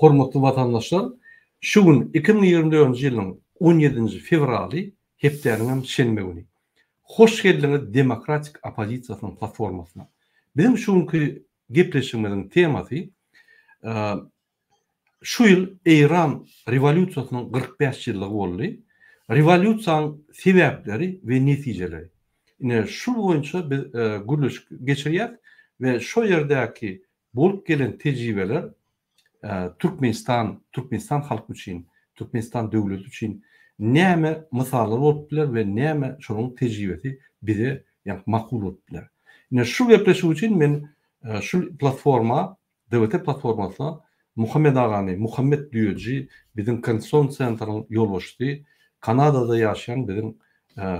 Hormatly watandaşlar, şu gün 2024-nji ýylyň 17 fevraly hepderiňem şenbe güni. Hoş geldiňiz Demokratik Opozisiýasynyň platformasyna. Bizim şu günkü gepleşigimiziň temasy şu ýyl Eýran rewolýusiýasynyň 45 ýyllygy boldy. Rewolýusiýanyň sebäpleri we netijeleri. Ine şu boýunça biz gürleşik geçirýär we şo ýerdäki bolup gelen tejribeler Türkmenistan halkı üçin, Türkmenistan döwleti üçin näme mysalar bolupdylar we näme şonuň tejribesi bize makul bolupdylar. Ine şu gepleşik üçin men şu platforma, DWT platformasyna Muhammed agany, Muhammed Düýeji bizim Konstitusiýon Centrynyň ýolbaşçysy, Kanadada ýaşaýan bizim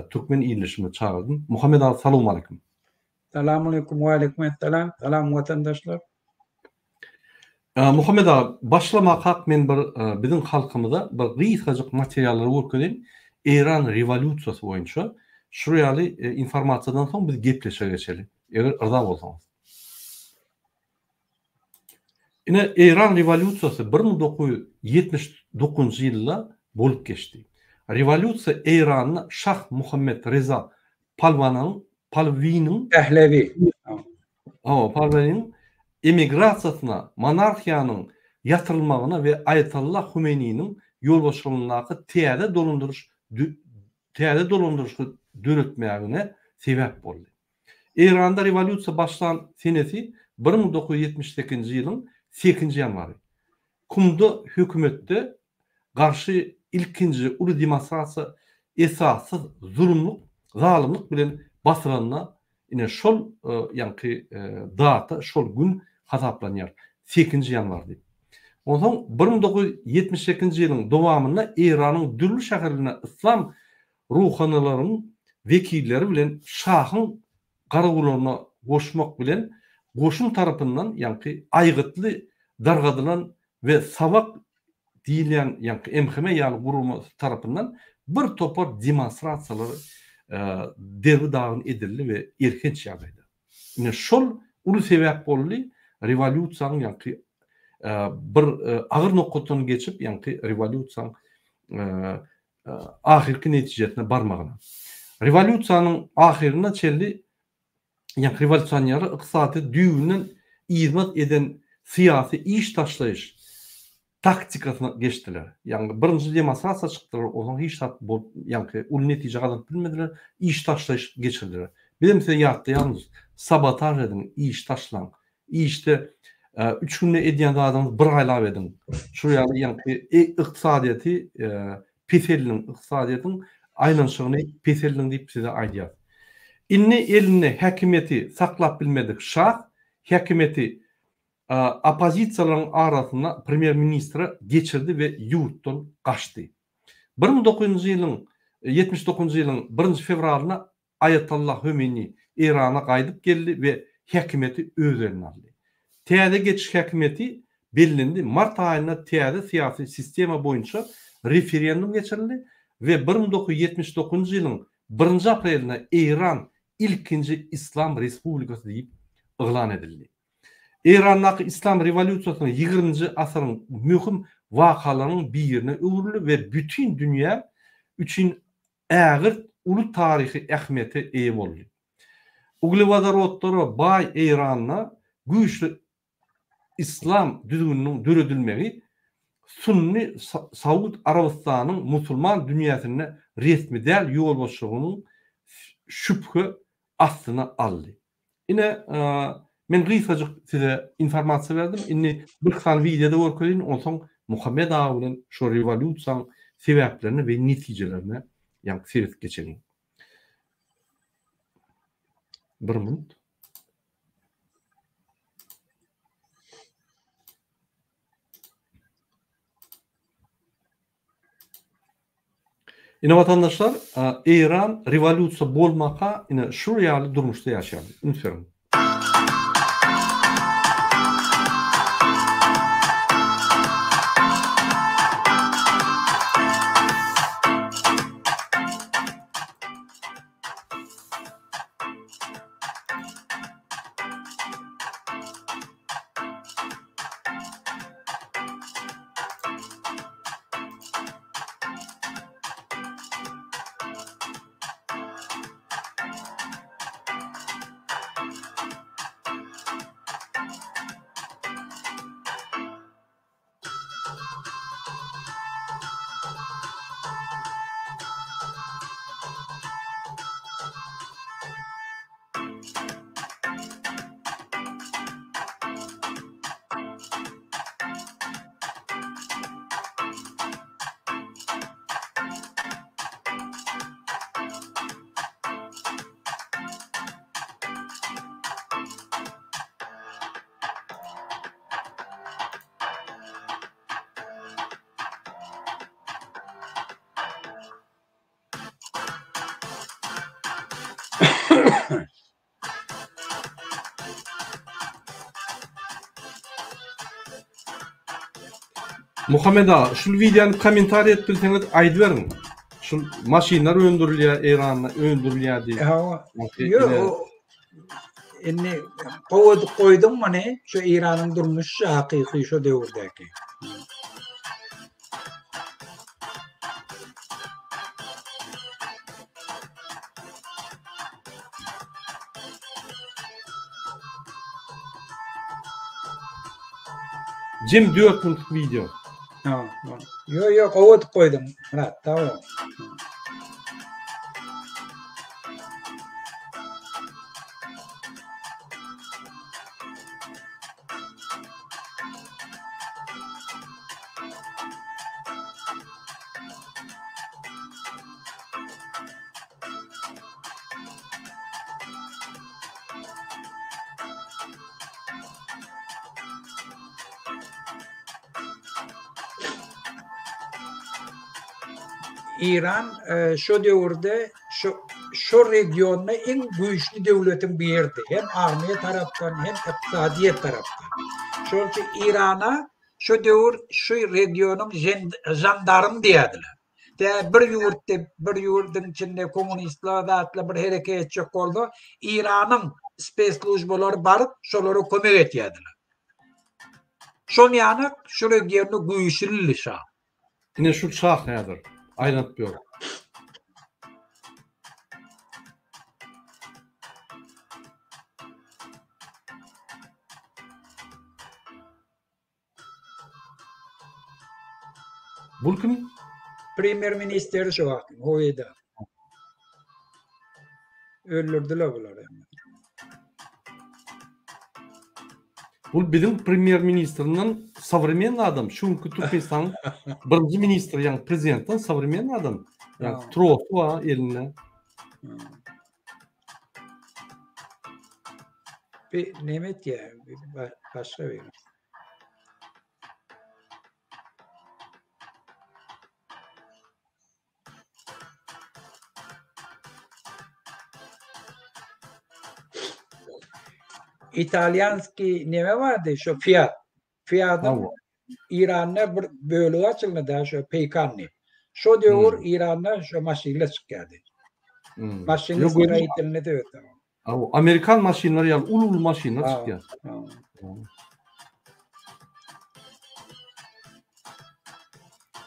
Türkmen iýleşmegine çağırdym. Muhammed aga, salamu aleykum. Selamun aleyküm ve aleykümselam. Salam vatandaşlar. Muhammed aga, başlamak hak men bizim halkymyza bir gysgaçyk materiallar görkezdim. Eýran rewolýusiýasy boýunça şu ýaly informasiýadan soň biz gepleşe geçelim. Eger ırza bolsaňyz. Ine Eýran rewolýusiýasy 1979 ýylda bolup geçdi. Rewolýusiýa Eýranyň Şah Muhammed Reza Pahlavinyň emigrasiýasyna, monarhiýanyň ýatyrylmagyna we Ayatollah Humeyniň ýolbaşçylygyna täze dolandyrışy döretmägine sebäp boldy. Eýranda rewolýusiýa başlan senesi 1978 ýylyň 8 ýanwary. Kumda hökümetde garşy ilkinji uly demonstrasiýa esassy zulümlik, zalimlik bilen basyranyna ine şol data, şol gün hasaplanýar. 8 ýanwar diýip. Ondan 1978 ýylyň dowamyna Eýranyň dürli şäherlerine islam ruhanylarynyň wekilleri bilen şahyň garagularyna goşmak bilen goşun tarapyndan aýgytly dargadylan we sabak diýilen emhime ýaly gurumy tarapyndan bir topar demonstrasiýalar derbi dagyn edildi we erkenç ýagdaýda. Ine şol uly sebäp boldy rewolýusiýanyň bir agyr nokdadan geçip rewolýusiýanyň ahirki netijesine barmagyna. Rewolýusiýanyň ahirine çeldi rewolýusiýanlar ykdysady düýünden izmat eden siyasi iş taşlayış taktikasyna geçtiler. Birinji demonstrasiýa çykdylar, oňa hiç uly netije gazap bilmediler, iş taşlayış geçirdiler. Bizim size ýatdy ýalnız sabotaj edin, iş taşlan. İşte 3 günde edýän adamyz bir aýlap edin. Şu ýaly ykdysadyety peseliniň ykdysadytyň aýlanşygyny peseliniň diýip size aýdýar. Inni elini häkimeti saklap bilmedik şah, häkimeti opozisiýalaryň arasyna premier ministra geçirdi we ýurtdan gaçdy. 79 ýylyň 1 fevralyna Ayatollah Humeyni Eýrana gaýdyp geldi we häkimeti öz eline aldy. Täze geçiş häkimeti bellendi. Mart aýyna täze syýasy sistema boýunça referendum geçirildi we 1979 ýylyň 1 apreline Eýran ilkinji İslam Respublikasy diýip yglan edildi. Eýrandaky İslam rewolýusiýasynyň 20-nji asyryň möhüm wakalarynyň birine öwürli we bütün dünýä üçin ägir uly taryhy ähmiýete eýe boldy. Uglevodorodlara baý Eýranyna güýçli İslam düzgününiň döredilmegi Sunni Saud Arabistanyň musulman dünýäsine resmi däl ýolbaşçylygynyň şüphe astyna aldy. Ine men gysgaçyk size informasiýa berdim. Inni bir hal videoda görkezdim. Onsoň Muhammed aga bilen şu rewolýusiýanyň sebäplerini we netijelerini serip geçelim. Bir minut. Ine vatandaşlar, Eýran rewolýusiýa bolmaka ine şu ýaly durmuşda ýaşaýar. Ümitlerim. Muhammed ağa, şu videonu komentar et bilseniz ayd verin. Şu maşinler öndürülüyor, İran'da öndürülüyor diye. Yo, inni koydum mu ne? Şu İran'ın durmuş hakiki şu devrdeki. Cem 4 minutlik video. Yo, koydum. Ha, tamam. İran şu devirde şu regionda en güçlü devletin bir yerde. Hem armiye taraftan hem iktisadiyet taraftan. Çünkü İran'a şu devir şu regionun jandarm diyediler. De bir yurtun içinde komünistler da bir hareket çok oldu. İran'ın speslužbaları barıp şoları kömek etiyediler. Şon yani şu regionu güçlü şah. Yine şu şah nedir? Ayrıntıyor. Bu kim? Premier Ministeri şu vakti, Hoyda. Öldürdüler bunları. Bu bizim Premier Minister'ın современный adam. Çünkü Türkistan'ın birinci ministri, yani prezidentin современный adam. Yani trosu var eline. Bir nimet ya, başka bir. İtalyanski neme vardı şu Fiat. Fiat'ın İran'da bir bölüğü açıldı da şu Peykanlı. Şu diyor İran'da şu maşinle çıkardı. Maşinle sırayetini de öyle. Amerikan maşinleri yani ulu maşinler çıkıyor.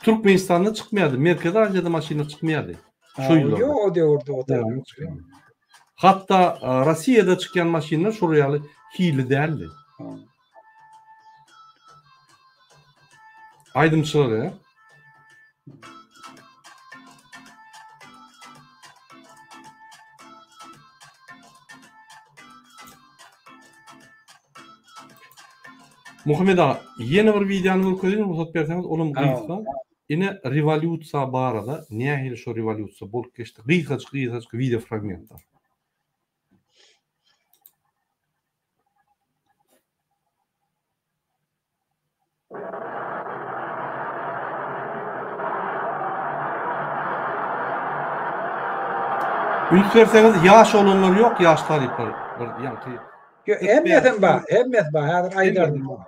Türkmenistan'da çıkmıyordu. Merkezde Asya'da maşinler çıkmıyordu. Yok o diyordu o tarafta. Hatta Rusya'da çıkan maşinler şuraya hile değerli. Aydınçılar ya. Muhammed ağa, yeni bir videonu koyayım, ruhsat berseniz olum kıysa. Yine revolütsiya barada, niye şu revolütsiya bolup geçti? Kıysaçık video fragmentler. Ünlü verseniz yaş olanlar yok, yaşlar yapar. Yani Emmetin var, her aydardım var.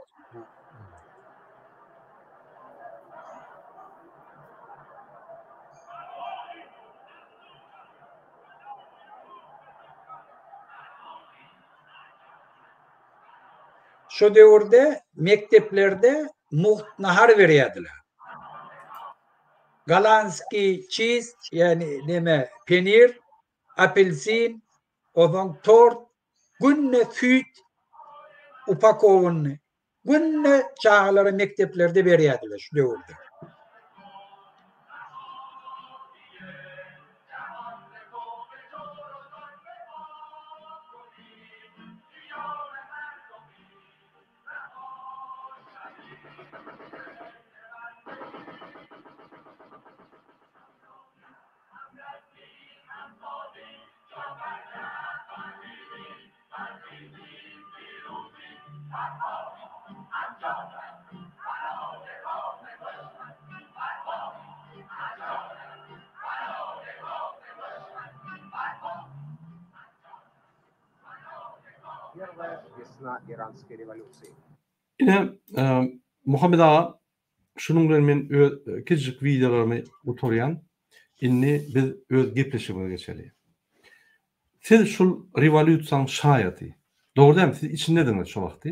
Şu devirde mekteplerde nahar veriyordular. Galanski cheese yani neme peynir, apelsin, odan tort, günne süt upakovunu. Günne çağları mekteplerde veriyordular şu devirde. Первая весна иранской революции. Yine Muhammed ağa şunun bilen men küçük videolarymı oturyan, inni biz öz gepleşigimize geçeli. Siz şul revolüsiýanyň şaýaty. Dogry siz içindediňiz şo wagty.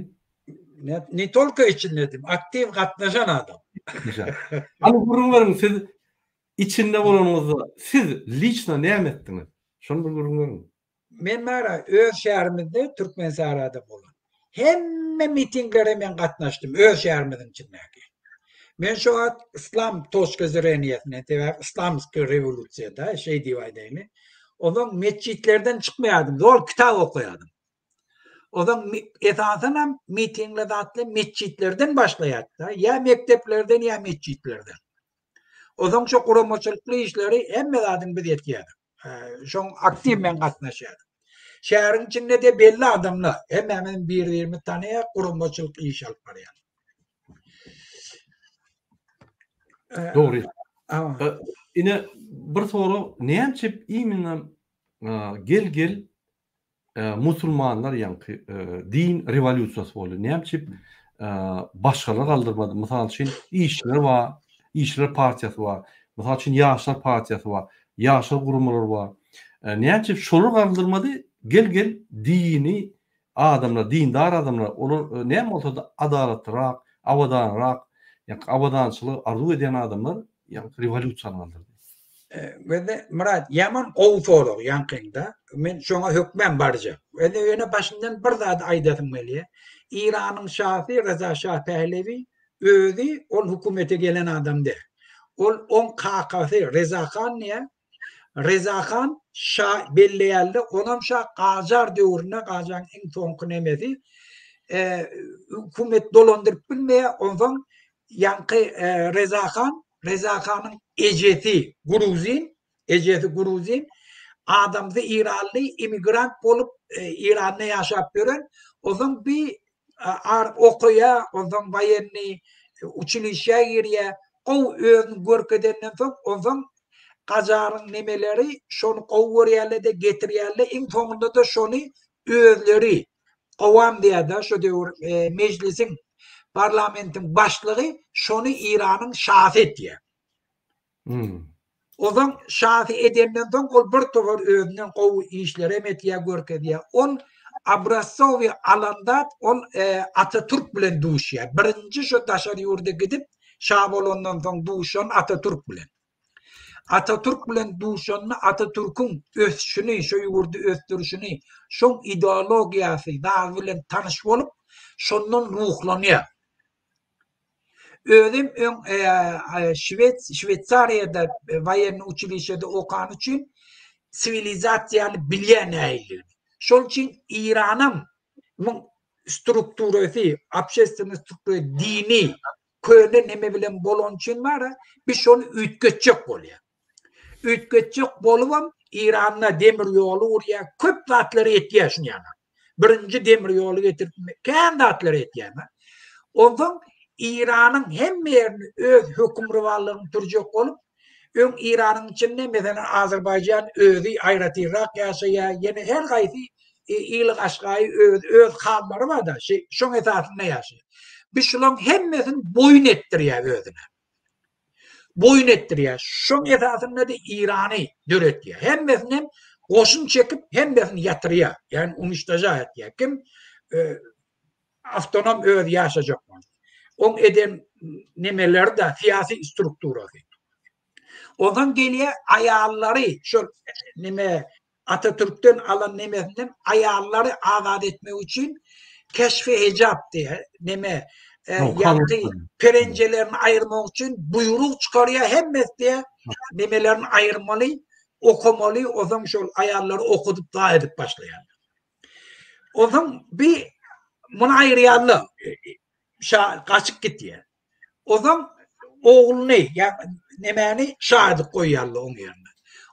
Ne tolka içindedim. Aktif katlaşan adam. Güzel. Hani gurulmaryň siz içinde bolanyňyzda siz liçna näme etdiňiz? Şonu bir gurulmaryň. Men mara öz şäherimizde Türkmensarada bolan. Hemme mitinglere men gatnaşdym öz şäherimizin içindäki. Men şu wagt İslam toşgözereniýetine, İslamsky rewolýusiýada şey diýip odan mescitlerden çıkmayadım. Zor kitap okuyadım. Odan esasen mitinglerde atlı mescitlerden başlayattı. Ya mekteplerden ya mescitlerden. Odan şu kuramaçılıklı işleri hemmeden bir etkiyadı. Şu aktif men gatnaşadım. Şehrin içinde de belli adamlar. Hemen bir 20 tane kuramaçılıklı iş alıp barayan. Doğru. Ine bir soru näçe iýminem gel musulmanlar ýanky din revolýusiýasy boldy. Näçe başgalar galdyrmady. Mysal üçin işçiler bar, işçiler partiýasy bar. Mysal üçin ýaşlar partiýasy bar, ýaşlar gurumlary bar. Näçe şolar galdyrmady? Gel dini adamlar, dindar adamlar olar näme bolsa adalatlyrak, awadanrak, ýa awadançylyk arzu eden adamlar ýa revolýusiýa galdyrdy. Ve de Murat yaman owsolo yankynda men şoňa hökmen barja. Ve de ýöne başyndan bir zat aýdadym belli. İranyň şahy Reza Şah Pehlevi özü ol hukumete gelen adamdy. Ol on kakasy Reza Khan niye? Reza Khan şah belleýärli onam şah Qajar döwrüne Qajarň iň soňky nemesi hukumet dolandyryp bilmeýär ondan yankı Reza Khan'ın ejeti Gruzin adamda İranlı imigrant bolup İran'da yaşap gören ondan bir okuya ondan bayenni uçilişe giriye o ön görkedenden soň ondan Qajar'ın nemeleri şonu qowurýarly da getirýärli iň soňunda da şonu özleri qowam diýär şo döwür meclisin parlamentin başlığı şonu İran'ın şahy etdiýär. Odan şahy edenden soň ol bir togur özünden qow işler emetýär görkedýär. Ol Abrasowy alanda ol Atatürk bilen duşýar. Birinji şo daşar ýurda gidip şah bolandan soň duşan Atatürk bilen. Atatürk bilen duşanyny Atatürk'ün ösüşini, şo ýurda östürüşini, şoň ideologiýasy da bilen tanyş bolup şondan ruhlanýar. Özüm Şwetsariýada wayenny uçilişede okan üçin sivilizasiýaly bilýän äýli. Şol üçin İranyň strukturasy, общественный strukturasy, dini köne neme bilen bolan üçin bara bir şonu ütgetjek bolýar. Ütgetjek bolubam İranyna demir ýoly urýar, köp zatlary etýär şuňana. Birinji demir ýoly getirip kän zatlary etýär. Ondan İran'ın hem yerini öz hükümrüvallygyny türjek bolup, ön İran'ın içinde mesela Azerbaycan özü aýratyrrak ýaşaýar, ýene her gaýsy iýlik aşgaý öz halmary bar da, şoň esasynda ýaşaýar. Biz şolaryň hemmesini boyun etdirýär özüne. Boyun etdirýär. Şoň esasynda da İrany döretýär. Hemmesini goşun çekip hemmesini ýatyrýar. Yani unuştaja etýär. Kim avtonom öz ýaşajak. On eden nemeler de siyasi strukturası. Ondan gelýär aýallary, şol neme Atatürk'ten alan nemesinden aýallary azat etmek üçin keşfi hicap diye neme ýa-ni perenjelerini aýyrmak üçin buyruk çykarýar hemmes diye nemelerini aýyrmaly, okumaly, ozan şol aýallary okudyp da edip başlaýar. Ozan bir muny aýyrýarlar. Kaçık gitti. O zaman oğlunu nemeni şahidi koyarlı onun yerine.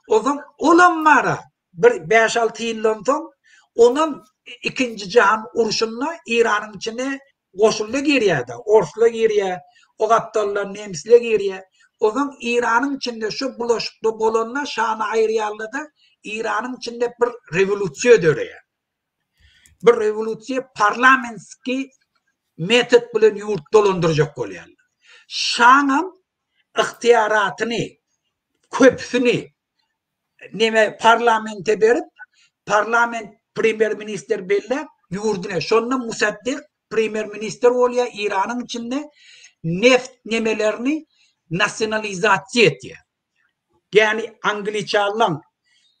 O zaman olanlara 5-6 yıldan sonra onun 2. Cihan uruşuna İran'ın içine koşulla giriyordu. Orsla giriyor. O kaptallar Nemsle giriyor. O zaman İran'ın içinde şu bulaşıklı bolanla şahını ayrıyarlı da İran'ın içinde bir revolüsiyon dönüyor. Bir revolüsiyon parlamentski metot bilen yurt dolandıracak bolýar. şanın ihtiyaratını, köpsünü neme parlamente berip, parlament premier minister belle yurduna. Şondan musaddiq premier minister olya İran'ın içinde neft nemelerini nasyonalizasyon etdi. Yani Angliçalan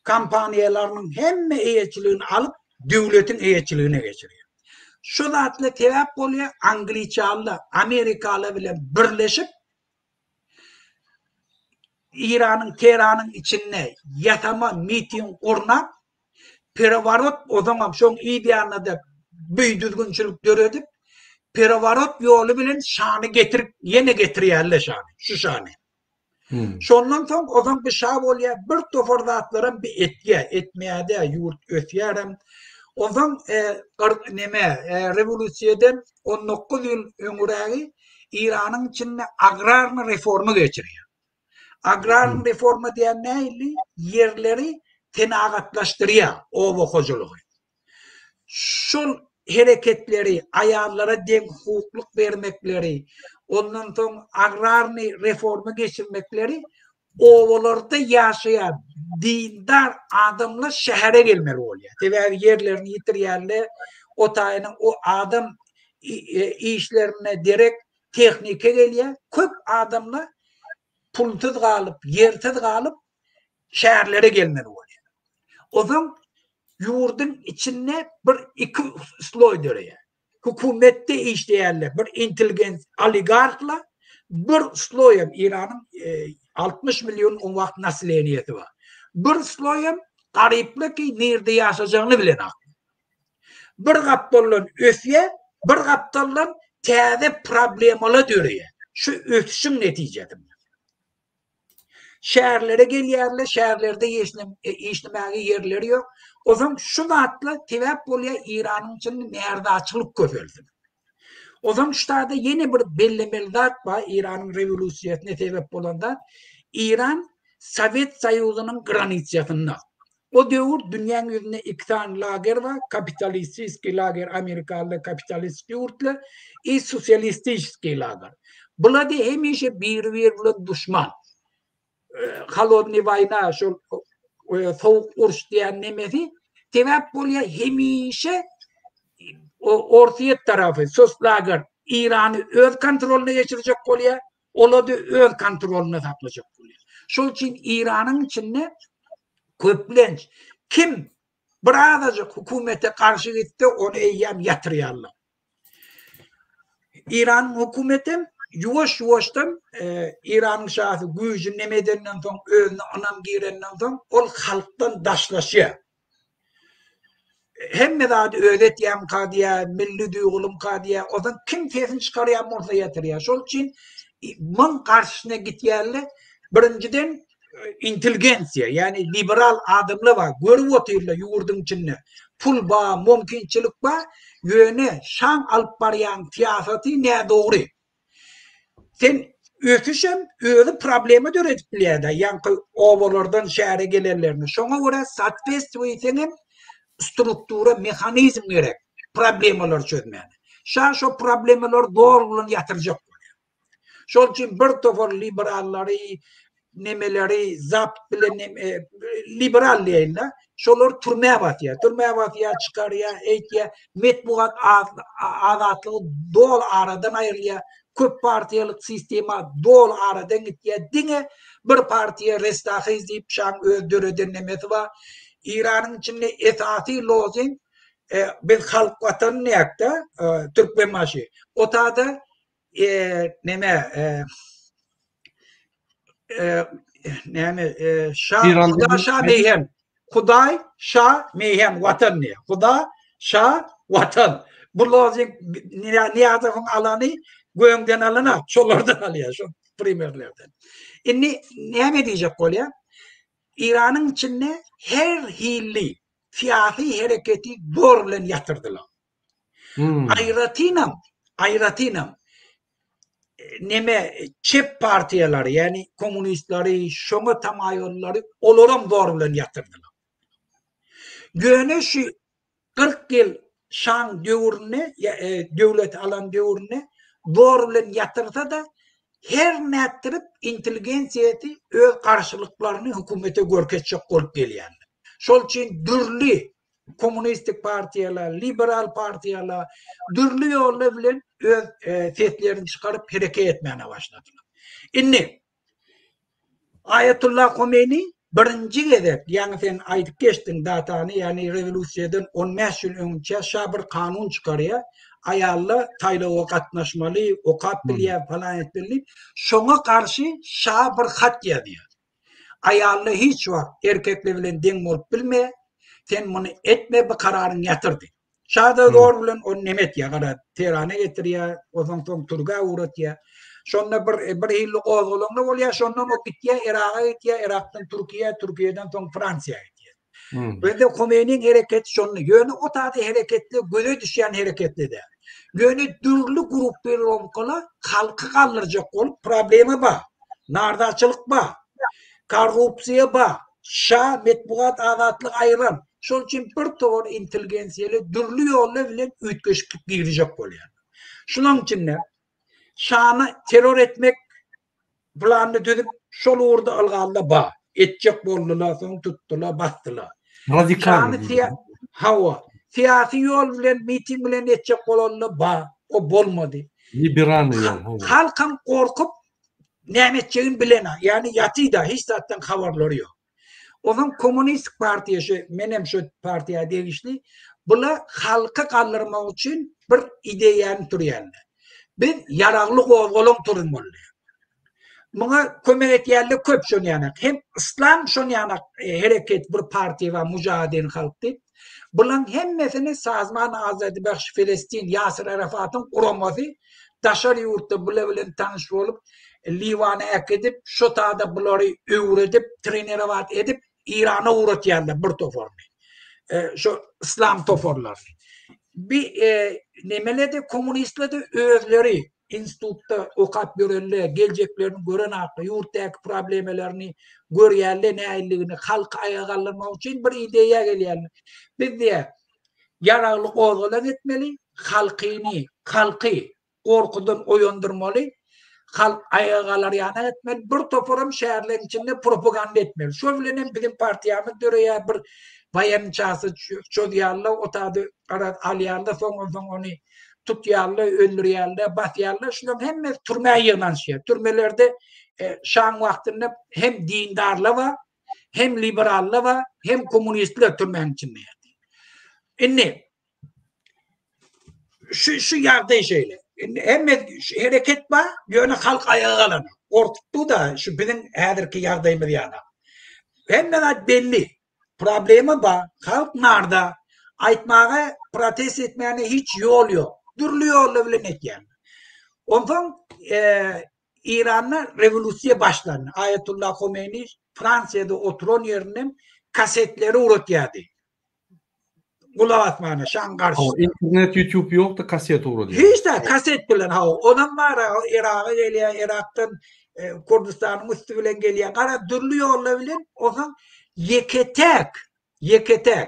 kampanyalarının hemme eyeçiliğini alıp devletin eyeçiliğine geçiriyor. Şu zatla tevap oluyor Angliçalı, Amerikalı bile birleşip İran'ın, Teheran'ın içinde yatama miting ornak Perevarot o zaman şon ideyanı da büyüdüzgünçülük görürdük. Perevarot yolu bilen şanı getirip yine getiriyorlar şanı. Şu şanı. Şondan sonra o zaman bir şah oluyor. Bir tofordatların bir etkiye etmeye de yurt ötüyerim. O zaman revolüsiyeden 19 yıl ömrüğü İran'ın içinde agrarını reformu geçiriyor. Agrarın reformu diyen neyli? Yerleri tenağatlaştırıyor o vakıcılığı. Şu hareketleri, ayarlara denk hukukluk vermekleri, ondan sonra agrarını reformu geçirmekleri, ovalarda yaşayan dindar adamla şehre gelmeli oluyor. Tabii yerlerini yitiryerler, o adam işlerine direkt teknike geliyor. Köp adamla pulsuz kalıp, yersiz kalıp şehirlere gelmeli oluyor. O zaman yurdun içinde bir iki sloy dörüyor. Hükümette işleyenler bir intelligent oligarkla bir sloyum İran'ın 60 milyon o vakit nasleniyeti var. Bir sloyum garipli ki nerede yaşayacağını bilen aklı. Bir kaptalın öfye, bir kaptalın teyze problemalı dörüyor. Şu öfsün neticede. Şehirlere geliyorlar, şehirlerde işlemeye yerleri yok. O zaman şu zatla tevap oluyor İran'ın içinde nerede açılıp köpüldü. O zaman şu da yeni bir bellemeli zat var İran'ın revolüsyonuna tevap olanda. İran, Sovyet Soyuzu'nun granitsiyasında. O devir dünyanın yüzünde iki tane lager var. Kapitalistik lager, Amerikalı kapitalist yurtlu, sosyalistik lager. Bula da hemişe bir düşman. Halodni vayna şu soğuk uruş diyen nemesi tevap oluyor hemişe ortaya tarafı soslager İran'ı öz kontrolüne geçirecek oluyor. Ola da öz kontrolüne saklayacak oluyor. Şu için İran'ın içinde köplenç kim birazcık hükümete karşı gitti onu eyyam yatırıyorlar. İran hükümeti yavaş-yavaştan İran'ın şahı gücü nemedenden sonra önüne anam girenden sonra ol halktan daşlaşıyor. Hem de öğret yem kadiye, milli duygulum kadiye, o zaman kim sesini çıkarıyor ortaya yatırıyor. Şol için man karşısına gityerle birinciden inteligensiya yani liberal adımlı var. Görüp oturuyorlar yurdun içinde. Pul bağ, mümkünçülük bağ, yöne şan alıp barayan siyaseti ne doğru. Sen ötüşem öyle problemi döretliğe yani ovalardan şehre gelenlerini. Şuna göre satvest ve senin struktura, mekanizm gerek. Problemler çözmeye. Şu problemler doğruluğunu yatıracak. Şol için bir tofor liberalları, nemeleri, zapt bile liberal diyeyler. Şolar türmeye batıyor. Türmeye batıyor, çıkarıyor, eğitiyor. Metbuat azatlığı doğal aradan ayrılıyor. Köp partiyalık sistema doğal aradan gidiyor. Dine bir partiye restahiz deyip şan öldürü demesi var. İran'ın içinde esasi lozing biz halk vatanını yaktı Türkmenbaşı. O da Huda Şah Meyhem. Huday Şah Meyhem vatan ne? Huda Şah vatan. Bu lozing niyazın alanı göğümden alana, çollardan alıyor şu primerlerden. Ne diyecek oluyor? İran'ın içinde her hilli siyasi hareketi doğrulan yatırdılar. Ayratinam neme çep partiyaları yani komünistleri, şoma tamayolları olurum doğrulan yatırdılar. Göne şu 40 yıl şan devrine, devlet alan devrine doğrulan yatırsa da her nättirip intelligensiyeti öz karşılıklarını hükümete görkezecek bolup gelýär. Şol üçin dürli komünistik partiyalar, liberal partiyalar dürli ýollar bilen öz setlerini çıkarıp hareket etmeye başladylar. Inni Ayetullah Khomeini birinci gezek, yani sen aytıp geçtin datany, yani revolüsiyadan 15 yıl önce şabir kanun çıkarıya, ayalla taýlawa gatnaşmaly, okap bilýär falan etmeli. Şoňa karşı şabir hat ýazýar. Ayalla hiç wagt erkekle bilen deň bolup bilme, sen bunu etme, bir kararın ýatyrdy. Şada zor bilen o nemet ýagara Teherana getirýär, odan soň turga uğratýar. Şonda bir ýyl ozgulunda bolýar, şondan o gitýär, Iraga gitýär, Irakdan Türkiýe, Türkiýeden soň Fransiýa gitýär. Bende Khomeiniň hereketi şonu ýöne o taýda hereketli, göze düşýän hereketli. Ýöne dürli gruplar omkala halky galdyrjak bolup problemi bar. Nardaçylyk bar. Korrupsiýa bar. Şa metbuat azatlyk aýran. Şol üçin bir tor intelligensiýeli dürli ýollar bilen üýtgeşip girjek bolýar. Şunuň üçin şany terör etmek planını düzüp şol uğurda alganda ba. Etjek boldular, soň tutdular, basdylar. Radikal. Hawa. Siyasi yol bilen, miting bilen etjek bolanlar ba. O bolmady. Liberal ýol. Halkam korkup näme etjegini bilen. Yani ýatyda hiç zatdan habarlary ýok. Onun komünist partiýasy, menem şu partiýa degişli, bular halka galdyrmak üçin bir ideýany turýarlar. Biz yaraglı gowgolun turmaly. Muňa kömek etýärler köp şon ýanak. Hem İslam şon ýanak hereket bir partiýa we müjadele halkdy. Bulan hemmesini Sazman Azadi Bakhş Filistin Yasir Arafat'ın kuramasy daşary ýurtda bular bilen tanyş bolup Liwana ekidip şo taýda bulary öwredip trenerawat edip İrana uğratýarlar bir toporny. Şo İslam toporlary. Bir nemelerde komünistlerde özleri institutda okap görürler, geleceklerini gören aklı, yurttaki problemlerini görýärler, näilligini halka ayağa kaldırmak için bir ideýa gelýärler. Biz de yaragly gowgalan etmeli, halky korkudan oýandyrmaly, halk ayağa kalýan etmeli, bir toporum şäherlerin içinde propaganda etmeli. Şo bilen bizim partiýamyz döreýär bir bayançası çözýärler, o taýda alýarlar, soň ony tutýarlar, öldürýärler, batýarlar. Şundan hemme türmäge ýygnaşýar. Türmelerde şan wagtynda hem dindarlar bar, hem liberallar bar, hem komünistler türmäň içinde ýatyr. Inni şu ýagdaý şeýle. Hemme hereket bar, ýöne halk ayağa kalan. Korkutdy da şu bizim häzirki ýagdaýymyz ýana. Hemme belli. Problemi bar, halk narda, aýtmaga, protest etmäge hiç ýol ýok. Dürli ýollar bilen etýär. Ondan İran'da revolüsiýa başlandy. Ayetullah Khomeini Fransiyada oturan ýerinden kasetleri uğratýardy. Gulak atmana, şan karşı. İnternet, YouTube ýok da kaset uğratýar. Hiç de kaset bilen ondan var Irak'a gelýär, Irak'tan Kurdistanyň üstü bilen gelýär. Gara dürli ýollar bilen ondan yeketek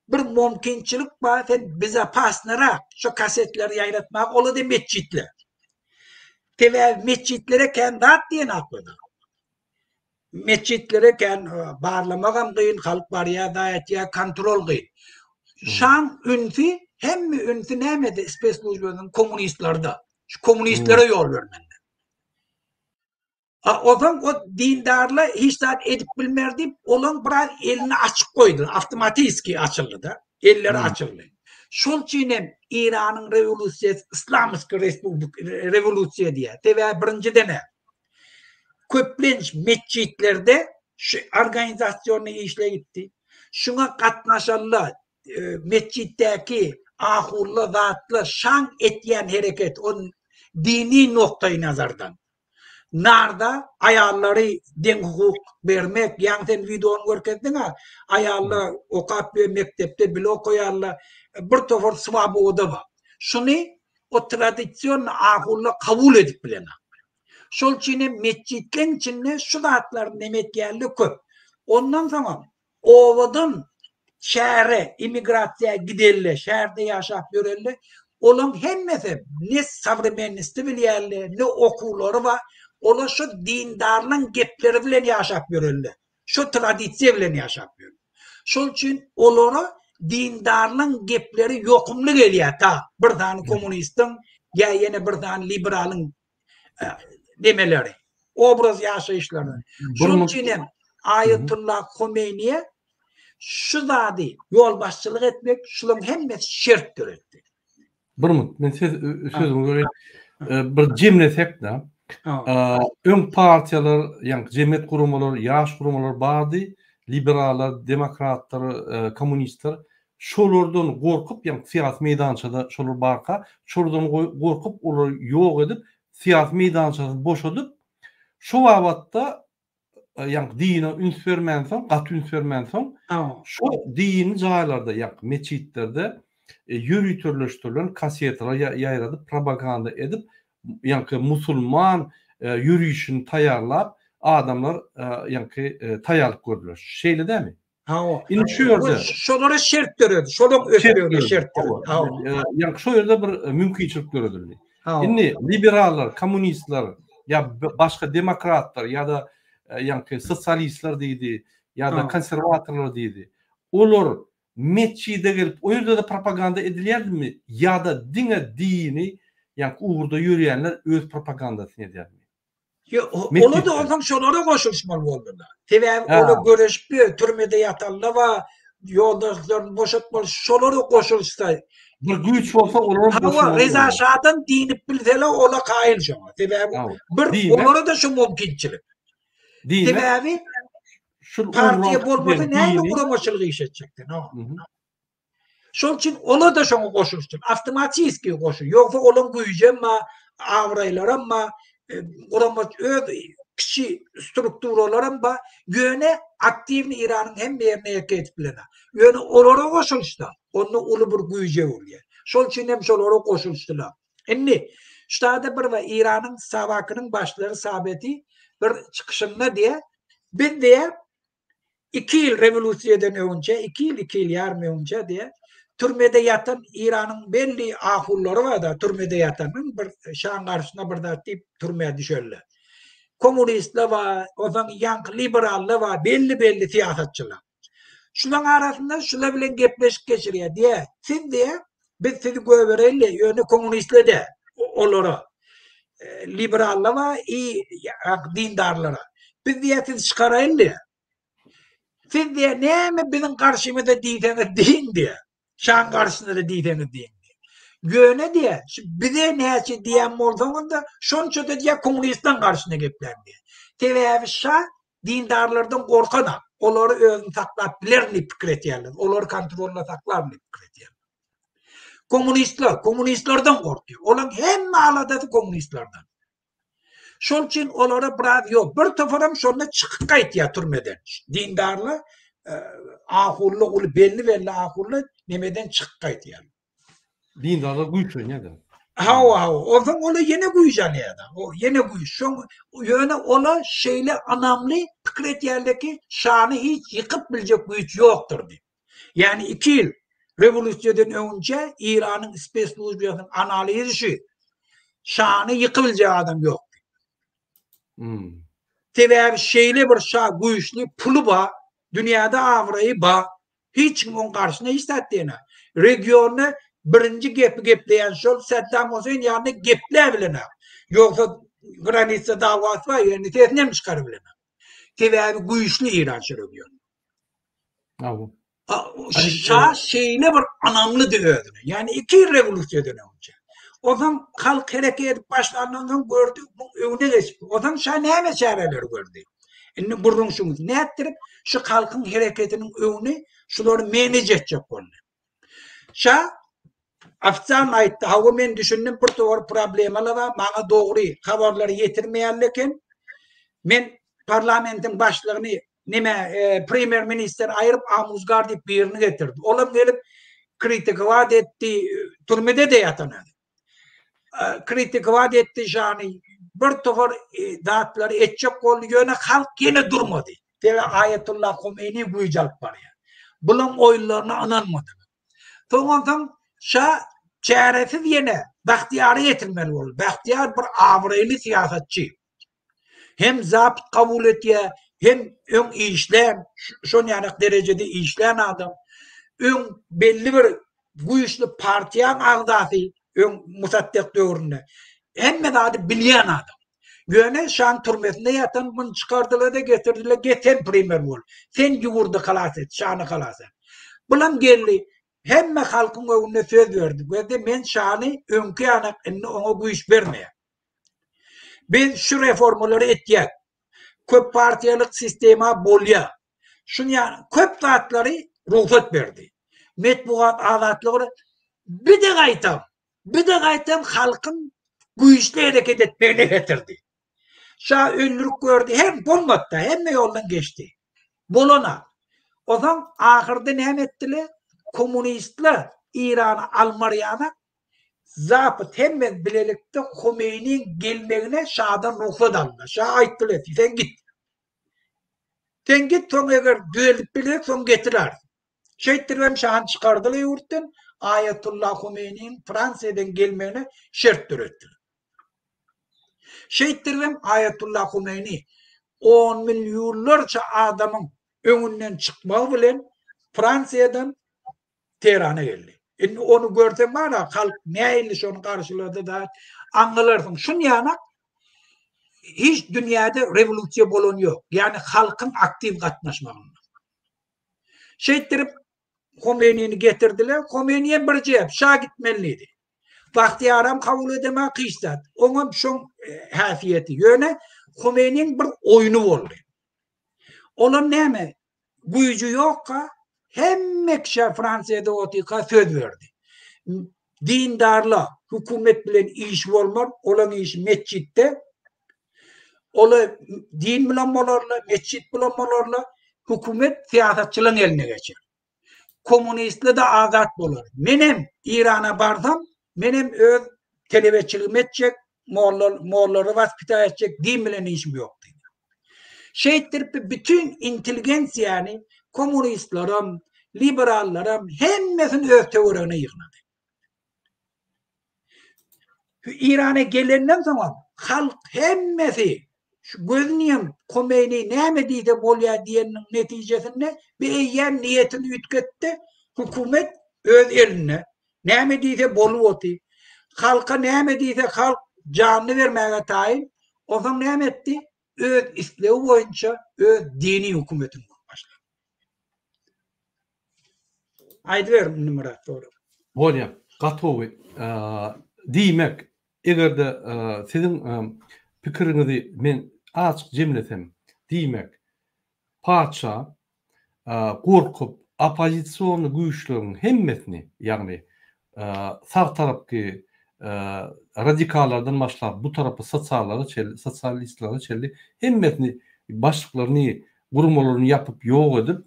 bir mümkinçilik bar, sen bize pasnarak şu kasetleri yayratmak oladı mescitler. Teve mescitlere kendi at diyen aklıda. Mescitlere kendi bağlamakam kıyın, halk var ya da ya kontrol kıyın. Şan ünfi hem mi ünfi nemedi spesiyalistlerin komünistlerde. Şu komünistlere yol vermende. O zaman o dindarla hiç de edip bilmerdi. Olan biraz elini açık koydu. Avtomatiski açıldı da. Elleri açıldı. Şol için İran'ın revolüsyası, İslamsk revolüsiya diye. Teve birinci dene. Köplenç mescitlerde şu organizasyonu işle gitti. Şuna katnaşanlar mescitteki ahurlu, zatlı, şan etyen hareket, onun dini noktayı nazardan. Narda ayarları den hukuk vermek, yani sen videonu görkedin ha, ayarlar okap ve mektepte blok koyarlar, bir tofor swabı o da var. Şunu o tradisyon ahurla kabul edip bilene. Şol için mescitlerin içinde şu zatların demek yerli köp. Ondan sonra ovadan şehre, imigrasyaya giderler, şehirde yaşap görürler. Olan hemmesi ne savremenisti bilirler, ne okulları var. ola şu dindarlığın gepleri bilen yaşap görüldü. Şu tradisiye bilen yaşap görüldü. Şol için olara dindarlığın gepleri yokumlu geliyor ta. Bir tane komünistin ya yine bir tane liberalın demeleri. Obraz yaşayışları. Şol için hem Ayetullah Khomeini'ye şu zadi yol başçılık etmek şunun hemmesi şerttir etti. Bir mut, men sözüme göre bir cemlesek da ön partiyalar, yani cemiyet kurumları, yaş kurumları bardy, liberallar, demokratlar, komünistler şolardan gorkup, yani siyasi meydançada şolar barka, şolardan gorkup olar ýok edip, siyasi meydançasyny boşadyp, şu wagtda yani dine üns bermänsoň, gaty üns bermänsoň, şu dini jaýlarda, yani meçitlerde yürütürleştirilen kasetler ýaýradyp, propaganda edip, yani musulman yürüyüşini tayarlap, adamlar yani taýarlyk gördiler. Şeýle dämi? Indi şu ýerde şolara şert göredi. Şolak ösürüge şert göredi. Yani şu ýerde bir mümkinçilik göredilir. Indi liberallar, komünistler ya başka demokratlar ya da yani sosyalistler diýdi, ya da konservatorlar diýdi. Olar meçide gelip o ýerde de propaganda edilýärmi ya da dini yani uğurda yürüyenler öz propagandasyny edýärmi? Ola da olsam şolara koşulmaly boldular. Sebäbi ola görüşip türmede ýatanlar we ýoldaşlaryny boşatmaly şolara koşulsa bir güýç bolsa olar boşulmaly. Reza Şahdan dinip bilseler ola kaýyl şoňa. Sebäbi bir olara da şu mümkinçilik. Sebäbi partiýa bolmasa näme guramaçylygy işetjekdi. Şol için ola da şoňa koşulşdy. Awtomatiski koşul. Ýogsa olan güýjemma, awraýlar amma guramaç öz kiçi strukturalarym ba ýöne aktivni İranyň hem ýerine ýetip bilenler. Ýöne olara koşulşdy. Onu uly bir güýje bolýar. Şol için hem şolara koşulşdylar. Indi ştada bir we İranyň sawakynyň başlary sabeti bir çykyşynda diýe biz diýe 2 ýyl rewolýusiýadan öňce, 2 ýyl ýarmy öňce diýe türmede ýatan İranyň belli ahullary bar da türmede ýatanyň bir şan garşyna bir zat diýip türmeye düşerler. Komünistler we ozan ýanky liberallar we belli siýasatçylar. Şuların arasında şular bilen gepleşip geçirýär diýe. Siz diýe biz sizi göberelli ýöne komünistler de olara liberallar we dindarlara. Biz diýe siz çykarayly. Siz diýe näme bizim garşymyzda diýseňiz diýin diýe. Şan garşysynda da diýseňiz diýin. Ýöne diýe, bize näçe diýen bolsaňyz da şonça da diýe komünistden garşyna geplendi. Sebäbi şa dindarlardan gorkan. Olary özüni saklap bilerni pikir etýärler. Olary kontrolda saklap pikir etýärler. Komünistlerden gorkýar. Olan hemme aladysy komünistlerden. Şol için olara biraz ýok. Bir toparam şonda çykyp gaýtýar türmeden. Dindarlar ahully uly belli ahully nemeden çykyp gaýtýar. Dindarlar güýçlenýär. O zaman ola yine güýçlenýär. O yine güýç. Şoň ýöne ola şeýle anamly pikir etýärleki şany hiç ýykyp biljek güýç ýokdur diýip. Yani 2 ýyl rewolýusiýadan öňce İranyň speslużbiýasynyň analizi şany ýykyp biljek adam ýok. Sebäbi şeýle bir şa güýçli pulu ba, dünýäde awraýy ba, hiç kim oň garşyna isletdiýene. Regiony birinci gepleyen şol Saddam Hüseyin ýanyna gepler bilenär. Ýogsa granitsa dawasy bar, ýöne tesnem çykar bilenär. Sebäbi güýçli İran regiony. Şa şeýle bir anamly diýerdi. Yani 2 rewolýusiýadan öňce. O zaman halk hareket edip başlanandan gördü, öňüne geçip. O zaman şa näme çareler gördü. Indi burrunşumuz ne etdirip şu halkın hareketinin öňüne şulary manage etjek boldy. Şa afsan aýtdy, hawa men düşündim bir togar problemler bar, maňa dogry habarlary ýetirmeýänleken men parlamentin başlygyny premier minister aýryp amuzgar diýip birini getirdi. Olam gelip kritikawat etdi, türmede de ýatany. Kritikawat etdi jany bir togar datlary etjek boldy, ýöne halk ýene durmady. Dele Ayetullah Khomeini güýjalyp barýar. Bulan oýlaryna ananmady. Soňdan şa çaresiz ýene Bahtiýary getirmeli boldy. Bahtiýar bir awraýly siýasatçy. hem zabit kabul etiye, hem ön işlem, şon yani derecede işleyen adam, ön belli bir güçlü partiyan agdası, ön musaddek dövründe, hem de adı bilyen adam. Yöne şan türmesinde yatan bunu çıkardılar da getirdiler, geten primer bol. Sen yuvurdu kalas et, şanı kalas et. Bulam geldi, hemme halkın önüne söz verdi. Ve de men şanı önkü anak ona bu iş vermeye. Biz şu reformları etiyek. Köp partiyalık sistema bolya. Şunu yani köp zatları ruhsat verdi. Metbuat azatlığı bir de gaytam halkın güçlü hareket etmeye getirdi. Şah öldürük gördü. Hem bulmatta hem de yoldan geçti. Bolona. O zaman ahırda ne ettiler? Komünistler İran'a almariyana zapıt hemen bilelikte Khomeini'nin gelmeğine Şah'dan ruhsat aldı. Şah ayttılar. Sen git. Sen git sonra eğer düzelip bilek son getirer. Şeyttirmem Şah'ın çıkardılar yurttan. Ayetullah Khomeini'nin Fransa'dan gelmeğine şart ürettiler. Şeyttirmem Ayetullah Khomeini 10 milyonlarca adamın önünden çıkmağı bilen Fransa'dan Tehran'a geldi. Onu görsem var ya halk neymiş onu karşıladı da anlarsın. Şun yana hiç dünyada revolüsyon bolon yok. Yani halkın aktif katlaşmağında. Şeyttirip Khomeini'ni getirdiler. Khomeini'ye bir cevap. Şah gitmeliydi. Bahtiyaram kabul edemem kıyısat. Onun şun hafiyeti yöne Khomeini'nin bir oyunu oldu. Onun ne mi? Gücü yok ka hem mekşe Fransa'da otika söz verdi. Dindarla hükümet bilen iş olmaz. Olan iş mescitte. Ola din bilen bolarla, mescit bilen bolarla hükümet siyasetçilerin eline geçer. Komünistli de azat bolar. Menem İran'a barsam, menem öz televeçilim edecek, Moğolları vaspita edecek, din bilen işim yok. Şeyttir bütün inteligensiyanı komünistlerim, liberallerim hemmesin öz teorine yıknadı. İran'a gelenden zaman halk hemmesi şu gözünüyüm Khomeini nemediyse bolya diyenin neticesinde bir eyyem niyetini ütketti. Hükümet öz eline nemediyse bolu oti. Halka nemediyse halk canını vermeye tayin. O zaman nemetti? Öz islevi boyunca öz dini hükümetin başladı. Aydı verim Murat doğru. Bolya, gatowy diýmek, egerde sizin pikirinizi men açyk jemlesem, diýmek, paça gorkup opozisiýony güýçleriň hemmesini, ýagny sağ tarapky radikallardan başlap bu tarapy sotsialistlere çelli hemmesini başlyklaryny, gurumalaryny yapıp ýok edip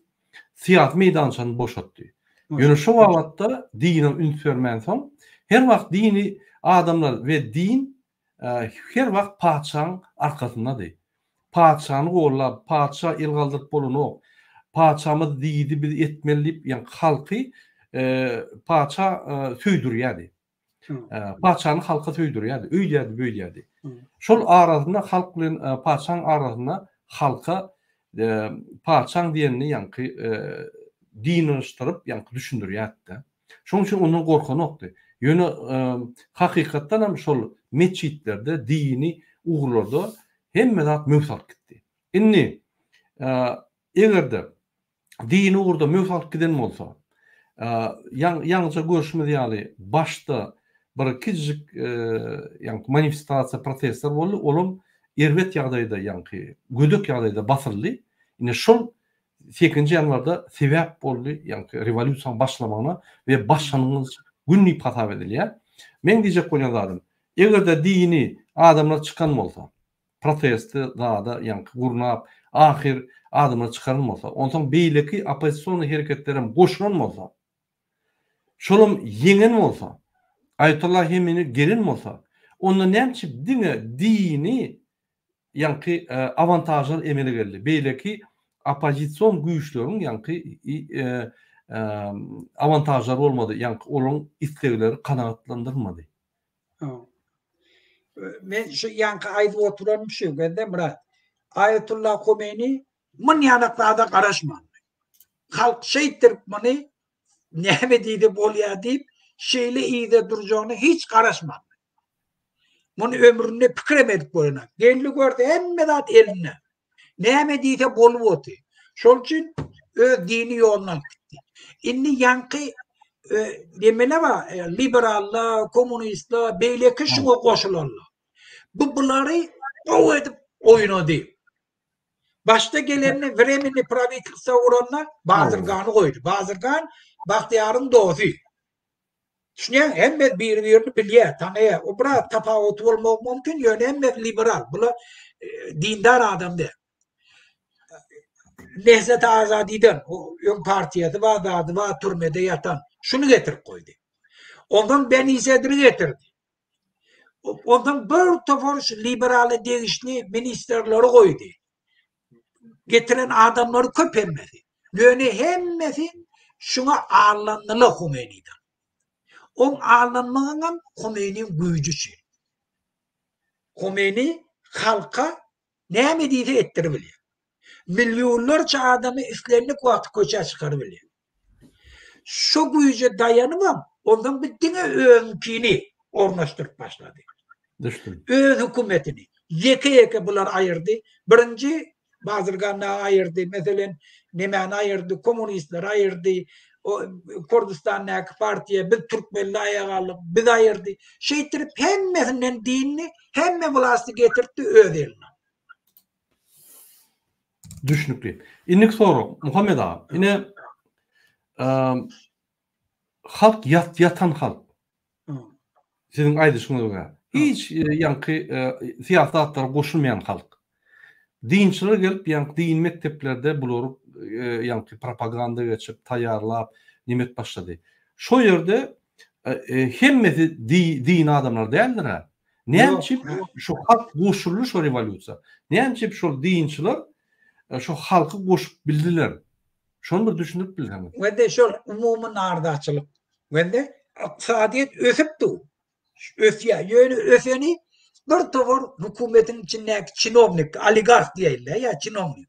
siyasi meýdançany boşatdy. Ýöne şu wagtda dini ünsörmän soň her wagt dini adamlar we din her wagt paçaň arkasyndadyr. Paçany gorlap, paça el galdyryp bolany, paçamyz diýdi biz etmelip, ýani halky paça söýdürýärdi. Paçany halka söýdürýärdi, öýdýärdi, böýdýärdi. Şol arasynda halk bilen paçaň arasynda halka paçaň diýenini ýani dinleştirip ýani düşündürýärdi. Şoň üçin onuň gorkany okdy. Ýöne hakykatdan hem şol meçitlerde, dini ugurlarda hemme zat möwsalt gitdi. Inni egerde dini ugurda möwsalt giden bolsa, ýalňyça görüşmedi ýaly başda bir kiçik ýani manifestasiýa protestler boldy. Olum erwet ýagdaýda ýani gödök ýagdaýda basyldy. Ine şol 8 ýanwarda sebäp boldy ýani rewolýusiýanyň başlamagyna we başlanyňyz günni patap edilýär. Men diýjek bolýan zadym, egerde dini adamlar çykan bolsa, protesti da ýani gurnap, ahir adamlar çykan bolsa, ondan beýleki opozisiýon hereketleriň goşulan bolsa, şolum ýeňen bolsa, Ayetullah Khomeini gelin bolsa, onda näçe dini ýani avantajlar emele geldi. Beýleki opozisiýon güýçleriň ýani avantajlar bolmady, ýani olaryň islegleri kanagatlandyrmady. Men şu ýani aýdyp oturan şu gende Murat. Ayetullah Khomeini mın yanıklarda karışma. Halk şeyittir bunu nehme deyip bolya deyip şeyle iyi de duracağını hiç karışma. Bunu ömründe pikremedik boyuna. Geldi gördü emmedat eline. Nehme deyip bolu otu. Şol için dini yoluna gitti. İnni yankı demele var liberalla, komünistla, beyleki şuna koşularla. Bunları o edip oyunu değil. Başta gelenini vremini praviklikse uğranlar Bazırgan'ı koydu. Bazırgan Bahtiyar'ın doğusu. Düşünün hem birbirini biliyor, tanıyor. O bura tapavut olmak mümkün. Yani hem liberal. Bula dindar adam değil. Nehzet Azadi'den o ön partiyeti var türmede yatan. Şunu getirip koydu. Ondan Ben İzzedir'i getirdi. Ondan bir tofor liberal değişli ministerleri koydu. Getiren adamları köpemmedi. Yani hemmesi şuna ağırlanmalı Khomeini'den. O ağırlanmanın Khomeini'nin gücüsü. Khomeini halka ne medide ettirebiliyor. Milyonlarca adamı üstlerini kuatı koça çıkarabiliyor. Şu güce dayanamam. Ondan bittiğine önkini ornaştırıp başladı. Düştüm. Hükümetini. Yeke bunlar ayırdı. Birinci Bazırgan'la ayırdı. Mesela Nemen ayırdı. Komünistler ayırdı. O Kurdistan'daki partiye bir Türkmenli ayağı bir ayırdı. Şeytirip hemmesinden dinini hemme vlasti getirdi ödeline. Düşünüklü. İnnik soru Muhammed ağa. Yine halk yatan halk. Sizin aydışınız var. Hiç yankı siyasetlara koşulmayan halk. Dinçiler gelip yankı din mekteplerde bulur yankı propaganda geçip tayarlap nimet başladı. Şu yerde hemmeti din adamlar değildir ha. Neyemçip şu halk koşullu şu revolüsiya. Neyemçip şu dinçiler şu halkı koşup bildiler. Şunu bir düşünüp bildiler. Ve de şu umumun ardaçılık. Ve de iktisadiyet ösüptü. Öfya. Yani öfyeni bir tavır hükümetin içindeki çinovnik, oligark diyeyle ya çinovnik.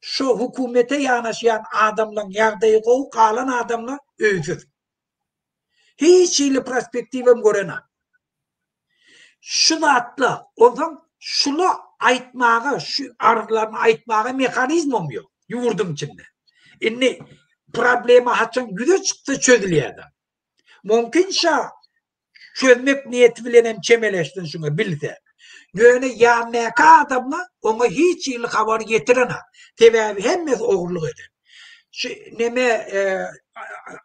Şu hükümete yanaşayan adamla yağdayı kovu kalan adamla öfür. Hiç ile perspektifim görene. Şunu atla. Ondan şunu aytmağa, şu arılarını aytmağa mekanizmum yok. Yurdum içinde. İnni problemi haçan güde çıktı çözülüyor da. Mümkünse çözmek niyeti bilenem çemeleştin şuna bilse. Yani yanmaka adamla ona hiç iyi haber getirene. Tebebi hemmez oğurluk eder. Neme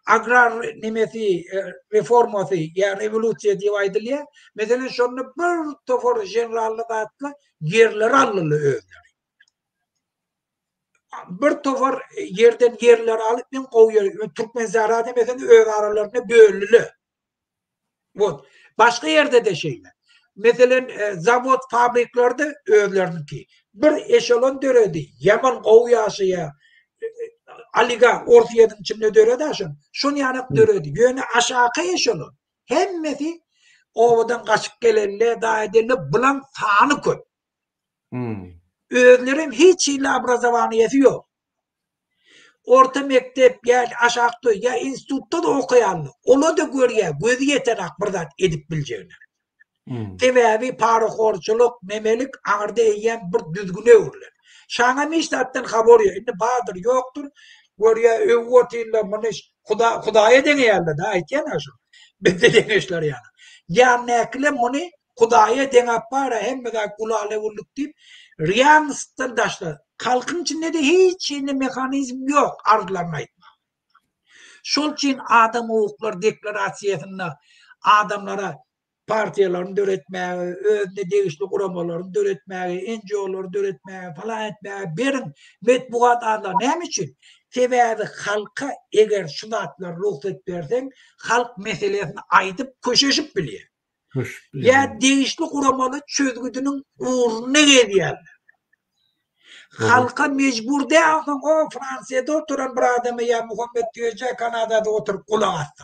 agrar nemesi reforması ya revolüsiya diye aydılıyor. Mesela şunu bir tofor generallık atla yerler allılı öğrenir. Bir tofor yerden yerler alıp ben koyuyor. Türkmen zarada mesela öğ aralarına bölülü. Başka yerde de şeyler. Mesela zavod fabriklerde öğlerinki. Bir eşelon döredi. Yaman kovyasıya Aliga ortayanın içinde döredi aşın. Şunu yanık döredi. Yönü aşağı eşelon. Hemmeti ovadan kaçıp gelenle daha edenle bulan tanı koy. Öğlerim hiç ile abrazavaniyeti yok. Orta mektep ya aşağıda ya institutta da okuyanlı. Onu da görüyor. Gözü yeter akbardat edip bileceğine. Tebebi parakorçuluk, memelik ağırda eğen bir düzgüne uğurlar. Şana miştattan habor yok. İnne bağdır yoktur. Görüyor övvotuyla mınış Kudaya deneyerler da ayten aşın. Bizde deneşler yani. Yanekle bunu Kudaya denapara hem de kulağıyla vurulduk deyip riyansıttan daşlar. Halkın içinde de hiç yeni mekanizm yok arzularına aytma. Şol için adam hukuklar deklarasyasında adamlara partiyelerini döretmeye, özne değişli kuramalarını döretmeye, NGO'ları döretmeye falan etmeye, berin metbuat adlar ne için? Sebebi halka eğer şunu atlar ruhsat versen, halk meselesini aydıp köşeşip biliyor. Ya değişli kuramalı çözgüdünün uğruna geliyorlar. Halka mecbur değil. O Fransa'da oturan bir adamı ya Muhammed Diyece Kanada'da oturup kulak attı.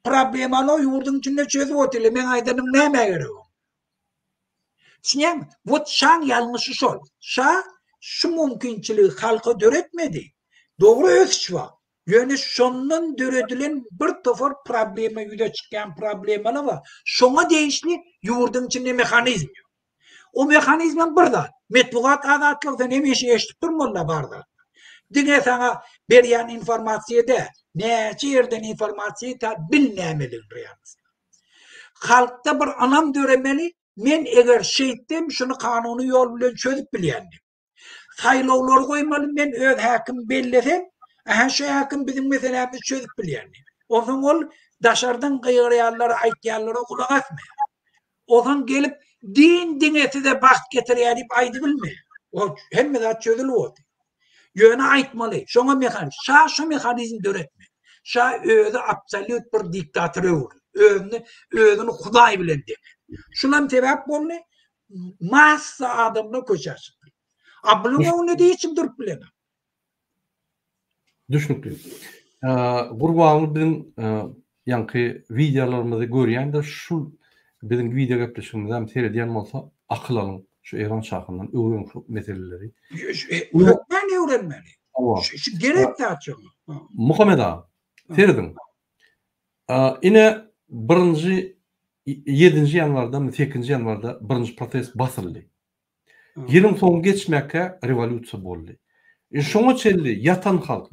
Problem o yurdun içinde çözüp oturuyor. Ben aydanım neyime göre o. Sinem, bu şan yanlışı şol. Şu mümkünçiliği halka döretmedi. Doğru ölçü var. Yani şondan döredilen bir tofor probleme yüze çıkan problemler var. Şona değişli yurdun içinde mekanizm yok. O mekanizmin burada. Metbuat adatlıktan hemeşe eşit durmalı barda. Dine sana beriyan informasiyede neçe yerden informasiyayı bilmemeli reyamız. Halkta bir anam döremeli, men eğer şeyittim şunu kanunu yol bilen çözüp bilyendim. Saylovlar koymalı, men öz hakim bellesem, şu hakim bizim meselemizi çözüp bilyendim. O zaman ol dışarıdan kıyırıyarlara, aytiyarlara kulak asmıyor. O zaman gelip dinesi de baht getiriyor deyip aydı bilmiyor. O hem de çözülü oldu. Yöne aytmalı. Şuna mekanizm. Şu mekanizm döretme. Özü absolut bir diktatörü olur. Özünü Huday bilen demek. Şuna sebep bollu massa adamla koşarsın. Abluğa onu da için durup bilemem. Düşünüklü. Gurbağımı bizim yankı videolarımızda görüyen de şu bizim video yapışımızdan seyrediyen olsa akıl alın. Şu İran şahından öğren şu meseleleri. Öğretmen öğrenmeli. Şu gerek de açıyor. Muhammed Ağa, seyredin. Yine 7. yanvarda, 8. yanvarda birinci protest basıldı. Yılın sonu geçmekle revolüsiya oldu. Şoňa çelli yatan halk,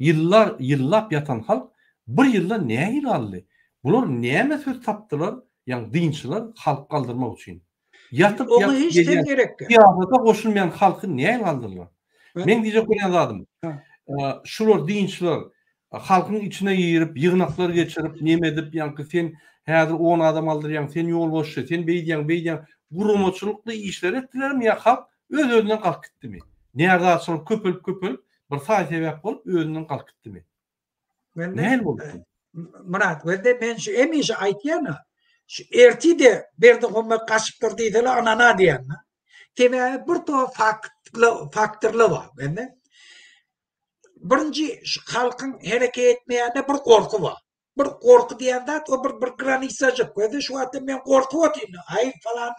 yıllap yatan halk bir yılda näme ýylaldy? Bular näme söz tapdylar? Ýani dinçiler halk kaldırmak üçin. Yatıp onu hiç de gerek yok. Ýa-da goşulmayan halky näme kaldırlar? Men diýjek bolan adam. Şular dinçiler halkyň içine ýerip, ýygnaklar geçirip, näme edip ýanky sen häzir 10 adam aldyrýan, sen ýol boşça, sen beýdýän gurumaçylykly işler etdilermi ýa halk öz-özünden kalk gitdimi? Näde açylyp köpülüp bir saat sebäp bolup özünden kalk gitdimi? Näme boldy? Murat, welde men şu emişe aýtýana, şu ertide berdi gomma kaşıktır diýdiler anana diýen. Tebe bir to faktörler var. Bende birinci halkyň hereket etmeýände bir korku var. Bir korku diýende o bir granisa jok. Welde şu wagtda men korkup otyryn. Ay falan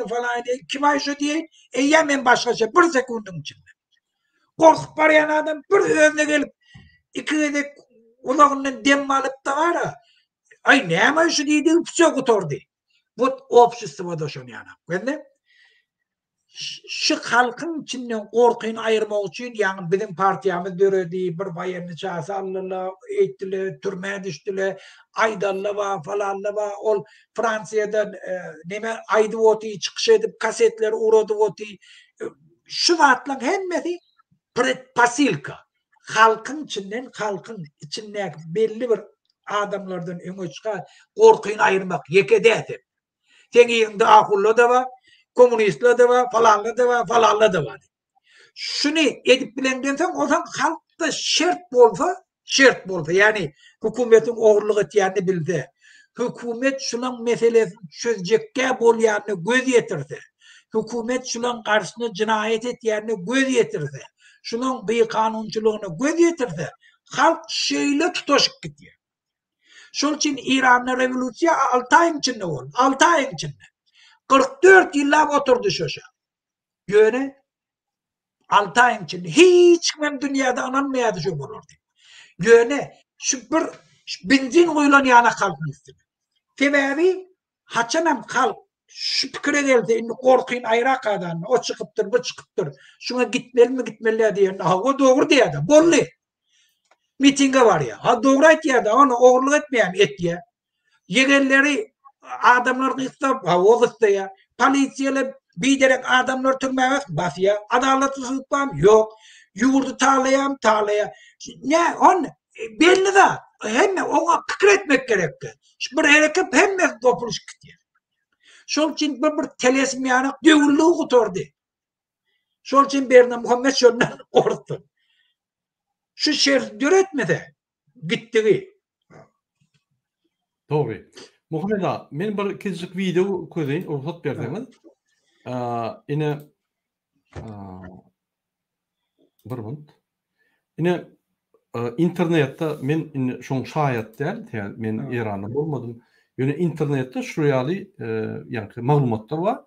diýip kim aýşa diýen? Eýe men başgaça bir sekundyň içinde. Korkup barýan adam bir özüne gelip ikide ulağından dem alıp da var ha. Ay näme şu diýdi, psök oturdy. Bu opşystywa da şonu ýana. Bende şu halkyň içinden korkuny aýyrmak üçin ýani bizim partiýamyz döredi, bir baýany çasallar, etdiler, türmäge düşdiler, aýdallar wa falanlar wa ol Fransiýadan näme aýdy boty çykyş edip kasetler urady boty. Şu wagtlaryň hemmesi pasilka. Halkyň içinden belli bir adamlardan öňe çykan korkuny aýyrmak ýekede. Sen ýerinde ahullar da var, komünistler de var, falanlar da var. Şunu edip bilenden soň o zaman halkda şert bolsa, yani hökümetin oğurluk etýänini bilse, hökümet şulan meselesini çözjekkä bolýanyny göz ýetirse, hökümet şulan karşısına cinayet etýänini göz ýetirse, şunun bir kanunçylygyny göz ýetirse, halk şeýle tutaşyp gitýär. Şol üçin İran'da revolüsiya 6 ay içinde oldu. 6 ay içinde. 44 yıllap oturdu şoşa. Yöne 6 ay içinde. Hiç kim dünyada ananmayadı şu bolurdu. Yöne şu bir benzin koyulan yana kalkın üstüne. Sebebi haçanam kalk şu pikire geldi. Indi korkuyun ayrak adanı. O çıkıptır, bu çıkıptır. Şuna gitmeli diye. O doğru diye de. Bollu. Mitinge var ya. Ha doğru et ya da onu oğurluk etmeyen et ya. Yerelleri adamlar kıstap, o kısta ya. Polisiyeyle biderek adamlar türmemez bas ya. Adaletsizlik var mı? Yok. Yurdu tarlaya. Ne? On belli de hem ona kıkır etmek gerekti. Bir hareket hem de topuluş gidiyor. Şol için bir telesim yanak dövüllüğü kuturdu. Şol için Berna Muhammed şundan korktu. Şu şer döretmedi. Gitti. Doğru. Muhammed Ağa, men bir kezlik video koýaýyn, ruhsat berdiňiz. Ine bir minut. Ine internetde men şoň şaýat däl, men Iranda bolmadym. Ýöne internetde şu ýaly ýani maglumatlar bar.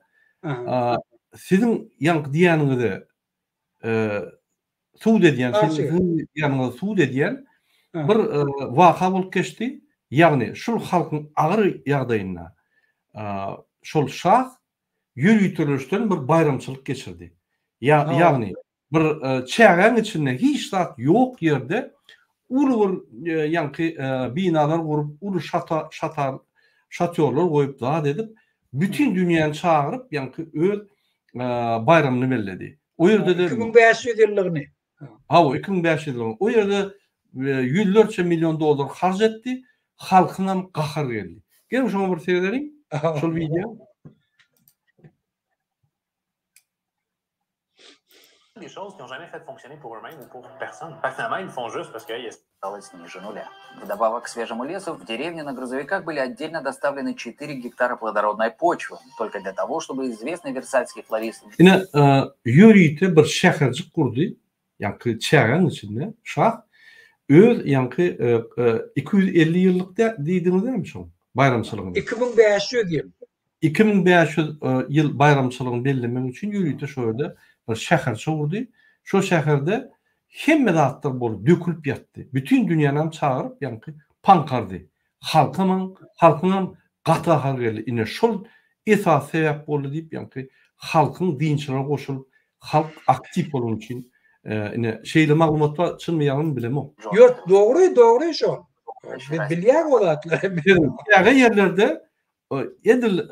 sizin yank diýäniňizde suud edýän, sizin ýanyňyza suud edýän bir waka bolup geçdi. Ýagny şol halkyň agyr ýagdaýyna şol şah ýürüýtülüşden bir bayramçylyk geçirdi. Ýagny bir çägäň içinde hiç zat ýok ýerde uly bir ýanky binalar gurup, uly şatyorlar goýup zat edip bütün dünýäni çagyryp ýanky öz bayramyny belledi. O ýerde de 2500 ýyllygyny. o 2500 ýylygyny. O ýerde $100 milyon harç etdi. Halkynam gahar geldi. Gelin şoňa bir seýrediň. Şol video. Des choses qui n'ont jamais fait fonctionner pour eux-mêmes ou pour personne. Personnellement, ils le font juste parce qu'ils осталось ниже нуля. Вдобавок к свежему лесу, в деревне на грузовиках были отдельно доставлены 4 гектара плодородной почвы, только для того, чтобы известный версальский флорист... Yine Yörüýte bir şäherjik kurdy. Ýanky çägäň içinde şah öz ýanky 250 ýyllyk diýdiňizmi şoň bayramçylygyny? 2500 diýim. 2500 ýyl bayramçylygyny bellemek üçin Yörüýte şöyle bir şäher çogurdy. Şo şäherde hemme zatlar bolup dökülüp ýatdy. Bütün dünýäni çagyryp ýanky pankardy. Halkynyň gata hal geldi. Ine şol esas sebäp boldy diýip ýanky halkyň dinçilere goşulyp halk aktiv bolan üçin ine şeýle maglumatlar çynmaýanyny bilemok. Ýok, dogry şol. Bilýär bolatlar. Ýa-da ýerlerde edil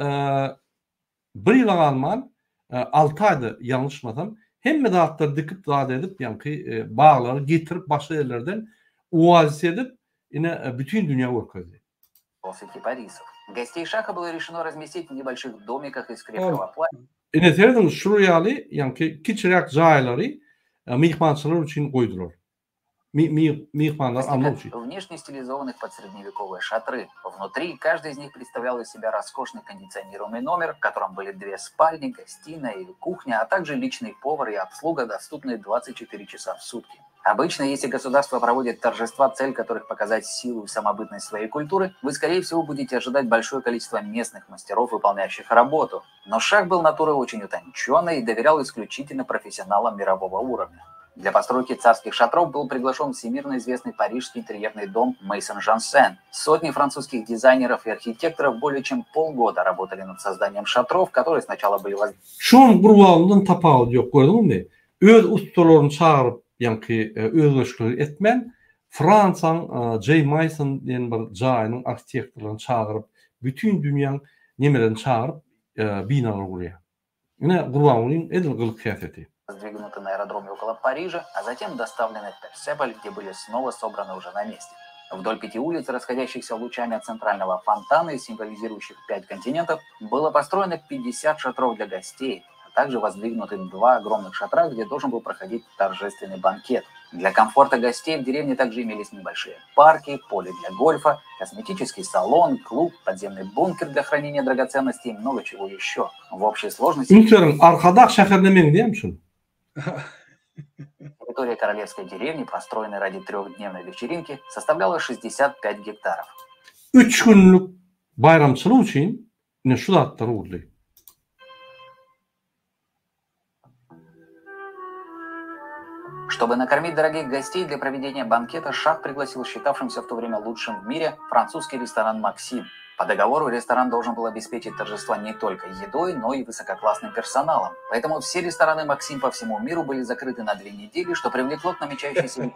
bir ýyla galman 6 aýda ýalňyşmasam hemme zatlar dikip zat edip ýanky baglary getirip başga ýerlerden uwaz edip ine bütün dünýä görkezdi. После кипарисов. Гостей шаха было решено разместить в небольших домиках из крепкого пластика. Ine seýdiň şu ýaly ýanky kiçirek jaýlary mihmançylar üçin goýdular. Михмандар Амнучи. Внешне стилизованных под средневековые шатры. Внутри каждый из них представлял из себя роскошный кондиционируемый номер, в котором были 2 спальни, гостиная или кухня, а также личный повар и обслуга, доступные 24 часа в сутки. Обычно, если государство проводит торжества, цель которых показать силу и самобытность своей культуры, вы, скорее всего, будете ожидать большое количество местных мастеров, выполняющих работу. Но шах был натурой очень утонченной и доверял исключительно профессионалам мирового уровня. Для постройки царских шатров был приглашен всемирно известный парижский интерьерный дом Мейсон Жансен. Сотни французских дизайнеров и архитекторов более чем полгода работали над созданием шатров, которые сначала были Şoň gurbalyndan tapagy ýok, gördüňmi? Öz ustalaryny çagyryp, ýanky özgeçleri etmen, Fransaň J. Mason diýen bir jaýynyň arhitektorlaryny çagyryp, bütün dünýäň nemelerini çagyryp binalar gurýar. Ine gurbanyň edil gylyk häsiýeti. Сдвигнуты на аэродроме около Парижа, а затем доставлены в Персеполь, где были снова собраны уже на месте. Вдоль 5 улиц, расходящихся лучами от центрального фонтана и символизирующих 5 континентов, было построено 50 шатров для гостей, а также воздвигнуты 2 огромных шатра, где должен был проходить торжественный банкет. Для комфорта гостей в деревне также имелись небольшие парки, поле для гольфа, косметический салон, клуб, подземный бункер для хранения драгоценностей и много чего еще. В общей сложности... Arkadaş şäherde meň diýemşin. Территория королевской деревни, построенной ради 3-дневной вечеринки, составляла 65 гектаров. 3 günlük bayramçylyk üçin ine şu zatlar urdy. Чтобы накормить дорогих гостей для проведения банкета, шах пригласил считавшимся в то время лучшим в мире французский ресторан «Максим». По договору ресторан должен был обеспечить торжество не только едой, но и высококлассным персоналом. Поэтому все рестораны «Максим» по всему миру были закрыты на 2 недели, что привлекло к намечающейся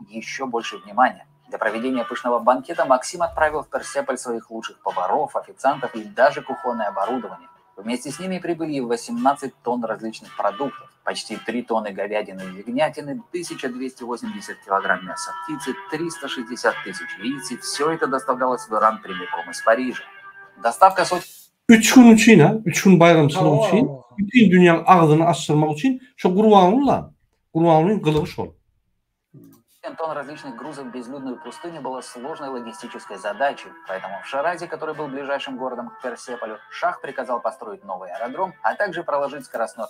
еще больше внимания. Для проведения пышного банкета «Максим» отправил в Персеполь своих лучших поваров, официантов и даже кухонное оборудование. Вместе с ними прибыли и 18 тонн различных продуктов, почти 3 тонны говядины и ягнятины, 1280 килограмм мяса птицы, 360 тысяч яиц, и все это доставлялось в Иран прямиком из Парижа. Доставка сотни... 3 gün üçin, 3 gün bayramçylyk üçin, bütün dünýäň agzyny açdyrmak üçin şu gurbanyň gylygy şol. Тонн различных грузов в безлюдную пустыню было сложной логистической задачей, поэтому в Ширазе, который был ближайшим городом к Персеполю, шах приказал построить новый аэродром, а также проложить скоростной...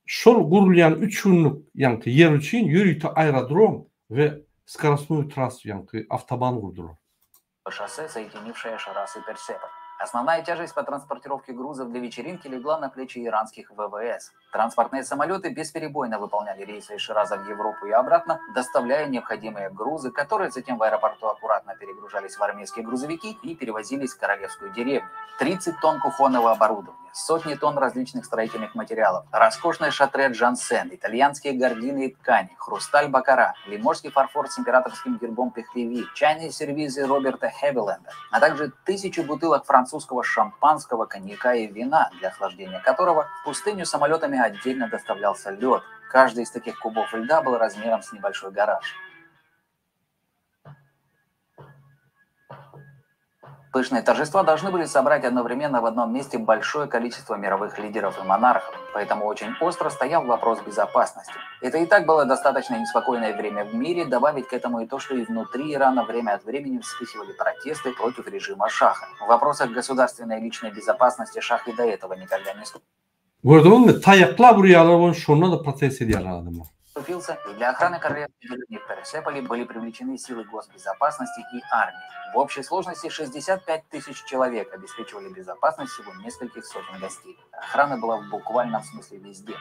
Şol gurulýan 3 günlük ýanky yer üçin Yörüýte aerodrom we скоростную трассу ýanky автобан gurdular. Шоссе, соединившее Шираз и Персеполь. Основная тяжесть по транспортировке грузов для вечеринки легла на плечи иранских ВВС. Транспортные самолеты бесперебойно выполняли рейсы из Шираза в Европу и обратно, доставляя необходимые грузы, которые затем в аэропорту аккуратно перегружались в армейские грузовики и перевозились в королевскую деревню. 30 тонн кухонного оборудования, сотни тонн различных строительных материалов, роскошные шатре Джансен, итальянские гардины и ткани, хрусталь Баккара, лиможский фарфор с императорским гербом Пехлеви, чайные сервизы Роберта Хевиленда, а также 1000 бутылок французского шампанского, коньяка и вина, для охлаждения которого в пустыню самолетами отдельно доставлялся лед. Каждый из таких кубов льда был размером с небольшой гараж. Пышные торжества должны были собрать одновременно в одном месте большое количество мировых лидеров и монархов, поэтому очень остро стоял вопрос безопасности. Это и так было достаточно неспокойное время в мире, добавить к этому и то, что и внутри Ирана время от времени вспыхивали протесты против режима шаха. В вопросах государственной и личной безопасности шах и до этого никогда не Gördün mü? Tayakla buraya alalım, şununla da protes ediyorlar adamı. вступился, и для охраны королевской деревни в Персеполе были привлечены силы госбезопасности и армии. В общей сложности 65 тысяч человек обеспечивали безопасность всего нескольких сотен гостей. Охрана была в буквальном смысле везде.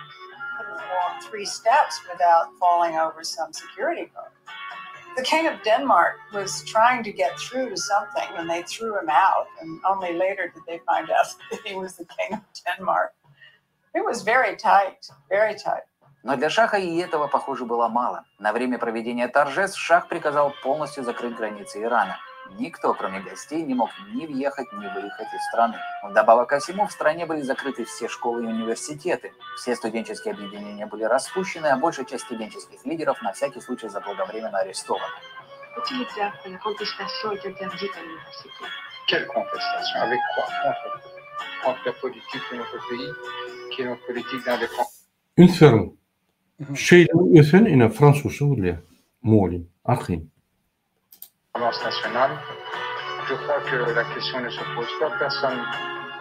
The King of Denmark was trying to get through to something and they threw him out, and only later did they find out that he was the King of Denmark. It was very tight, very tight. Но для шаха и этого, похоже, было мало. На время проведения торжеств шах приказал полностью закрыть границы Ирана. Никто, кроме гостей, не мог ни въехать, ни выехать из страны. Вдобавок ко всему, в стране были закрыты все школы и университеты. Все студенческие объединения были распущены, а большая часть студенческих лидеров на всякий случай заблаговременно арестованы. Quelle contestation? Avec quoi? Contre la politique de notre pays, qui est notre politique d'indépendance. Ülferim. Şeyden öten yine Fransızca oluyor. Molim, akhin. Nationale, je crois que la question ne se pose pas, personne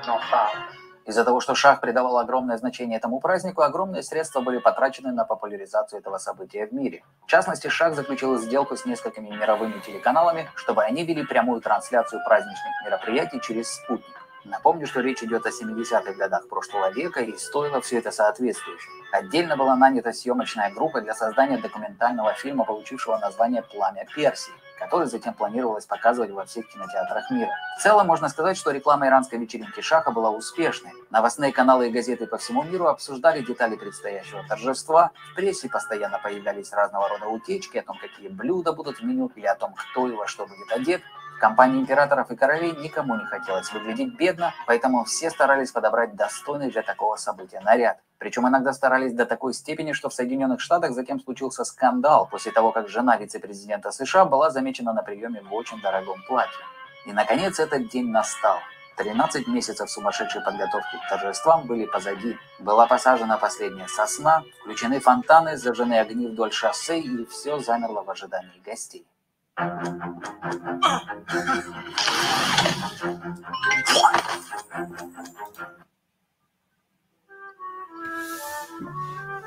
n'en parle. Из-за того, что шах придавал огромное значение этому празднику, огромные средства были потрачены на популяризацию этого события в мире. В частности, шах заключил сделку с несколькими мировыми телеканалами, чтобы они вели прямую трансляцию праздничных мероприятий через спутник. Напомню, что речь идет о 70-х годах прошлого века, и стоило все это соответствующе. Отдельно была нанята съемочная группа для создания документального фильма, получившего название «Пламя Персии», который затем планировалось показывать во всех кинотеатрах мира. В целом, можно сказать, что реклама иранской вечеринки шаха была успешной. Новостные каналы и газеты по всему миру обсуждали детали предстоящего торжества, в прессе постоянно появлялись разного рода утечки о том, какие блюда будут в меню, или о том, кто и во что будет одет. В компании императоров и королей никому не хотелось выглядеть бедно, поэтому все старались подобрать достойный для такого события наряд. Причем иногда старались до такой степени, что в Соединенных Штатах затем случился скандал после того, как жена вице-президента США была замечена на приеме в очень дорогом платье. И, наконец, этот день настал. 13 месяцев сумасшедшей подготовки к торжествам были позади. Была посажена последняя сосна, включены фонтаны, зажжены огни вдоль шоссе, и все замерло в ожидании гостей.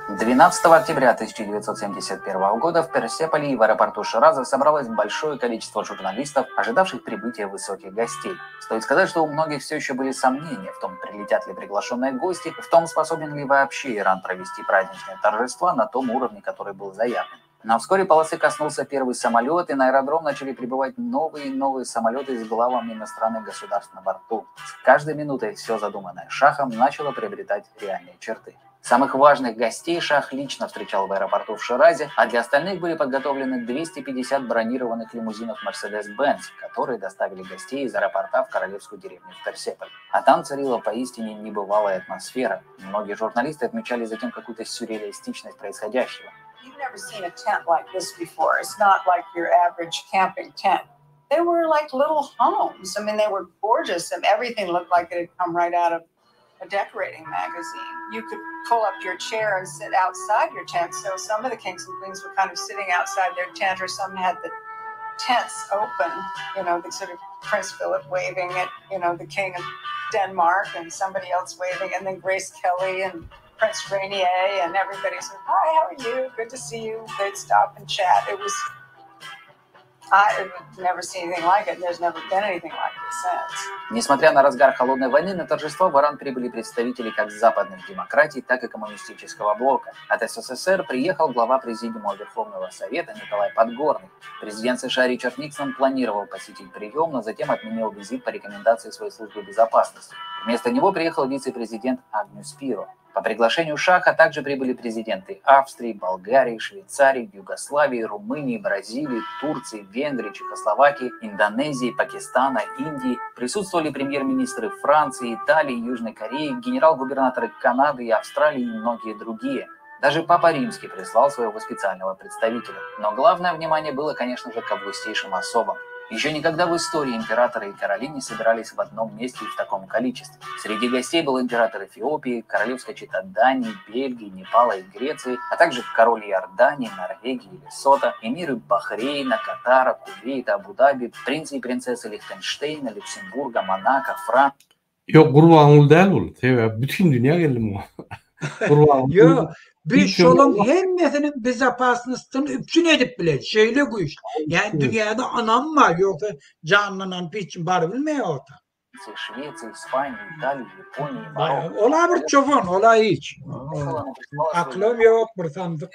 12 октября 1971 года в Персеполе и в аэропорту Шираза собралось большое количество журналистов, ожидавших прибытия высоких гостей. Стоит сказать, что у многих все еще были сомнения в том, прилетят ли приглашенные гости, в том, способен ли вообще Иран провести праздничные торжества на том уровне, который был заявлен. Но вскоре полосы коснулся первый самолет, и на аэродром начали прибывать новые и новые самолеты с главами иностранных государств на борту. С каждой минутой все задуманное шахом начало приобретать реальные черты. Самых важных гостей шах лично встречал в аэропорту в Ширазе, а для остальных были подготовлены 250 бронированных лимузинов Mercedes-Benz, которые доставили гостей из аэропорта в королевскую деревню в Персеполь. А там царила поистине небывалая атмосфера. Многие журналисты отмечали затем какую-то сюрреалистичность происходящего. You've never seen a tent like this before. It's not like your average camping tent. They were like little homes. I mean, they were gorgeous, and everything looked like it had come right out of a decorating magazine. You could pull up your chair and sit outside your tent. So some of the kings and queens were kind of sitting outside their tent, or some had the tents open, you know, the sort of Prince Philip waving at, you know, the King of Denmark, and somebody else waving, and then Grace Kelly and Prince Rainier, and everybody said, "Hi, how are you? Good to see you." They'd stop and chat. It was I've never seen anything like it. There's never been anything like it since. Несмотря на разгар холодной войны, на торжество в Иран прибыли представители как западных демократий, так и коммунистического блока. От СССР приехал глава Президиума Верховного Совета Николай Подгорный. Президент США Ричард Никсон планировал посетить прием, но затем отменил визит по рекомендации своей службы безопасности. Вместо него приехал вице-президент Агню Спиро. По приглашению Шаха также прибыли президенты Австрии, Болгарии, Швейцарии, Югославии, Румынии, Бразилии, Турции, Венгрии, Чехословакии, Индонезии, Пакистана, Индии. Присутствовали премьер-министры Франции, Италии, Южной Кореи, генерал-губернаторы Канады и Австралии и многие другие. Даже Папа Римский прислал своего специального представителя. Но главное внимание было, конечно же, к августейшим особам. Еще никогда в истории императоры и короли не собирались в одном месте и в таком количестве. Среди гостей был император Эфиопии, королевская чета Дании, Бельгии, Непала и Греции, а также король Иордании, Норвегии и Лесото, эмиры Бахрейна, Катара, Кувейта, Абу-Даби, принцы и принцессы Лихтенштейна, Люксембурга, Монако, Франции. Yok Kurbanul değil bu. Bütün dünya geldi mu? Yo, biz şolun hemmesinin bezapasnısını üpsün edip bile şeyle güç. Yani dünyada anam var yoksa canlanan piçin var bilmiyor orta. Швеции, Испании, Италии, Японии, Марокко. Ola bir çoban, ola hiç. Aklım yok bir sandık.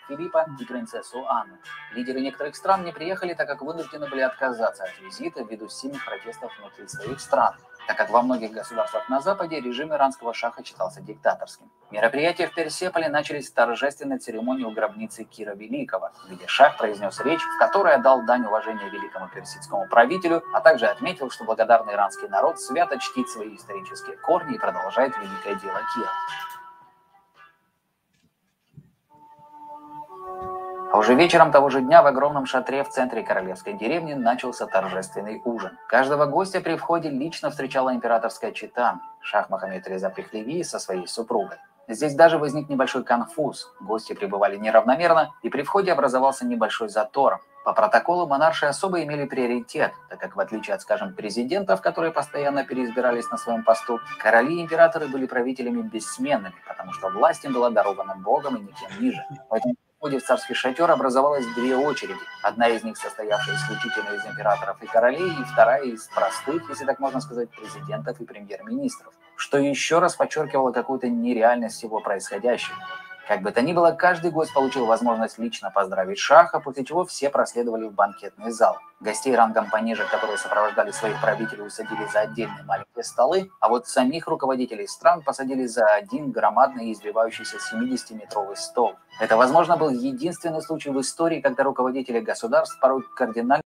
Филиппа и принцессу Анну. Лидеры некоторых стран не приехали, так как вынуждены были отказаться от визита ввиду сильных протестов внутри своих стран, так как во многих государствах на Западе режим иранского шаха считался диктаторским. Мероприятия в Персеполе начались с торжественной церемонии у гробницы Кира Великого, где шах произнес речь, в которой отдал дань уважения великому персидскому правителю, а также отметил, что благодарный иранский народ свято чтит свои исторические корни и продолжает великое дело Кира. А уже вечером того же дня в огромном шатре в центре королевской деревни начался торжественный ужин. Каждого гостя при входе лично встречала императорская чета, шах Мохаммед Реза Пехлеви со своей супругой. Здесь даже возник небольшой конфуз. Гости прибывали неравномерно, и при входе образовался небольшой затор. По протоколу монарши особо имели приоритет, так как в отличие от, скажем, президентов, которые постоянно переизбирались на своем посту, короли и императоры были правителями бессменными, потому что власть им была дарована Богом и никем ниже. Поэтому в царский шатер образовалось две очереди. Одна из них состоявшая исключительно из императоров и королей, и вторая из простых, если так можно сказать, президентов и премьер-министров, что еще раз подчеркивало какую-то нереальность всего происходящего. Как бы то ни было, каждый гость получил возможность лично поздравить шаха, после чего все проследовали в банкетный зал. Гостей рангом пониже, которые сопровождали своих правителей, усадили за отдельные маленькие столы, а вот самих руководителей стран посадили за один громадный извивающийся 70-метровый стол. Это, возможно, был единственный случай в истории, когда руководители государств порой кардинально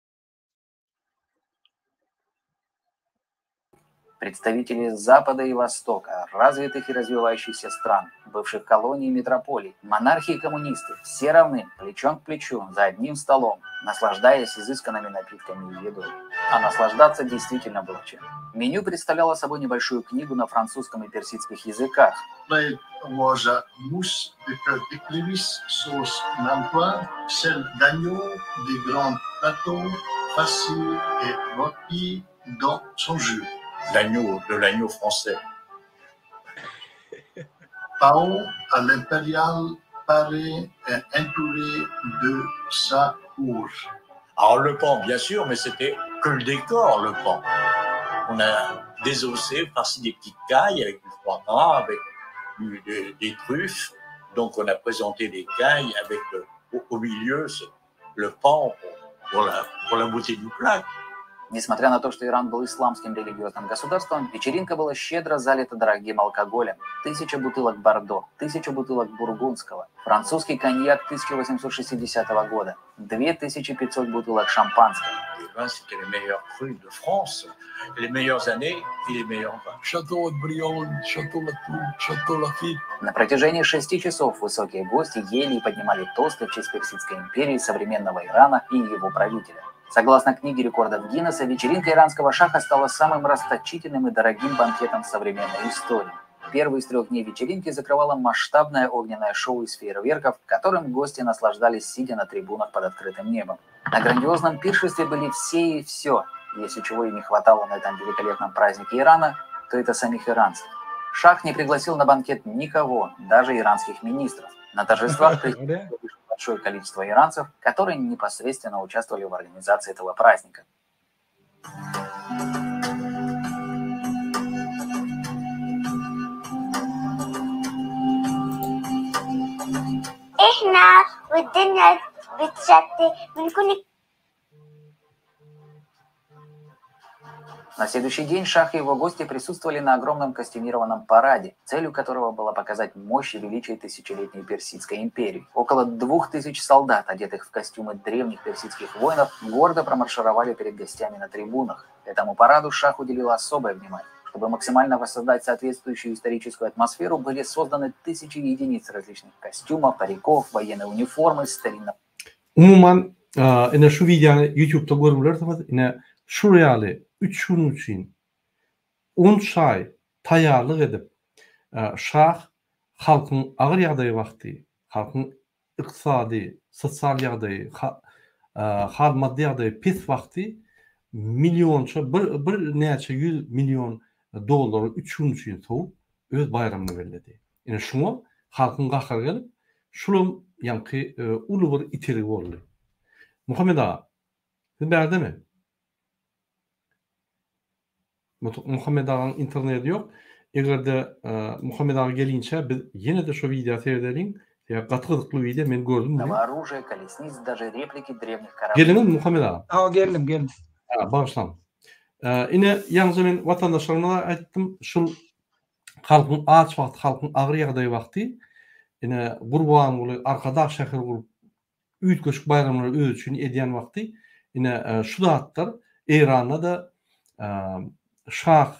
представители Запада и Востока, развитых и развивающихся стран, бывших колоний и метрополий, монархи и коммунисты, все равны, плечом к плечу, за одним столом, наслаждаясь изысканными напитками и едой. А наслаждаться действительно было чем. Меню представляло собой небольшую книгу на французском и персидских языках. Roja mousse de cœur d'éclivisse, sauce nantois, sel d'agneau, des grands plateaux, faciles et rôtis dans son jus. De l'agneau français. Pao à l'impérial paré et entouré de saour. Alors le pan, bien sûr, mais c'était que le décor, le pan. On a désossé, farci des petites cailles avec du foie gras, avec des truffes. Donc on a présenté des cailles avec au milieu le pan pour la beauté du plat. Несмотря на то, что Иран был исламским религиозным государством, вечеринка была щедро залита дорогим алкоголем. 1000 бутылок бордо, 1000 бутылок бургундского, французский коньяк 1860 года, 2500 бутылок шампанского. C'était les meilleurs crus de France, les meilleures années et les meilleurs vins. Château de Brionne, Château Latour, Château Lafite. На протяжении 6 часов высокие гости ели и поднимали тосты в честь Персидской империи, современного Ирана и его правителя. Согласно книге рекордов Гиннесса, вечеринка иранского шаха стала самым расточительным и дорогим банкетом в современной истории. Первый из 3 дней вечеринки закрывало масштабное огненное шоу из фейерверков, которым гости наслаждались, сидя на трибунах под открытым небом. На грандиозном пиршестве были все и все. Если чего и не хватало на этом великолепном празднике Ирана, то это самих иранцев. Шах не пригласил на банкет никого, даже иранских министров. На торжествах большое количество иранцев, которые непосредственно участвовали в организации этого праздника. На следующий день шах и его гости присутствовали на огромном костюмированном параде, целью которого было показать мощь и величие тысячелетней Персидской империи. Около 2000 солдат, одетых в костюмы древних персидских воинов, гордо промаршировали перед гостями на трибунах. Этому параду шах уделил особое внимание. Чтобы максимально воссоздать соответствующую историческую атмосферу, были созданы тысячи единиц различных костюмов, париков, военной униформы, старинного... Umuman, ine şu videonu YouTube'da görülersiniz, ine şuraya 3 gün için 10 ay tayarlık edip şah halkın ağır yağdığı vakti, halkın iqtisadi, sosyal yağdığı, hal maddi yağdığı pis vakti milyonça, bir neçe 100 milyon doları 3 gün için soğup öz bayramını verildi. Yani şunu halkın qahar gelip şulum yankı ulu bir itirik oldu. Muhammed Ağa, siz berde mi? Muhammed Ağa'nın interneti yok. Eğer de Muhammed Ağa gelince biz yine de şu videoyu seyredelim. Qatqızıqlı video men gördüm. Оружие, колесниц, даже реплики древних кораблей. Geliniz Muhammed Ağa. Geldim. Bağışlam. Yine yalnız men vatandaşlarına aytdım, şu halkın aç vakti, halkın ağır yağdığı vakti, yine Qurban ulu, arkadaş şehir kurup, üyt köşk bayramları öz üçün ediyen vakti, yine şu dağıtlar, İran'da da şah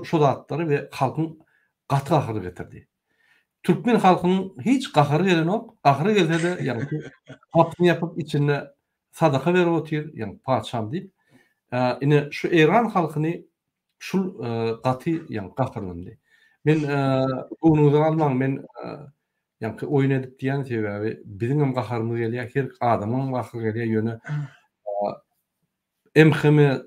şu dağıtları ve halkın qatı qahırı getirdi. Türkmen halkının hiç qahırı gelen yok. Qahırı gelse de yani hapını yapıp içine sadaka verip oturuyor, yani padişam deyip. Yine şu İran halkını şu qatı yani qahırlandı. Men unudan almam, men yani oyun edip diyen sebebi bizim hem qahırımız geliyor, her adamın qahırı geliyor yönü emhemi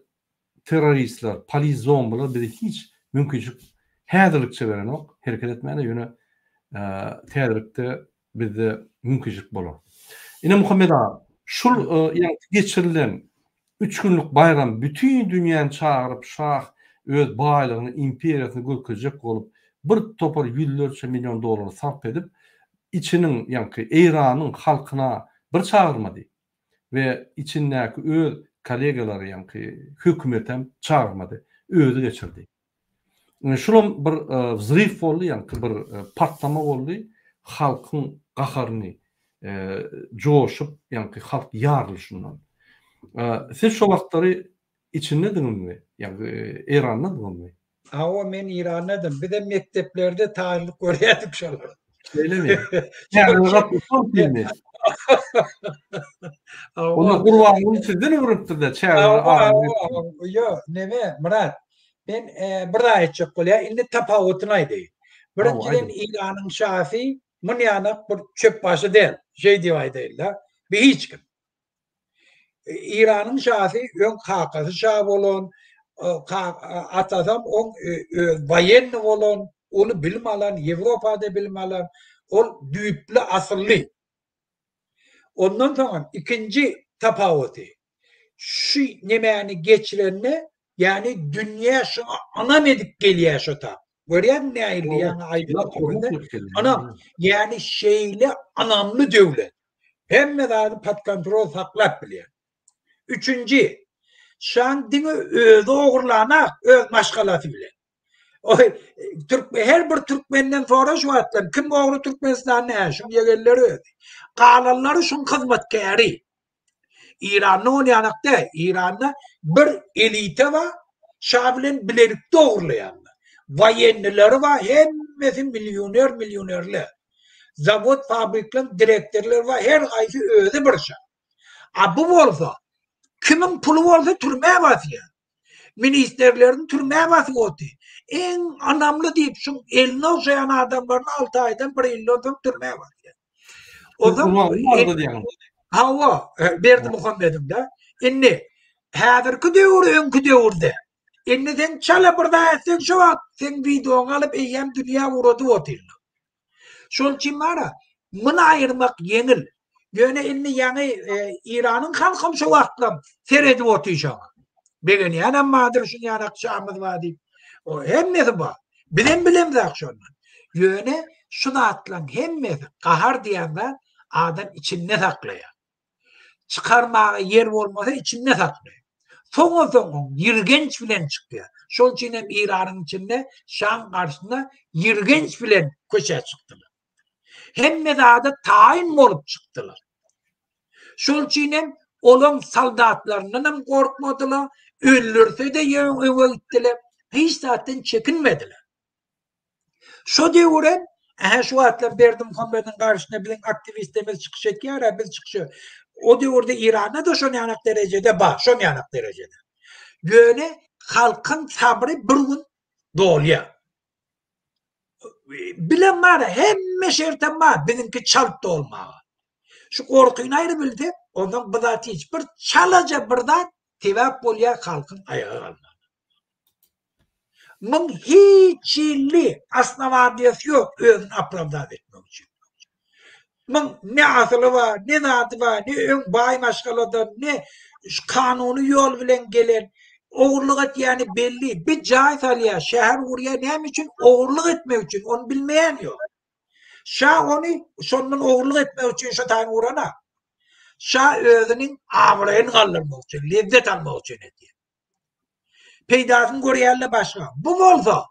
teröristler, polis zombiler bize hiç mümkünçük häzirlikçe veren yok. Hareket etmeyene yönü tedirikte bizde mümkünçük bolar. Yine Muhammed Ağa, şu yani geçirilen 3 günlük bayram bütün dünyanın çağırıp şah öz baylığını, imperiyasını götürecek olup bir topar yüzlerce milyon doları sarf edip içinin yani İran'ın halkına bir çağırmadı ve içindeki öz kolegaları yani hükümetem çağırmadı, özü geçirdi. Şunun bir zırif oldu yani bir patlama oldu, halkın qaharını coşup yani halk yarılışından. Siz şu vaxtları içindediniz mi? Yani İran'dadınız mı? Men İran'dadım. Bir de mekteplerde tarihlik öğretiyorduk şolar. Öyle mi? Yani rapportan değil mi? Onu Qurban'ın sizden öğrettir de çağırır. Yo, neme Murat. Ben bir daha etçek kolya. İndi tapavutunaydı. Birinciden İran'ın şafi münyanak bir çöp başı değil. Şey divay değil la. Bir hiç kim. İran'ın şafi ön kakası şaf olan, atasam on vayenli olan, onu bilim alan, Avrupa'da bilim alan, o düğüplü asıllı. Ondan sonra ikinci tapavutu. Şu nemeni geçirenle yani dünya şu anamedik geliyor şu ta. Görüyor musun ne ayrı yani ayrı. Anam yani şeyle anamlı devlet. Hem de patkontrol saklap biliyor. Üçüncü, şan dini özü oğurlana öz maşgalası bile. Her bir Türkmenden sonra şu atlar, kim oğru Türkmenistan'ı yaşım, yegerleri ödü. Kalanları şun hizmetkari. İran'da oynayanakta, İran'da bir elite var, şabilen bilerikte oğurlayanlar. Vayenlileri var, hemmesi milyonerler. Zavod, fabrikler, direktörler var, her ayı özü bir şey. Bu olsa, kimin pulu olsa türmeye basıyor. Ministerlerin türmeye basıyor. En anlamlı deyip şu eline olsayan adamların 6 aydan bir eline olsa türmeye basıyor. O zaman hava verdi Muhammed'im de. İnni hazırki devir önkü devirde. İnni sen çala burada etsen şu an sen videonu alıp eyyem dünya vurdu otildi. Şol için bana Bunu ayırmak yengil. Göne inni yani İran'ın halkım şu vaktim seredip otuýşaň. Begeni yana madır şun yanak şamız var deyip. O hemmesi var. Bilem de akşondan. Göne şunu atlan hemmesi kahar diýende adam içinde saklaya. Çıkarmağa yer olmasa içinde saklaya. Soňa yirgenç bilen çykdy. Şol üçin hem İran'ın içinde Şam karşısında yirgenç bilen köşe çıktılar. Hemme da tayin bolup çıktılar. Şol üçin hem olan saldatlarından hem korkmadılar. Öldürse de eve gittiler. Hiç zaten çekinmediler. Şu diyorum, şu atla Berdi Muhammed'in karşısına bilen aktivistimiz çıkış etkiyor, biz çıkışıyor. O diyordu İran'da da şun yanak derecede var, şun yanak derecede. Böyle halkın sabrı bir gün doluyor. Bilen var, hemme şerten var, bizimki çalt da olmağı. Şu korkuyun ayrı bildi, ondan bıdatı hiçbir çalaca birden tevap oluyor halkın ayağı almağı. Bunun hiçli aslında vadiyesi yok özünü apravdat etmek için. Bunun ne asılı var, ne zatı var, ne ön bay maşgaladan, ne kanunu yol bilen gelen oğurluk et yani belli. Bir cahit alıyor, şehir oraya ne için? Oğurluk etmek için, onu bilmeyen yok. Şah onu sonunun oğurluk etmek için şu tane uğrana. Şah özünün avrayını kaldırmak için, lezzet almak için ediyor. Peydasını görüyorlar başka. Bu olsa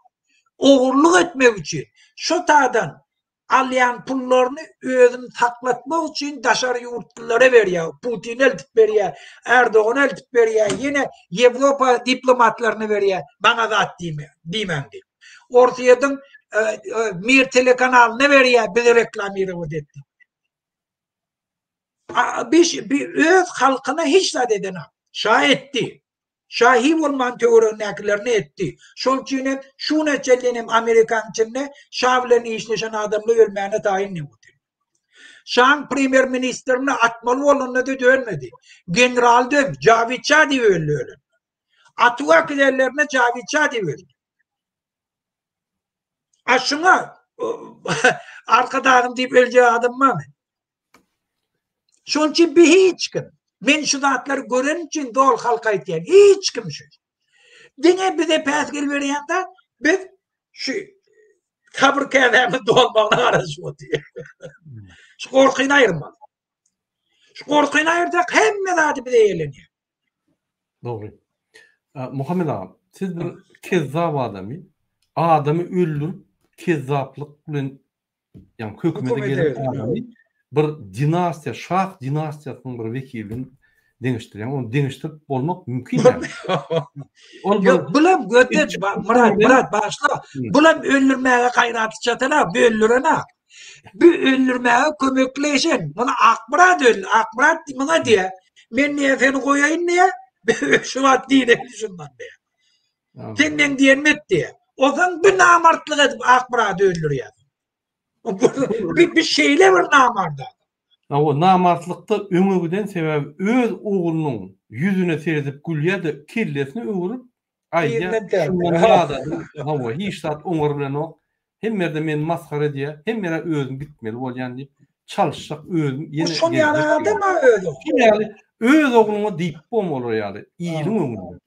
oğurluk etmek için şu tağdan alayan pullarını özünü saklatmak için dışarı yurtlara veriyor. Putin eltip veriyor. Erdoğan eltip veriyor. Yine Avrupa diplomatlarını veriyor. Bana da at diyemem diye. Ortayadan Mir telekanalını veriyor. Bizi reklamını ödetti. Bir öz halkına hiç de dedin. Şahitti. Şahi olman teorilerini etti. Şol için şu neçelenim Amerikan içinde şavlerini işleşen adamla ölmeyene tayin ne oldu? Şan premier ministerini atmalı olanına da dönmedi. General dön, Cavit Çadi öldü. Atuva kilerlerine Cavit Çadi öldü. Aşına arkadan deyip öleceği adam var mı? Şol için bir hiç kim. Men şu zatları gören için doğal halka itiyen. Hiç kim şu. Dine bize pesgil veriyenden biz şu kabır kâdemiz doğalmağına arası otuyor. Şu korkuyla ayırmalı. Şu korkuyla ayırsak hem mezatı bize eğleniyor. Doğru. Muhammed ağam, siz bir kezzap adamı öldürüp kezzaplık bilen yani hökümete gelen adamı bir dinastiya, şah dinastiyasının bir vekilini deňişdirýär. Onu deňişdirip bolmak mümkin yani. Yok, bulam götet, Murat başla. Bulam öldürmäge gaýraty çatala, öldürene. Bir öldürmäge kömekleşen. Buna Akbarat öldü. Akbarat buna diýe. Men niye seni koyayım niye? Şu wat diýe şundan diye. Senden diýenmet diye. O zaman bir namartlyk edip Akbarat öldürýär. Bir şeyle bir namarda. O namartlıkta öňügiden sebäbi öz oğlunun yüzüne seredip gülýär-de kellesini öňürüp aýdýar. Şundan ýa-da hiç zat oňur bilen o hemmerde men maskara diýär, hemmere özüm gitmeli bolýan diýip çalışsak özüm ýene. Şol ýa-da mı özüm? Yani öz oğluna diýip bolmaly ýaly. Ýylyň öňünde.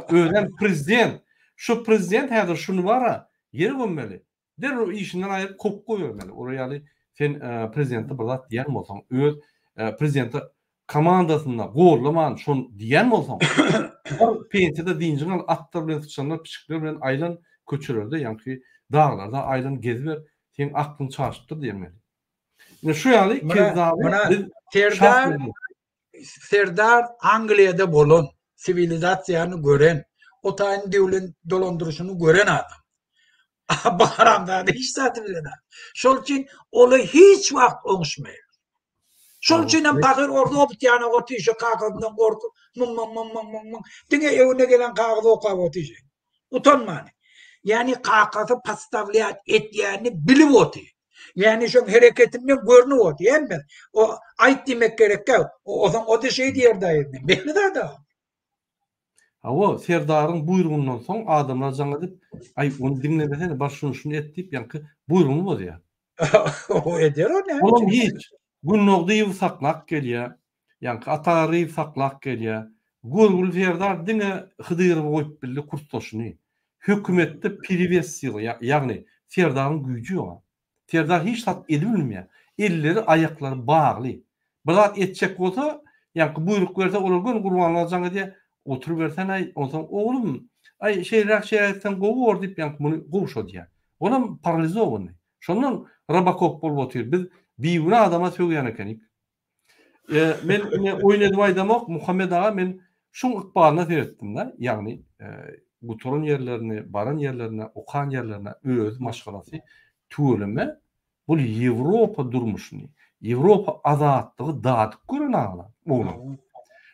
Özüm prezident. Şu prezident häzir şunu bara ýer gömmeli. Derro işinden aýyp kop goýarmaly. Oraya sen prezidenti bir zat diýen bolsaň, öz prezidenti komandasynda gorlaman şon diýen bolsaň, pensiyada diňjiň atlar bilen sıçanlar, piçikler bilen aýlan köçürerde, ýa-ni dağlarda aýlan gezber, sen aklyň çaşypdyr diýmeli. Ine şu ýaly kezzap Serdar Angliýada bolan, sivilizasiýany gören, o taýyn döwlet dolandyrşyny gören adam. Baharamda hiç zaten bilen. Şol için ola hiç wagt oňuşmaýar. Şol için bakır orada optyana otyşy kakaddan gorkup diňe ewine gelen kagady okap otyşy. Utanmany. Yani kakady pastavliat etýäni bilip otyş. Yani şu hereketinden görnüp otyş. Hem o aýt demek gerek. O da şey diýerdi. Belli da. O Serdar'ın buyruğundan soň adamlar jaňa dip, ay onu dinlemesene baş şunu et diýip ýa-ni buyrugyny bozýar. O eder o ne? Olam hiç. Günnoğdu saklak gelýär. Ýani atary saklak gelýär. Gurgul Serdar diňe hydyr goýup bildi kurtulşyny. Hökümetde privessiýa, ýagny Serdaryň güýji ýok. Serdar hiç tat edilmýär. Elleri aýaklary bagly. Birat etjek bolsa, ýani buyruk berse olar gün gurban aljaň diýe oturup bersen ay, ondan oglum ay şeýrak şeýratdan gowur diýip ýani muny gowşa diýär. Olam paralizowany. Şondan Rabakop bolup otyr. Biz biýüne adama söýýän ekenik. Men oýnadyp aýdamak Muhammed aga men şuň ykbalyna seretdim-de. Ýagny guturun ýerlerini, baran ýerlerine, okan ýerlerine öz maşgalasy töweleme bu Ýewropa durmuşyny, Ýewropa azatlygy dadyk gören aglar. Oğlan.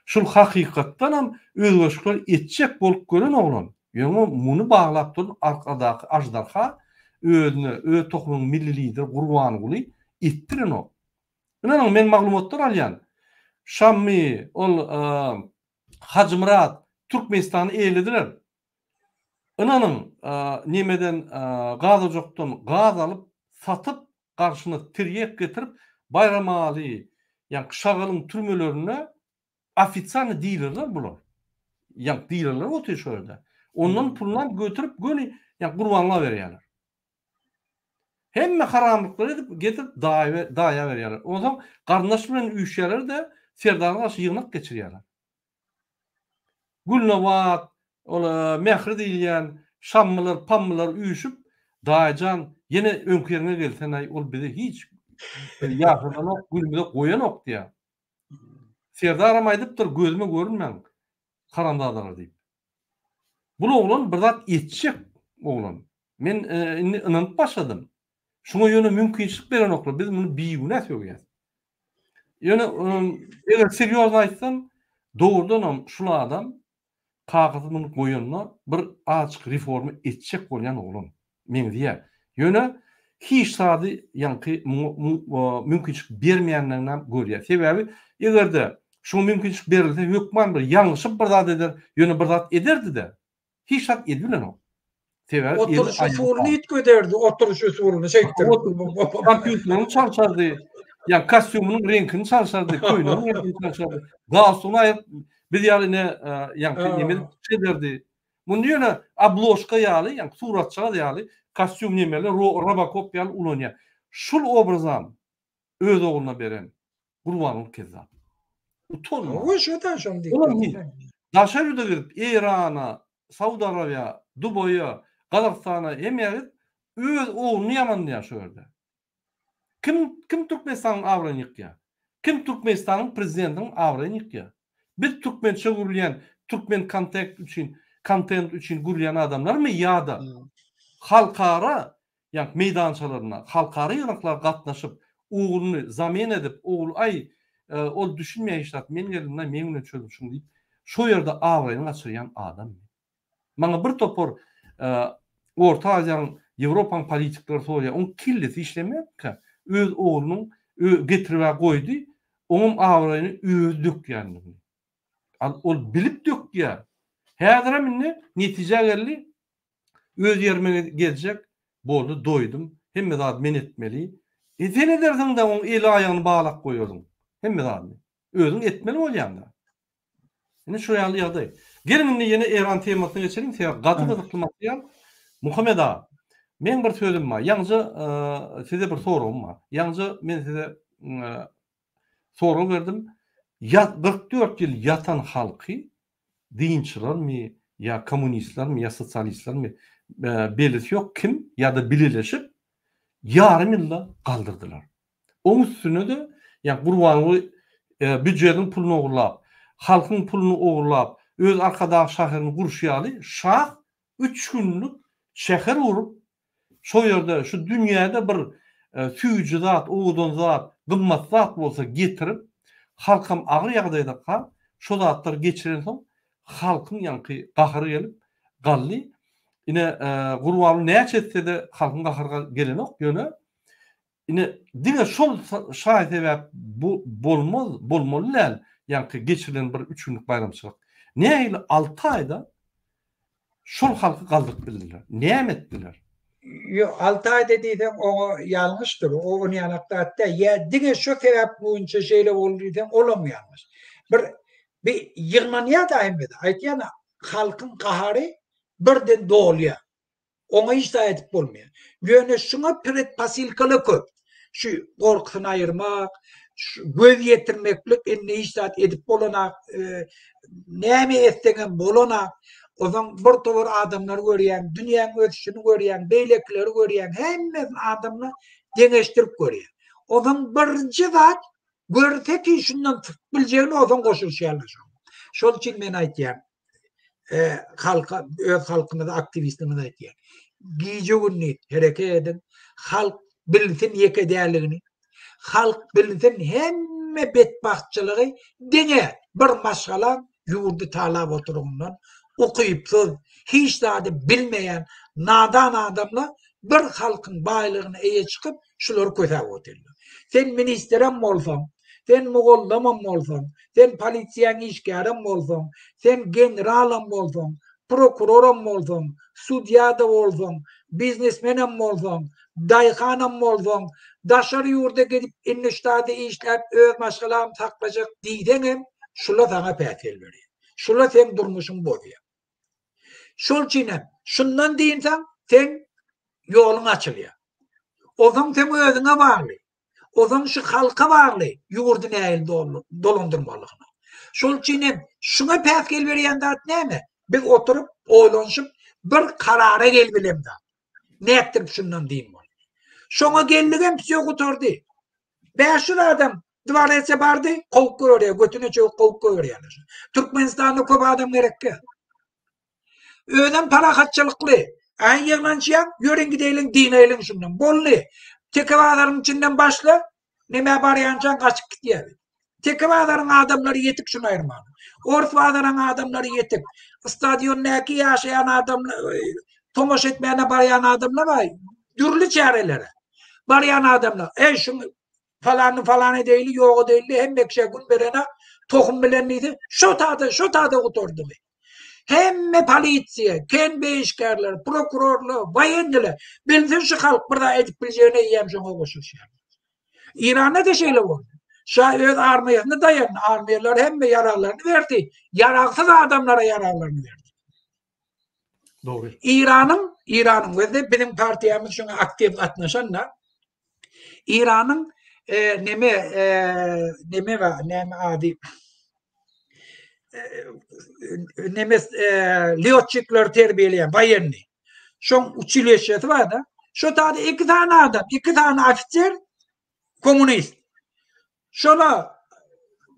Şul hakykatdan hem özgeçler etjek bolup gören oglan. Ýöne muny baglap turup arkadaky ajdarha özüne, öz tohumyň milli lider Gurban Guly etdiren o. Ýöne men maglumatlar alýan. Şammy, ol Hacı Murat Türkmenistany eýlediler. Ynanyň nemeden gaz jokdan gaz alyp satyp garşyna tirýek getirip Bayramaly, ýani Şagalyň türmelerine ofitsialny dilerler bular. Ýani dilerler oty şöyle. Ondan pullan götürüp göni ýani gurbanla berýärler. Hemme haramlyklary edip getirip daýa berýärler. Ondan garnaş bilen üýşýärler de Serdaryň aşy ýygnak geçirýärler. Gülnawat, ola mehri diýilýän şammalar, pammalar üýşüp daýjan ýene öňkerine gelsen ay ol bize hiç ýaşanak gülmede goýanok diýär. Serdaram aýdypdyr gözüme görünmän karandalar diýip. Bu oglan bir zat etjek oglan. Men inanyp başladym. Şuňa ýöne mümkinçilik beren oklar. Biz muny biýüne söýýäs. Ýöne eger seriýoz aýtsam dogrudan hem şul adam kagazyny goýanlar bir açyk reforma etjek bolýan oglan. Men diýär. Ýöne hiç sady ýanky mümkinçilik bermeýänlerden görýär. Sebebi egerde şu mümkinçilik berilse hökman bir ýalňyşyp bir zat eder, ýöne bir zat ederdi-de. Hiç zat edilmän o. Sebebi Oturuş usulüni itgöderdi. Oturuş usulüni şeýtir. Kompýuterini çalşardy. Ýani kostyumynyň reňkini çalşardy, köýnüň reňkini çalşardy. Galsuny aýyp bir ýalyny ýani nemeli çederdi. Muny ýöne abloşka ýaly, ýani suratçyga ýaly kostyum nemeli Robocop ýaly ulanýar. Şul obrazam öz ogluna beren Gurbanlyk kezzap. Utanma. O şodan şondy. Daşaryda girip Irana, Saudy Arabia, Dubaýa, Gazakstana emýärit öz ogluny ýamanlaýar şu ýerde. Kim Türkmenistanyň awraýyny ýykýar? Kim Türkmenistanyň prezidentiniň awraýyny ýykýar? Biz türkmençe gürleýän, türkmen kontent üçin gürleýän adamlarmy ýa-da halkara ýani meýdançalaryna, halkara ýygnaklar gatnaşyp ogluny zaman edip, ogul ay ol düşünmeýär işlat, men gelimden men bilen çözüşüm diýip şu ýerde awraýyny açyrýan adam. Maňa bir topor Orta Aziýanyň Ýewropaň politiklary soýýar, on killesi işlemek öz oglunyň getirip goýdy, oňum awraýyny öz dökýärdi. Ol bilip dökýär. Häzir minni netije geldi. Öz ýerime geljek, boldy, doýdum. Hemme zat men etmeli. Sen edersiň de oň eli aýagyny baglap goýardyň. Hemme zat özüň etmeli bolýanda. Ine şu ýaly ýagdaý. Gelin ýene Iran temasyna geçelim. Gaty gydykly material. Muhammed ağa, men bir sözüm bar. Ýalňy size bir soragym bar. Ýalňy men size soru berdim. 44 ýyl ýatan halky dinçilermi, ýa kommunistlermi, ýa sosialistlermi belirsi ýok kim ýa-da birleşip ýarym ýylda galdyrdylar. Oň üstüne de ýa Gurbanly büdjetiň puluny ogurlap, halkyň puluny ogurlap, öz arkadaş şäherini guruşýaly şah 3 günlük şäher urup şo ýerde şu dünýäde bir süýji zat, owdan zat, gymmat zat bolsa getirip halkam agyr ýagdaýda kal, şo zatlar geçiren soň halkyň ýanky gahyry gelip gally. Ine Gurbanly näçe etse de halkyň gahyryga gelenok ýöne. Ine diňe şol şaýat sebäp bolmaly ýanky geçirilen bir 3 günlük bayramçylyk. Näýle 6 aýda şol halky galdyk bildiler. Näme etdiler? Yo, 6 ay dediğim o yanlıştır. O onu yanakta ya dige şu sebep boyunca şeyle olduğundan olamaymış. Bir yığınmaya da emedi. Aytiyana halkın kaharı birden doğuluyor. Ona hiç daha edip olmuyor. Yöne şuna piret pasilkalı köp. Şu korkusunu ayırmak, göz yetirmeklik, ne hiç daha edip olanak, neyme ettiğin bolanak, o zaman bir tavır adamları görüyen, dünyanın ötüşünü görüyen, beylekleri görüyen, hemen adamla deneştirip görüyen. O zaman birinci zat görse ki şundan bileceğini o zaman koşuluşuyorlar. Şol için ben aytayım. Halka, öz halkımıza, aktivistimize aytayım. Giyici günü hareket edin. Halk bilsin yeke değerliğini. Halk bilsin hemme bedbahtçılığı dene bir maşalan yurdu talap oturundan okuyupsuz, hiç daha bilmeyen nadan adamla bir halkın baylığına eye çıkıp şuları kötü oturdu. Sen ministerem olsan, sen muğullamam olsan, sen polisiyan işgârim olsan, sen generalam olsan, prokuroram olsan, sudyada olsan, biznesmenem olsan, dayhanam olsan, daşarı yurda gidip iniştade işlep öz maşgalam taklayacak diyenem, şula sana petel veriyor. Şula sen durmuşun bozuyor. Şol çinem, şundan deyinsen sen yolun açılıyor. O zaman sen özüne bağlı. O zaman şu halka bağlı. Yurdun eğil dolandırmalığına. Şol çinem, şuna petel veriyen dat ne mi? Biz oturup oylanışıp bir karara gelbilem de. Ne ettirip şundan diyeyim bunu. Şuna geldiğim psiyo kuturdu. 500 adam duvarese bardı, kovuk oraya, götüne çok kovuk oraya. Türkmenistan'da köp adam gerek ki. Öden para kaççılıklı. Aynı yığılançıyan, yörün gideylin, dineylin şundan. Bollu. Tekevadaların içinden başla, neme barayancan kaçıp gidiyor. Tekevadaların adamları yetik şunu ayırmalı. Orfadaların adamları yetik. Stadyondaki yaşayan adamlar, tomoş etmeyene barayan adamlar var. Dürlü çarelere. Barayan adamlar. Şunu falanı değil, yoğu değil, hem ekşe gün verene tohum bilenliydi. Şu tadı oturdu. Hem polisiye, kendi işgarlar, prokurorlar, bayanlar, bilsin şu halk burada edip bileceğine yiyem şuna koşuşuyor. İran'da da şeyle oldu. Şayet armiyasını dayanın. Armiyalar hem yararlarını verdi. Yararsız adamlara yararlarını verdi. Doğru. İran'ın ve bizim partiyemiz şuna aktif katlaşanlar İran'ın neme adi liyotçikler terbiyeleyen bayanını. Şun uçileşeti var da. Şu tadı iki tane adam, iki tane ofisyer komünist. Şuna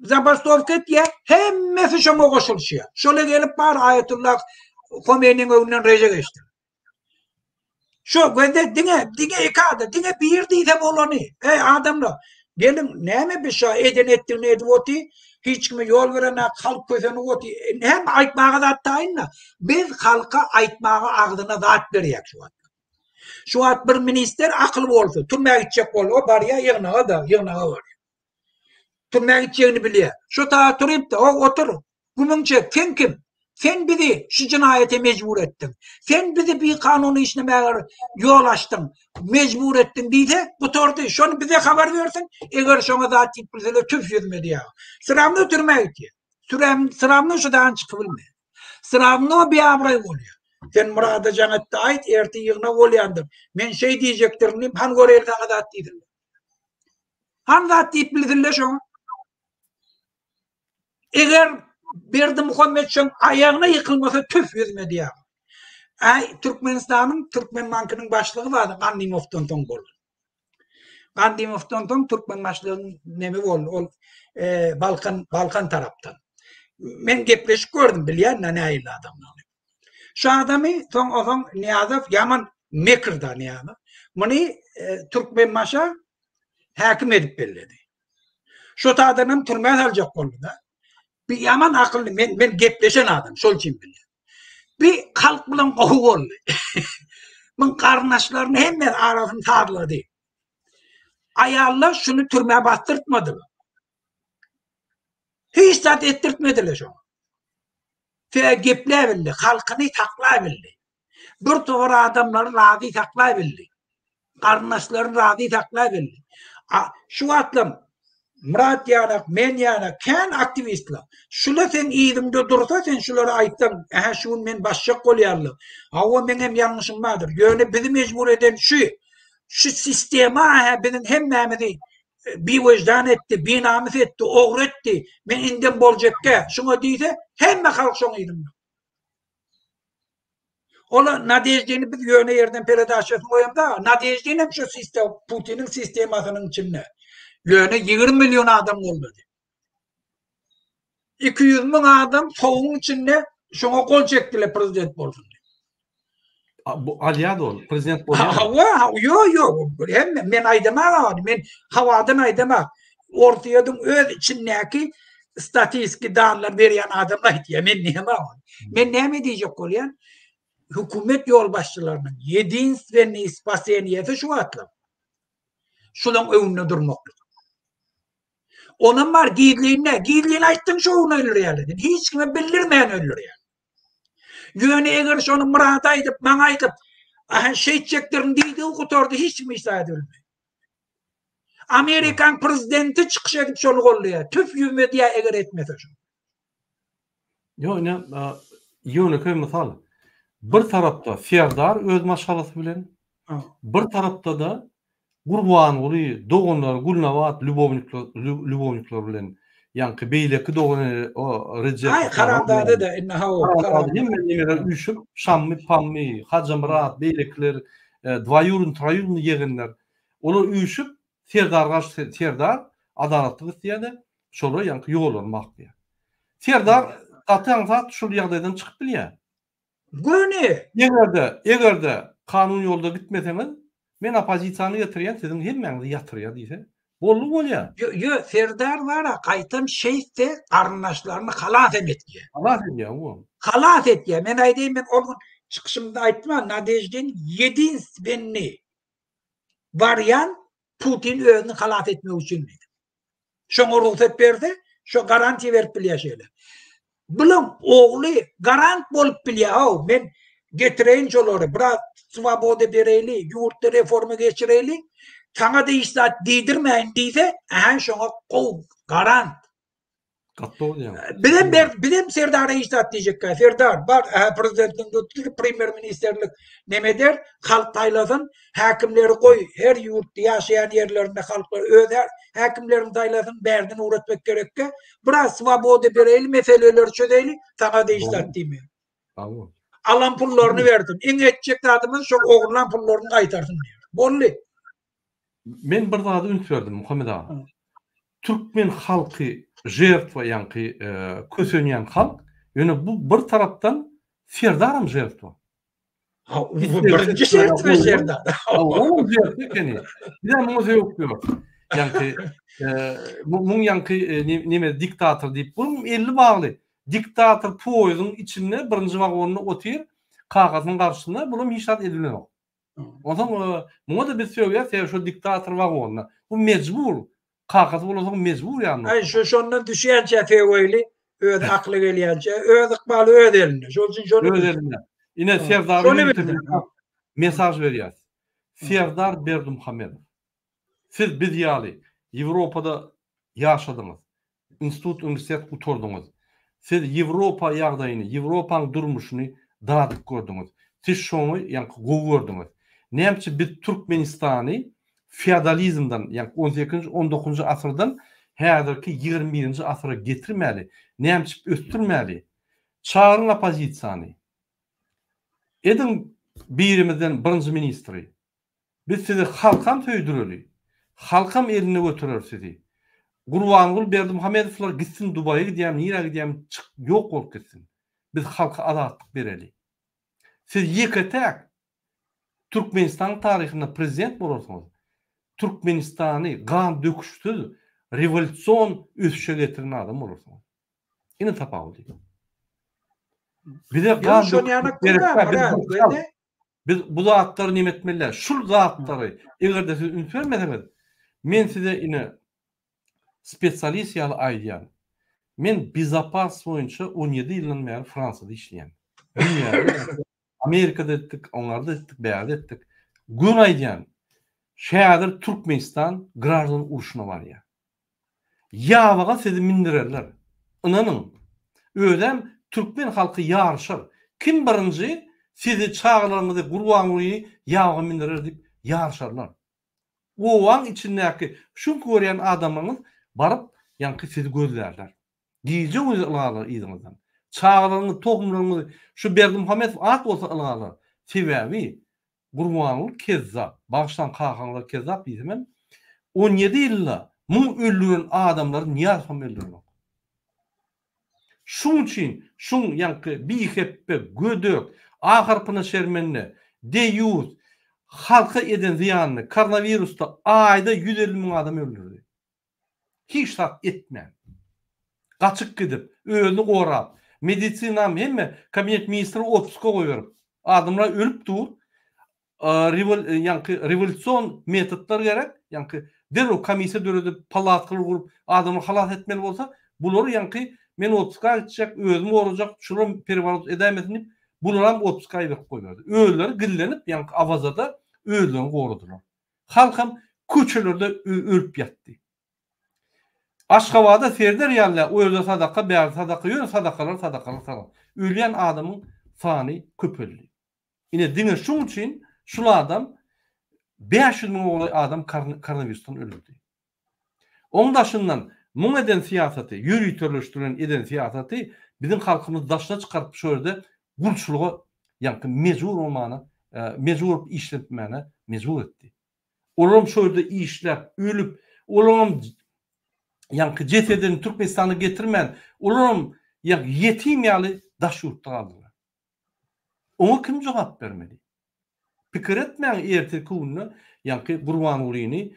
Zabastovket ya hemmesi şuna koşuluşuyor. Şöyle gelip var Ayetullah Khomeini'nin önünden reje geçti. Şu gözde dine ikade, dine bir diye bolani. Adamlar gelin ne mi bir şey edin ettiğini edivoti, hiç kimi yol verene halk közünü oti. Hem aytmağa da attayınla. Biz halka aytmağa ağzına zat veriyek şu an. Şu an bir minister akıllı olsun. Türmeye gidecek ol. O var ya yığınağa var. Türmeye gideceğini biliyor. Şu ta oturup da otur. Gümünce sen kim? Sen bizi şu cinayete mecbur ettin. Sen bizi bir kanunu işlemeye yol açtın. Mecbur ettin diye bu tortu. Şunu bize haber versin. Eğer şuna zaten bize tüf yüzmedi ya. Sıramını türmeye gidiyor. Sıramını şuradan çıkıbilmiyor. Sıramını bir abrayı oluyor. Sen Murat'a cennette ait erti yığına oluyandır. Ben şey diyecektim. Han göreyim sana da attıydım. Han da attıyıp bildirle şunu. Eğer Berdi Muhammed Şen ayağına yıkılmasa tüf yüzmedi ya. Türkmenistan'ın Türkmen Bankı'nın başlığı vardı. Gandimov Tonton oldu. Gandimov Tonton Türkmen başlığının nemi oldu. Balkan taraftan. Ben gepleşik gördüm biliyen ne ayırlı adamlar. Şu adamı o zaman Niyazov yaman Mekir'da Niyazov. Bunu Türkmen maşa hakim edip belirledi. Şu adamın türmeye alacak oldu da. Bir yaman akıllı, ben gepleşen adam, şol için biliyor. Bir halk bilen kovuk oldu. Ben karnaşlarını hemen arasını tarladı. Ayarlar şunu türmeye bastırtmadılar. Hiç zat ettirtmediler şunu. Ve gepleyebildi, halkını taklayabildi. bir toğra adamları razı taklay bildi. Karnaşların razı taklay bildi. Şu atlam Murat yanak, men yanak, ken aktivistler. Şula sen iyidimde dursa sen şuları ayttan, şun men başşak kolyarlı. Hava benim yanlışım vardır. Yöne bizi mecbur eden şu sistema benim hem memedi bir vicdan etti, bir namus etti, oğru etti. Men inden boljekke. Şuna deyse hem halk şunu iyidimde. Ola Nadejdi'ni biz yöne yerden peredaşasını koyalım da Nadejdi'nin hem şu sistem, Putin'in sistemasının içinde. Yöne 20 milyon adam oldu. 200 bin adam soğuğun içinde şuna kol çektiler prezident olsun. Bu Aliado prezident Yo. Hem men aydama men havadan aydama. Ortaya öz içindeki statistik dağlar veren adamlar ihtiyaç. Men ne diyecek olayan? Hükümet yol başçılarının yediğiniz ve ispaseniyeti şu atlam. Şunun önüne durmaktadır. Onun var giydiğini açtın şoğuna ölür yani. Hiç kime bildirmeyen ölür yani. Yöne eğer şunu Murat aydıp, bana aydıp, şey çektirin deydi okutordu, hiç mi istat ölmüyor. Amerikan prezidenti çıkış edip şunu kolluyor. Tüf yüzme diye eğer etmese şunu. Yöne köy misal. Bir tarafta Serdar öz maşgalası bilen, bir tarafta da Gurban uri doğanlar Gulnavat Lubovnikler bilen yankı beyleki doğan o Recep Ay karandada da inna o karandada üşüp Şammi Pammi Hacamrat beylekler dvayurun trayurun yegenler onu üşüp Serdar adaletli isteyede şolu yankı yollanmak diye. Serdar qatan zat şu ýagdaýdan çykyp bilýär. Göne. Egerde kanun yolda gitmeseniz men opozisiýany ýetirýän sizin hemmeňizi ýatyrýar diýse, bolly bolýar. Yo Serdar wara gaýtam şeýse garnaşlaryny halas etýär. Halas etýär o. Halas etýär. Men aýdym men o çykyşymda aýtmam Nadejdi'nin 7 benni varyan Putin özüni halas etmek üçin dedi. Şoňa ruhsat berdi, şo garanti berip bilýär şeýle. Bilim oğlu garant bolup bilýär. Men getireyin jolary, biraz svoboda bereli, ýurtda reforma geçireli, sana da istat diýdirmeýin diýse, şoňa gow garant. Bilim Serdar istat diýjek. Serdar bar prezidentin götürüp premier ministerlik neme der? Halk taýlasyn, häkimleri goý, her ýurtda ýaşaýan ýerlerinde halklar öder, häkimlerini taýlasyn, bärdin uğratmak gerekke. Biraz svoboda bereli, meseleleri çözeýli, sana da istat diýmeýin. Tamam. Alan pullaryny berdim. Iň etjek adamyň şo ogurlan pullaryny gaýtarsyn diýer. Bolly. Men bir zady üns berdim Muhammed ağa. Türkmen halky jertwa ýanky kösenýän halk, ýöne bu bir tarapdan Serdarym jertwa. Birinji jertwa Serdar. O jertwa keni. Bir moze ýokdur. Ýanky muň ýanky neme diktator diýip bu 50 bagly. Diktator poýzyň içinde birinji wagonyny otyr, kagazyň garşysynda bulum hiçat edilen ok. Ondan muňa da bir söýýär, şu diktator wagonyna. Bu mecbur. Kagaz bolansyň mecbur ýa-ni. Ay şondan düşýänçe teýweli, öz akly gelýänçe, öz ykbaly öz elinde. Şol üçin şonu öz elinde. Ine Serdar mesaj berýär. Serdar Berdimuhammedow. Siz biz ýaly Ýewropada ýaşadyňyz. Institut universitet uturdyňyz. Siz Ýewropa ýagdaýyny, Ýewropanyň durmuşyny daradyp gördüňiz. Siz şonu ýanky gowy gördüňiz. Näme biz Türkmenistany feodalizmden, ýani 18-nji 19-njy asyrdan häzirki 21-nji asyra getirmäli, näme östürmäli. Çağırın opozisiýany. Edin birimizden birinji ministri. Biz sizi halkam söýdüreli. Halkam eline götürer sizi. Gurbanguly Berdimuhammedowlar gitsin Dubaýa gidýär, nire gidýär, ýok bolup gitsin. Biz halka azatlyk bereli. Siz ýeketäk Türkmenistan taryhyna prezident bolarsyňyz. Türkmenistany gan döküşsiz revolýusiýon ösüşe getiren adam bolarsyňyz. Ine tapagy diýip. Bir de gan biz bu zatlary nimetmeliler. Şu zatlary egerde siz üns bermeseniz, men size ine spesialist ýaly aýdýan. Men bizapas boýunça 17 ýyldan beri Fransada işleýän. Amerika'da ettik, onlarda ettik, beyazda ettik. Gün aydan şäher Türkmenistan Grardan uruşuna var ya. Yawaga sizi mindirerler. Inanın. Ödem Türkmen halkı yarışar. Kim birinci sizi çağlarınızı gurbanlığı yawaga mindirer dip yarışarlar. O wan içindäki şu görýän adamyňyz barıp ýanky sizi gözlerler. Giýje ýylalar ýygyňyzdan. Çağlarını, tohumlarını şu Berdimuhamedov at bolsa ılalar. Sebäbi gurbanlyk kezzap, baştan kalkanlar kezzap diýsem 17 ýylda mu öldüren adamlar niýe ham öldürmek? Şuň üçin, şuň ýanky biheppe, gödök, ahyrpyny şermenine, deyus, halka eden ziyanını, koronavirusda ayda 150.000 adam öldürdü. Hiç tat etmän. Gaçyk gidip, özüni gorap, medisinam hemme kabinet ministri otsuka goýup, adamlar ölüp dur. Ýanky revolüsion metodlar gerek, ýanky derhol komissiýa döredip, palatkalar gurup, adamı halas etmeli bolsa, bular ýanky men otsuka gitjek, özüm gorajak, şurum perivarat edemesin, bular hem otsuka berip goýberdi. Öýleri gillenip, ýanky awazada öýlerini gorudylar. Halkam köçelerde ölüp ýatdy. Aşgabatda serder ýaly, o ýerde sadaka, bäri sadaka, ýöne sadakalar. Ölýän adamyň sany köpeldi. Ine diňe şuň üçin şul adam 500.000 adam koronavirusdan öldü. Ondaşyndan muň eden siýasaty, ýürütürleşdiren eden siýasaty biziň halkymyz daşna çykaryp şu ýerde gulçuluga ýanky mejbur bolmana, mejbur işletmäne mejbur etdi. Olam şu ýerde işläp, ölüp, olam ýanky jesedini Türkmenistana getirmän, olam ýetim ýaly daş ýurtda galdylar. Oňa kim jogap bermeli? Pikir etmeň erteki günü ýanky gurbanlygyny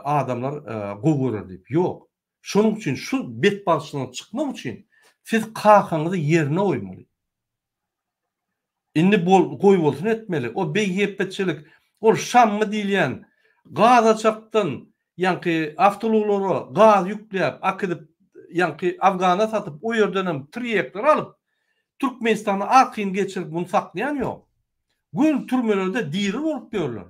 adamlar gowy dip. Ýok. Şonuň üçin şu bet başyna çykmak üçin siz kakanızı yerine oýmaly. Indi goý bolsun etmeli. O beýhepetçilik, o şammy diýilýän gaz açakdan ýanky awtoluklara gaz ýükläp, akydyp ýanky Afgana satyp o ýerden triýekler alyp Türkmenistana akyn geçirip bunu saklayan ýok. Gün türmelerde diri bolup görler.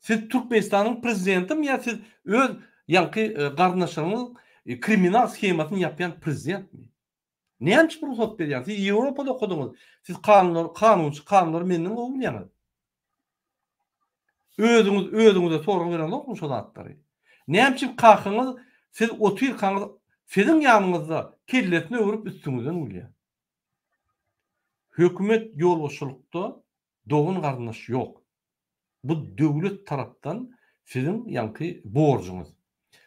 Siz Türkmenistanyň prezidentim ya siz öz ýanky garnaşyňyz kriminal schemasyny ýapýan prezidentmi? Näçe ruhsat berýär? Siz Ýewropada okudyňyz. Siz kanunçy menden oňlaýar. Özüňize sorag beren okmuş o zatlary. Näçe kakyňyz siz otyr kaňyz sizin ýanyňyzda kelletini öwürüp üstüňizden ulýar. Hökümet ýolbaşçylykda dogun garnaş ýok. Bu döwlet tarapdan sizin ýanky borjyňyz.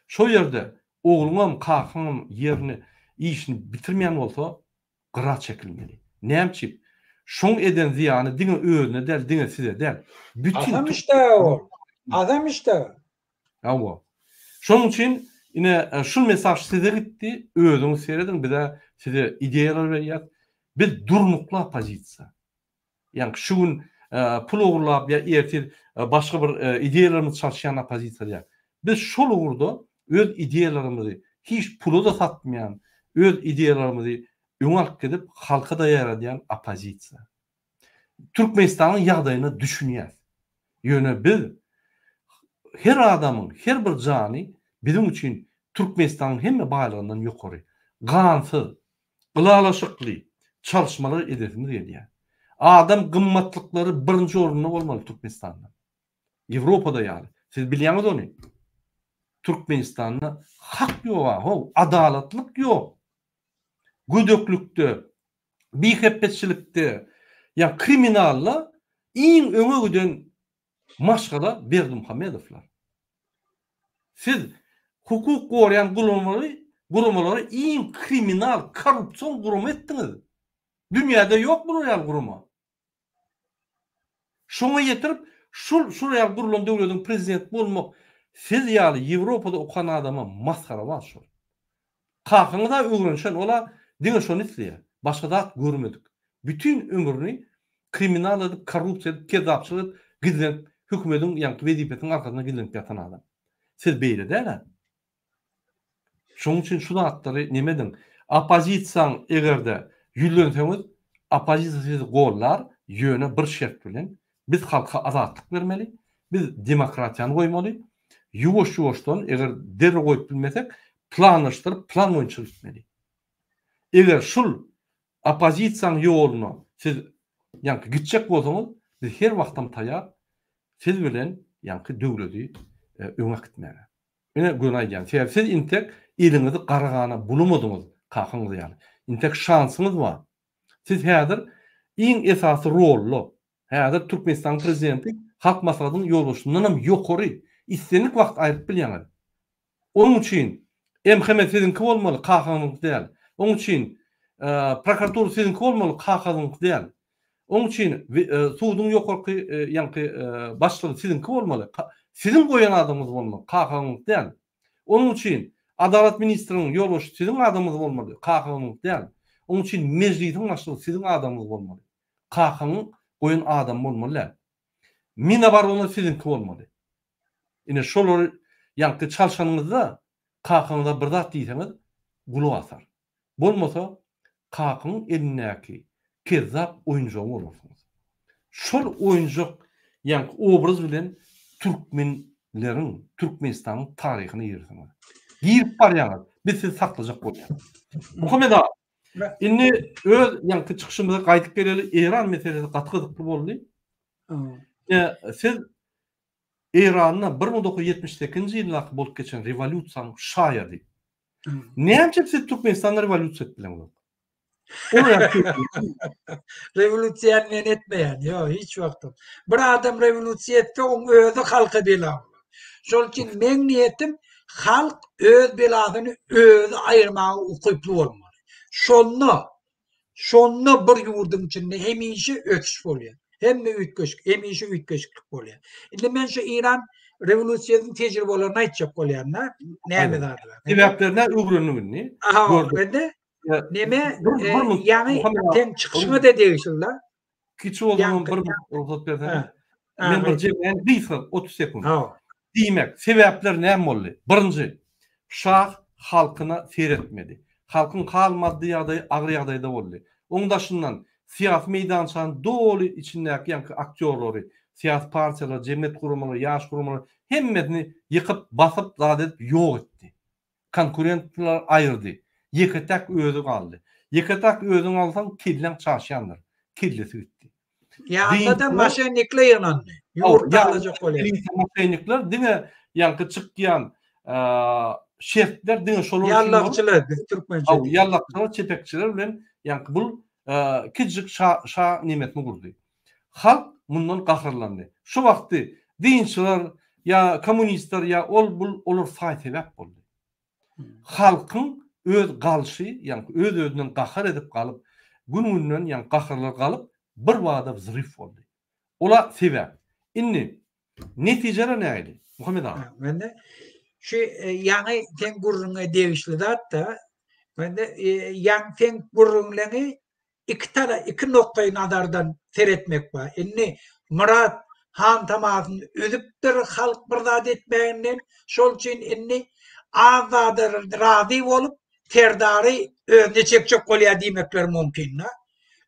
Şo ýerde ogluňam, kakyňam ýerini işini bitirmeýän bolsa, gyra çekilmeli. Näçe? Şoň eden ziýany diňe özüne del, diňe size del. Bütün adam işte o. Adam işte. Awa. Şoň üçin ine şu mesaj size gitdi, özüňiz seredin, bir de size ideýalar berýär. Bir durnukla pozisiýa. Ýani şu gün pul ogurlap ýa ertir başga bir ideýalarymyz çalşýan pozisiýa. Biz şol ugurda öz ideýalarymyzy hiç pulu da satmayan, öz ideýalarymyzy öňalk gidip halka da ýaradýan opozisiýa. Türkmenistanyň ýagdaýyny düşünýär. Ýöne biz her adamyň, her bir jany bizim üçin Türkmenistanyň hemme baýlygyndan ýokary, gansyz, gylalaşykly çalışmalar edesimiz gelýär. Adam gymmatlykları birinji orunda bolmaly Türkmenistanda. Ýewropada ýaly. Siz bilýäňiz ony. Türkmenistanda hak ýok, adalatlyk ýok. Gödöklükde, biheppetçilikde, ýa kriminalla iň öňe giden maşgala Berdimuhamedowlar. Siz hukuk gorýan gurumlary iň kriminal, korrupsiýon gurumy etdiňiz. Dünýäde ýok bu ýal gurumy. Şoňa ýetirip, şuraya gurulan döwletiň prezident bolmak, siz ýaly Ýewropada okan adama maskara başlar. Kakyňyza öňrenşen ola diňe şonu isleýär. Başga zat görmedik. Bütün ömrüni kriminal edip, korrupsiýa edip, kezapçylyk, gizlenip, hökümetiň ýanky wezipetiniň arkasynda gizlenip ýatan adam. Siz beýle däl. Şoň üçin şu zatlary nemedin? Opozisiýaň egerde ýüzlenseňiz, opozisiya gollar yöne bir şert bilen biz halka azatlyk bermeli, biz demokratiyany goýmaly. Ýuwaş-ýuwaşdan eger der goýup bilmesek, planlaşdyryp plan boýunça gitmeli. Eger şul opozisiýanyň ýoluny siz ýa-ni gitjek bolsaňyz, biz her wagtam taýýar siz bilen ýa-ni döwleti öňe gitmäge. Mene gönaýan. Siz intek elinizi garagana bulamadyňyz, kakyňyz ýaly. Intek şansyňyz bar. Siz häzir iň esasy rollu. Häzir Türkmenistan prezidenti halk maslahatynyň ýoluşundan hem ýokary istenik wagt aýryp bilýär. Onun üçin MHM sizinki bolmaly, kakyňyz däl. Onun üçin prokuratura sizinki bolmaly, kakyňyz däl. Onun üçin suwdyň ýokarky ýa-ni başlygy sizinki bolmaly. Sizin goýan adamyz bolmaly, kakyňyz däl. Onun üçin Adalet ministriniň ýoluşy sizin adamyz bolmaly, kakyňyz däl. Onun üçin meclisiň başlygy sizin adamyz bolmaly. Kakyň goýan adam bolmaly. Mine bar ona sizinki bolmaly. Ine şol ýa-ni çalşanyňyzda kakyňyza bir zat diýseňiz, gulu asar. Bolmasa kakyň elinäki kezzap oýunjak bolarsyňyz. Şol oýunjak ýa-ni obraz bilen Türkmenleriň, Türkmenistanyň taryhyny ýersiňiz. Girip barýaňyz, biz sizi saklajak bolýar. Muhammed ağa, inni öz ýa-ni çykyşymyza gaýdyp geleli Iran meselesi gatgyzykly boldy. Siz İran'da 1978-nji ýylda bolup geçen revolýusiýanyň şaýady. Näçe siz Türkmenistanda revolýusiýa etdiler? Revolüsiýa men etmeýän, ýok, hiç wagtym. Bir adam revolüsiýa etse, oň özü halka bela. Şol üçin men niýetim halk öz belasyny özü aýyrmagy ukyply bolmaly. Şonu bir ýurduň içinde hemişe öküş bolýar. Hemme hemişe ütkeşlik bolýar. Indi men şu İran revolüsiýasynyň tejribelerini aýtjak bolýarna, näme darlar? Sebäplerine öwrenigini gördüm. Neme yani ten çıkışma da değişirler. Kiçi olduğum bir ruhsat berdim. Men bir jemän diýsem 30 sekund. Diýmek, sebäpler näme boldy? Birinji, şah halkyna seretmedi. Halkyň hal maddi ýagdaýy agyr ýagdaýda boldy. Oňdaşyndan siyasi meýdançanyň doly içindäki ýa-ni aktyorlary, siyasi partiýalar, jemgyýet gurumlary, ýaş gurumlary hemmesini ýykyp, basyp, zat edip ýok etdi. Konkurentler aýyrdy. Yeketak özü kaldı. Yeketak özün alsan killen çarşandır. Killesi gitti. Ya da maşenlikle yanandı. Yurtdalacak oluyor. Maşenlikler değil mi? Yankı çıkyan şefler değil mi? Yallakçılar. Türkmençe. Yallakçılar, çepekçiler bilen yankı bul küçük şah nimetini kurdu. Halk bundan kahrarlandı. Şu vakti dinçiler ya komünistler ya olur faytebep oldu. Halkın öz galşy, ýa-ni öz özünden gahar edip galyp, gün-günden ýa-ni gaharlar galyp bir wagda zryf boldy. Ola sebäp. Indi netijede näýdi? Muhammed ağa. Mende şu ýa-ni ten gurrunga degişli da mende ýa-ni ten gurrunlaryny iki noktaý nazardan seretmek bar. Indi Murat Han tamasyny özüpdir halk bir zat etmeginden şol üçin indi azadar razy bolup terdari özüne çekçek bolýar diýmekler mümkin.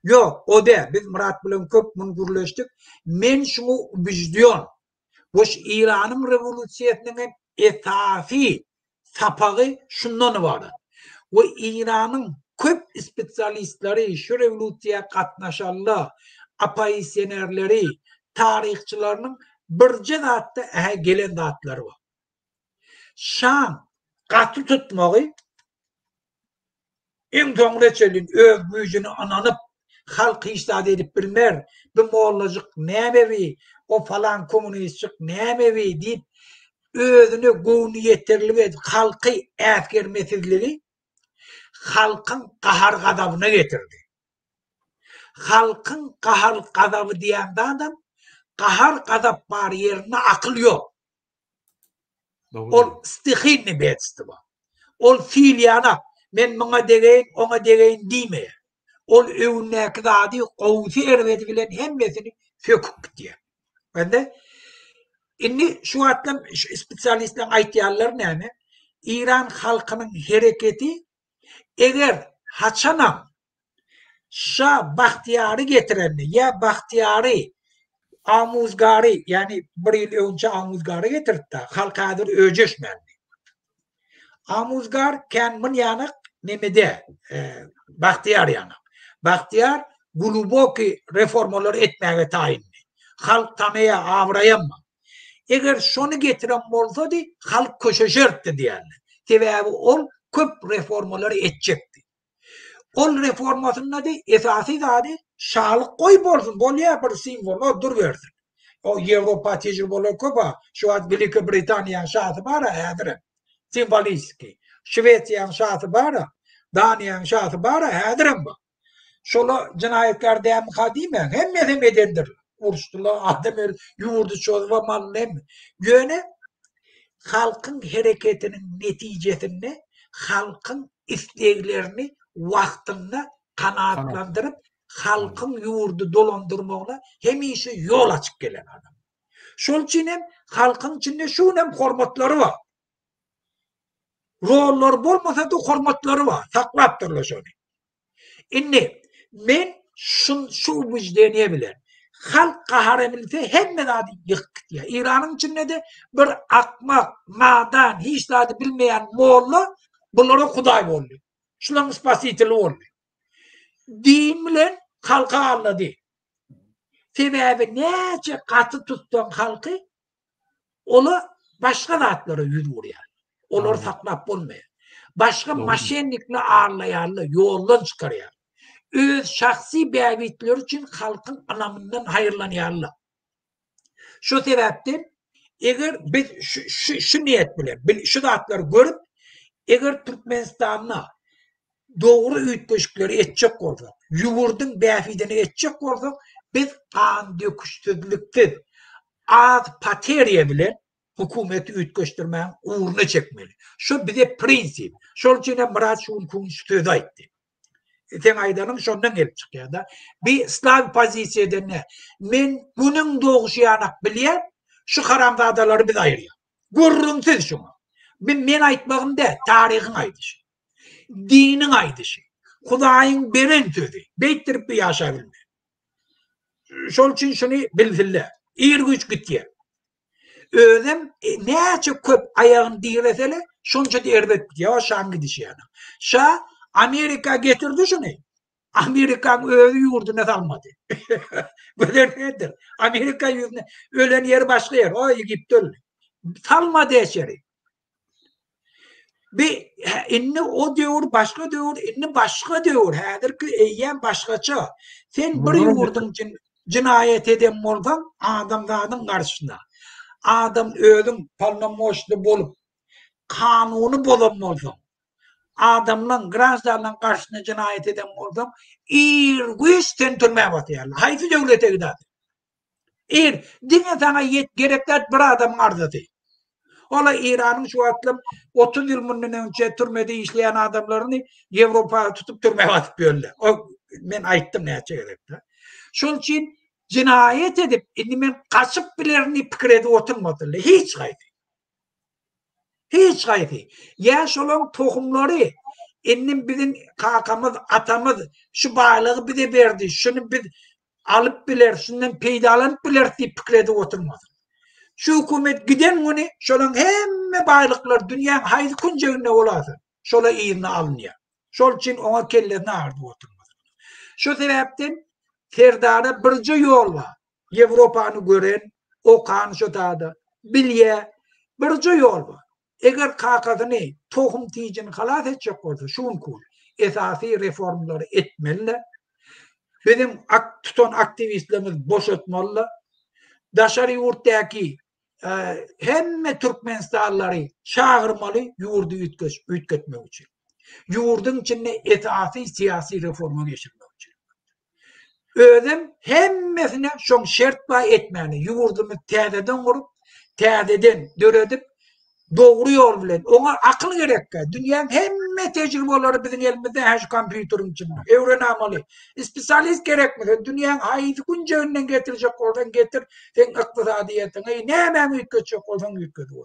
Yok, o da biz Murat bilen köp bunu gürleşdik. Men şunu bizdiyon. Bu İran'ın revolüsiýasynyň esasy sapagy şundan bar. O İran'ın köp spesialistleri şu revolüsiýa gatnaşanlar, opozisyonerleri, tarihçilerinin birce zatda gelen zatlary bar. Şam gaty tutmagy en toňreçelin öz güýjüni ananyp halky iştihad edip bilmer, bu mollajyk nämewi, o falan kommunistçik nämewi diýip özüne goýuny ýeterli we halky ätgermesizligi halkyň gahar gadabyna getirdi. Halkyň gahar gadaby diýende adam gahar gadap bar ýerine akyl ýok. Ol stihinni betdi bu. Ol fiiliýana men muňa degen, oňa degen diýme. Ol öwünnäki zady gowsy erwedi bilen hemmesini söküp gitdi. Bende indi şu atlam spesialistler aýtýarlar näme? İran halkynyň hereketi eger haçanam Şa Bahtiyar'ı getirenli ya Bahtiyar'ı Amuzgar'ı yani bir yıl önce Amuzgar'ı getirdi. Halkadır öceşmenli. Amuzgar kendin yanık nemede Bahtiyar yanık. Bahtiyar guluboki reformalar etmeye tayinli. Halk tamaya avrayamma. Eğer şunu getiren olsaydı halk koşacaktı diyorlar. Sebebi ol köp reformaları edecekti. Ol reformasının adı esası adı şahlık koy bolsun. Bolya bir simbol o dur versin. O Avrupa tecrübeleri köpa. Şu an Büyük Britanya'nın şahı var ya. Simboliski. Şveçya'nın şahı var. Danya'nın şahı var ya. Şola cinayetler devam kadime hem edendir. Uğraştılar, adam yurdu çoğu malını hem. Yöne halkın hareketinin neticesinde halkın isteklerini vaktinde kanaatlandırıp halkın yurdu dolandırmağına hem işi yol açık gelen adam. Şol için hem halkın içinde şu hem hormatları var. Roller olmasa da hormatları var. Saklaptırlar şunu. İnne men şu vicdaniye bilen halk kahramanlığı hemen adı yıktı ya. İran'ın içinde de bir akmak, nadan, hiç adı bilmeyen Moğollu bunlara kuday oldu. Şunların spasitili oldu. Din bilen halka anladı. Sebebi nece katı tuttuğun halkı onu başka zatlara yürüyor yani. Onları saklap olmuyor. Başka maşenlikle ağırlayanlı yoldan çıkarıyor. Öz şahsi beğenlikler için halkın anlamından hayırlanıyorlar. Şu sebepten eğer biz şu niyet bile, şu zatları görüp eğer Türkmenistan'a doğru ütköşükleri edecek olsak, yuvurdun beğenfideni edecek olsak, biz kan döküşsüzlükten az pateriye bile hükümeti ütköştürmeyen uğruna çekmeli. Şu bize prensip. Şu için Murat Şulkun söz etti. Sen aydanım şundan gelip çıkıyor da. Bir İslam pozisyonu ne? Men bunun doğuşu yanak bilen şu haramzadaları biz ayırıyor. Görürüm siz şunu. Men aytmağım da tarihin aydışı. Dinin aydışı. Kudayın beren sözü. Beyttirip bir yaşayabilme. Şol için şunu bilsinler. İr güç gitti. Özüm ne çok köp ayağın diresele şunca derbet gidiyor. O şan gidişi yani. Şa Amerika getirdi şunu. Amerika'nın öyle yurduna salmadı. Böyle nedir? Amerika yüzüne ölen yer başka yer. O gitti öyle. Salmadı eşeri. Bir inni o diyor başka diyor, inni başka diyor. Hadır ki eyyem başkaça. Sen bir yurdun cinayet eden olsan adamların karşısında. Adam ölüm parlamoşlu bolup kanunu bolan olsan. Adamın granzlarının karşısına cinayet eden olsam irgüç tentürmeye batıyorlar. Hayfi devlete gider. Dine sana gerekler bir adam arzadı. Ola İran'ın şu atlım 30 yıl bundan önce türmede işleyen adamlarını Avrupa'ya tutup türmeye batıp böyle. O ben ayıttım ne gerekler. Şunun için cinayet edip ben kaçıp bilerini pikrede oturmadılar. Hiç gaydi. Hiç gaydi. Ya şolun tohumları ennim bizim kakamız, atamız şu bağlığı bize verdi. Şunu biz alıp biler, şundan peydalanıp biler diye pikrede oturmadı. Şu hükümet giden bunu şolun hem bağlıklar dünyanın haydi kunca olasın. Şola iyini alınıyor. Şol için ona kellerini ağırdı oturmadı. Şu sebepten Serdar'a birce yolla. Avrupa'nı gören, okan şu dağda, bilye, birce yol var. Eğer kakasını tohum tiyicini halat edecek olsa, şun kul, esasi reformları etmeli. Bizim tutan aktivistlerimiz boşaltmalı. Dışarı yurttaki hem Türkmenistanlıları çağırmalı, yurdu ütketmek için. Yurdun içinde esasi siyasi reformu geçirmek için. Özüm hemmesine şun şertla etmeli. Yurdumu tədeden kurup, tədeden döredip, doğru yol bilen. Ona akıl gerek. Dünyanın hemme tecrübeleri bizim elimizde her kompütürün içinde. Öğrenmeli. Spesyalist gerek mi? Dünyanın haydi kunca önünden getirecek oradan getir. Sen iktisadiyetine ne hemen yükletecek oradan yükletecek.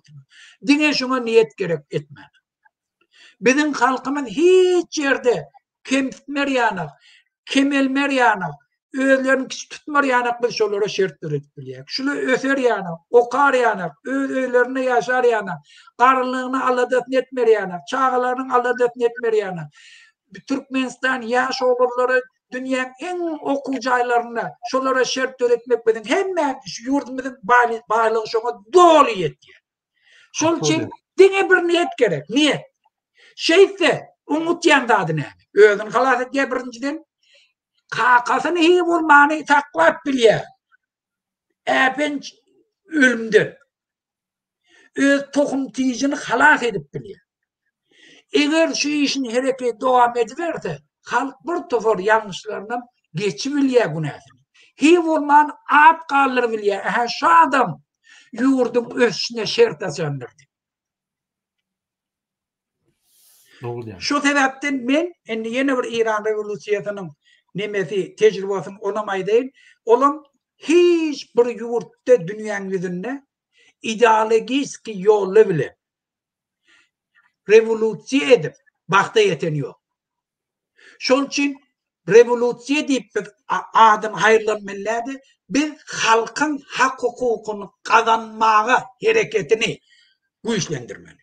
Dine şuna niyet gerek etmeli. Bizim halkımız hiç yerde kemtmer yanak. kemelmer ýanak, özlerini kiçi tutmar ýanak biz şolara şert öretbilýär. Şular öser ýanak, okar ýanak, öz öýlerinde ýaşar ýanak, garlygyny aladat etmer ýanak, çağalaryny aladat etmer ýanak. Türkmenistan ýaş ogurlary dünýäň en okuw jaýlaryna şolara şert öretmek bilen hemme ýurdumyzyň baýlygy şoňa doly ýetýär. Şol üçin diňe bir niyet gerek. Niyet. Şeýse umutýan zady näme? Özüni halas etýär birinciden. Kakasyny hi bolmany taklap bilýär. Äpenç ölümden. Öz tohum tijini halas edip bilýär. Eger şu işin hereket dowam ediberse, halk bir tofor ýalňyşlaryndan geçip bilýär günahyny. Hi bolman at galdyr bilýär. Ha şu adam ýurdum ösüne şert açandyr. Şu sebäpden men endi ýene bir İran rewolýusiýasynyň nemesi tejribasyny olamaýdyn. Olam hiç bir ýurtda dünýäň ýüzünde ideologik ýoly bilen rewolýusiýa edip bagda ýeten ýok. Şol üçin rewolýusiýa diýip adam haýırlanmaly. Biz halkyň hak hukukyny kazanmaga hereketini güýçlendirmeli.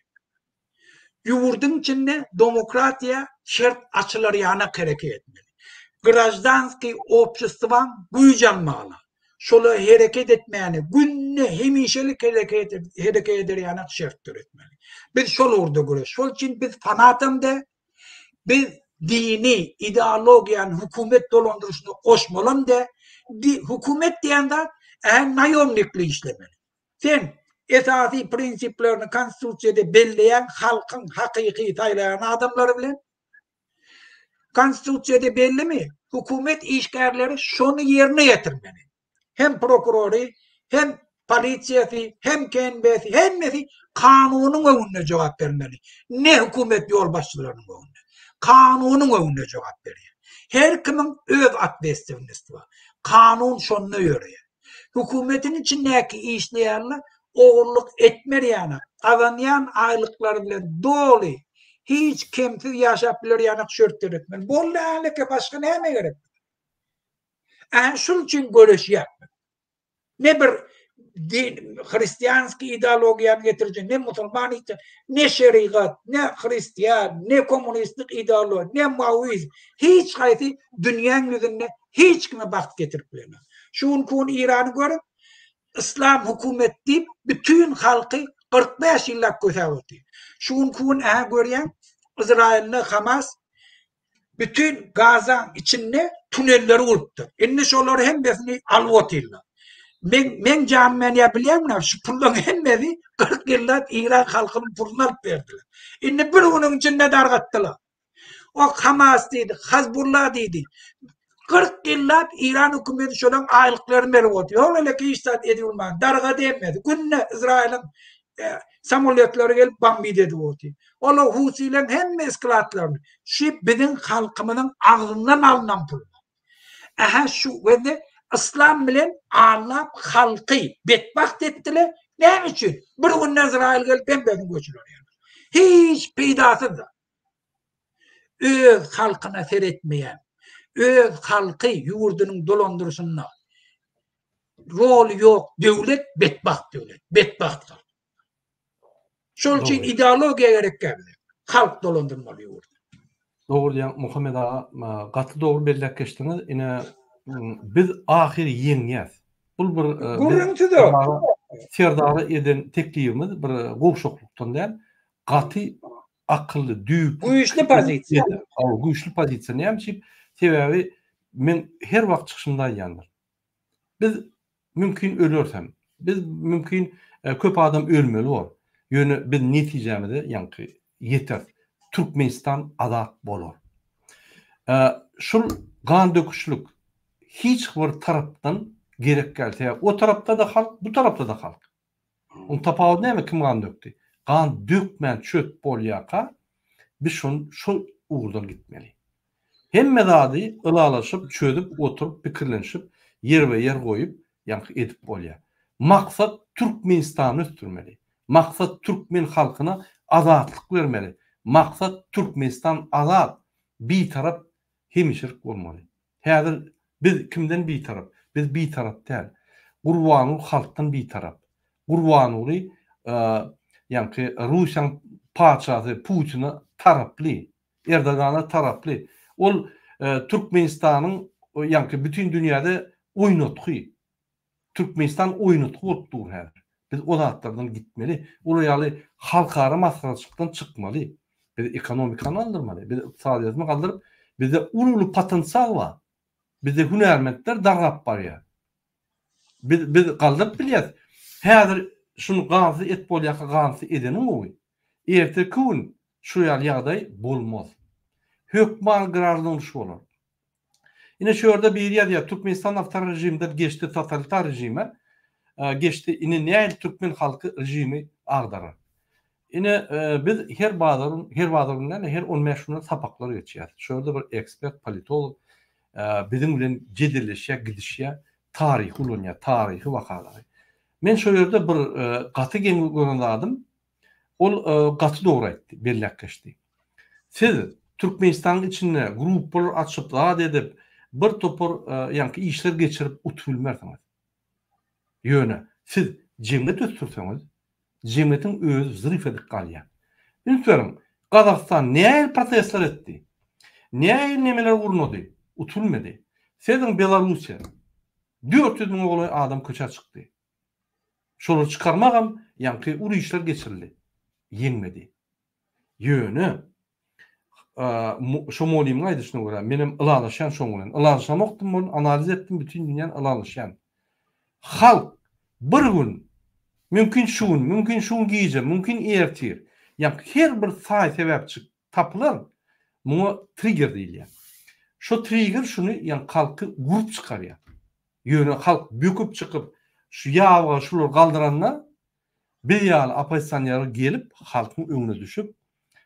Ýurdun içinde demokratiya şert açylar ýanak hereket etmeli. Grajdanski opçystwan güýçlenmeli. Şola hereket etmeli. Günne hemişelik hereket eder ýanak şert etmeli. Biz şol urda göre. Şol üçin biz fanatymda biz dini ideologiýany hökümet dolandyrışyna goşmalam da hökümet diýende naýomlikli işlemeli. Sen esasy prinsiplerini konstitusiýada belleýän halkyň hakyky taýlayan adamlar bilen konstitusiýada bellimi? Hökümet işgärleri şonu ýerine ýetirmeli. Hem prokurory, hem polisiýasy, hem kenbesi, hemmesi kanunyň öňünde jogap bermeli. Ne hökümet ýol başçylarynyň öňünde. Kanunyň öňünde jogap berýär. Her kimiň öz atbestewligi bar. Kanun şonu ýöreýär. Hökümetin içindäki işleýärler oğurluk etmer ýanak, kazanýan aýlyklary bilen doly, hiç kimsiz ýaşap biler ýanak şört öretmeli. Bollänlike başga näme gerek? Şol üçin göreşýär. Ne bir hristiyanski ideologiýany getirjek, ne musulman, ne şeriat, ne hristiyan, ne kommunistik ideologiýa, ne maoizm, hiç gaýsy dünýäň ýüzünde hiç kime baht getirip bilemez. Şunkun İran'ı görüp İslam hükümet deyip bütün halkı 45 yıllık götürdü. Şunkun görüyen İsrail'le Hamas bütün Gaza içinde tünelleri uruptu. Enne şoları hem besini alvatıyla. Men camiyen yapılayım şu pulların hemmesi 40 yıllık İran halkının pulunu alıp verdiler. Enne bir onun içinde dargattılar. O Hamas dedi, Hezbollah dedi. 40 yıllar İran hükümeti şolan aylıklarını verip oturuyor. Öyle ki iştahat edilmez. Darga demedi. Günne İsrail'in samolyotları gelip bambi dedi oturuyor. Ola Husi'lerin hem meskilatlarını. Şu bizim halkımızın ağzından alınan pul. Aha şu ve İslam bilen anlap halkı betbaht ettiler. Ne için? Bir gün İsrail gelip benim göçülüyor. Hiç peydasız da. Öz halkına seyretmeyen, öz halkı yurdunun dolandırışına rol yok, devlet betbaht devlet, betbaht halk. Şol için ideologiya gerek geldi. Halk dolandırmalı yurdu. Doğru diyen Muhammed Ağa, katı doğru belirlek geçtiniz. Yine biz ahir yeniyaz. Bu bir serdarı eden tekliyimiz bir goşokluktan değil, katı akıllı, düyüp, güçlü pozisiýa. Güçlü pozisiýa. Näme sebebi men her wagt çykyşymda ýandyr. Biz mümkin ölersem, biz mümkin köp adam ölmeli bol. Ýöne biz netijemizde ýanky ýeter. Türkmenistan azat bolar. Şol gan döküşlük hiç bir tarapdan gerek gelse, o tarapda da halk, bu tarapda da halk. On tapawy näme kim gan dökdi? Gan dökmän çöp bolýaka biz şol uğurdan gitmeli. Hemme zady ılalaşyp, çödüp, oturup, pikirlenşip, yer ve yer goýup, ýanky edip bolýar. Maksat Türkmenistany östürmeli. Maksat Türkmen halkyna azatlyk bermeli. Maksat Türkmenistan azat, bir tarap hemişerik bolmaly. Häzir biz kimden bir taraf? Biz bir taraf değil. Gurbanul halktan bir taraf. Gurbanuli yani Rusiyan paçası Putin'e taraflı. Erdoğan'a taraflı. Ol Türkmenistan'ın yani bütün dünyada oynatıyor. Türkmenistan oynatıyor dur her. Biz o zatlardan gitmeli. Oraya halkara masrafçılıktan çıkmalı. Bir ekonomik kaldırmalı. Bir iqtisadiyatını kaldırıp bizde ululu potansiyel var. Bizde hünermentler darap var ya. Biz kaldırıp biliyoruz. Häzir şunu gansy et bolýaka gansy edenim o. Erteki gün şu ýagdaý bolmaz. Hökman gyrarlanýyş bolar. Ine şu ýerde bir ýa Türkmenistan awtor rejimden geçti totalitar rejime. Geçti ine näil Türkmen halky rejimi agdarar. Ine biz her bazarından her 15 günden sapaklar geçýär. Şu ýerde bir ekspert, politolog bizim bilen jedilleşýär, gidişýär, tarih ulanya, tarihi wakalary. Men şu ýerde bir gaty göründim. Ol gaty dogry etdi, bellekleşdi. Siz Türkmenistan'ın içinde gruplar açıp da edip bir topor yani işler geçirip utulmarsınız. Ýöne siz jemgyýet ötürseňiz, jemgyýetin öz zırif edip galýar. Bilmiyorum, Gazakistan näil protestler etdi? Näil nemeler urundy? Utulmady. Sizin Belarusya 400 bin oğlu adam köçe çıktı. Şolu çıkarmagam, yani ulu işler geçirildi. Yenmedi. Yönü şu molimle aydışına göre benim ılalaşan şoňulen. Ilaşamokdum bunu analiz ettim, bütün dünyanın ılalaşan. Halk bir gün mümkün şun giýje, mümkün ertir. Yani her bir say sebep tapılar. Bunu trigger diýilýär. Şu trigger şunu yani halkı grup çıkarıyor. Yönü halk büküp çıkıp şu yağga şular kaldıranlar bir yağlı apaysanları gelip halkın önüne düşüp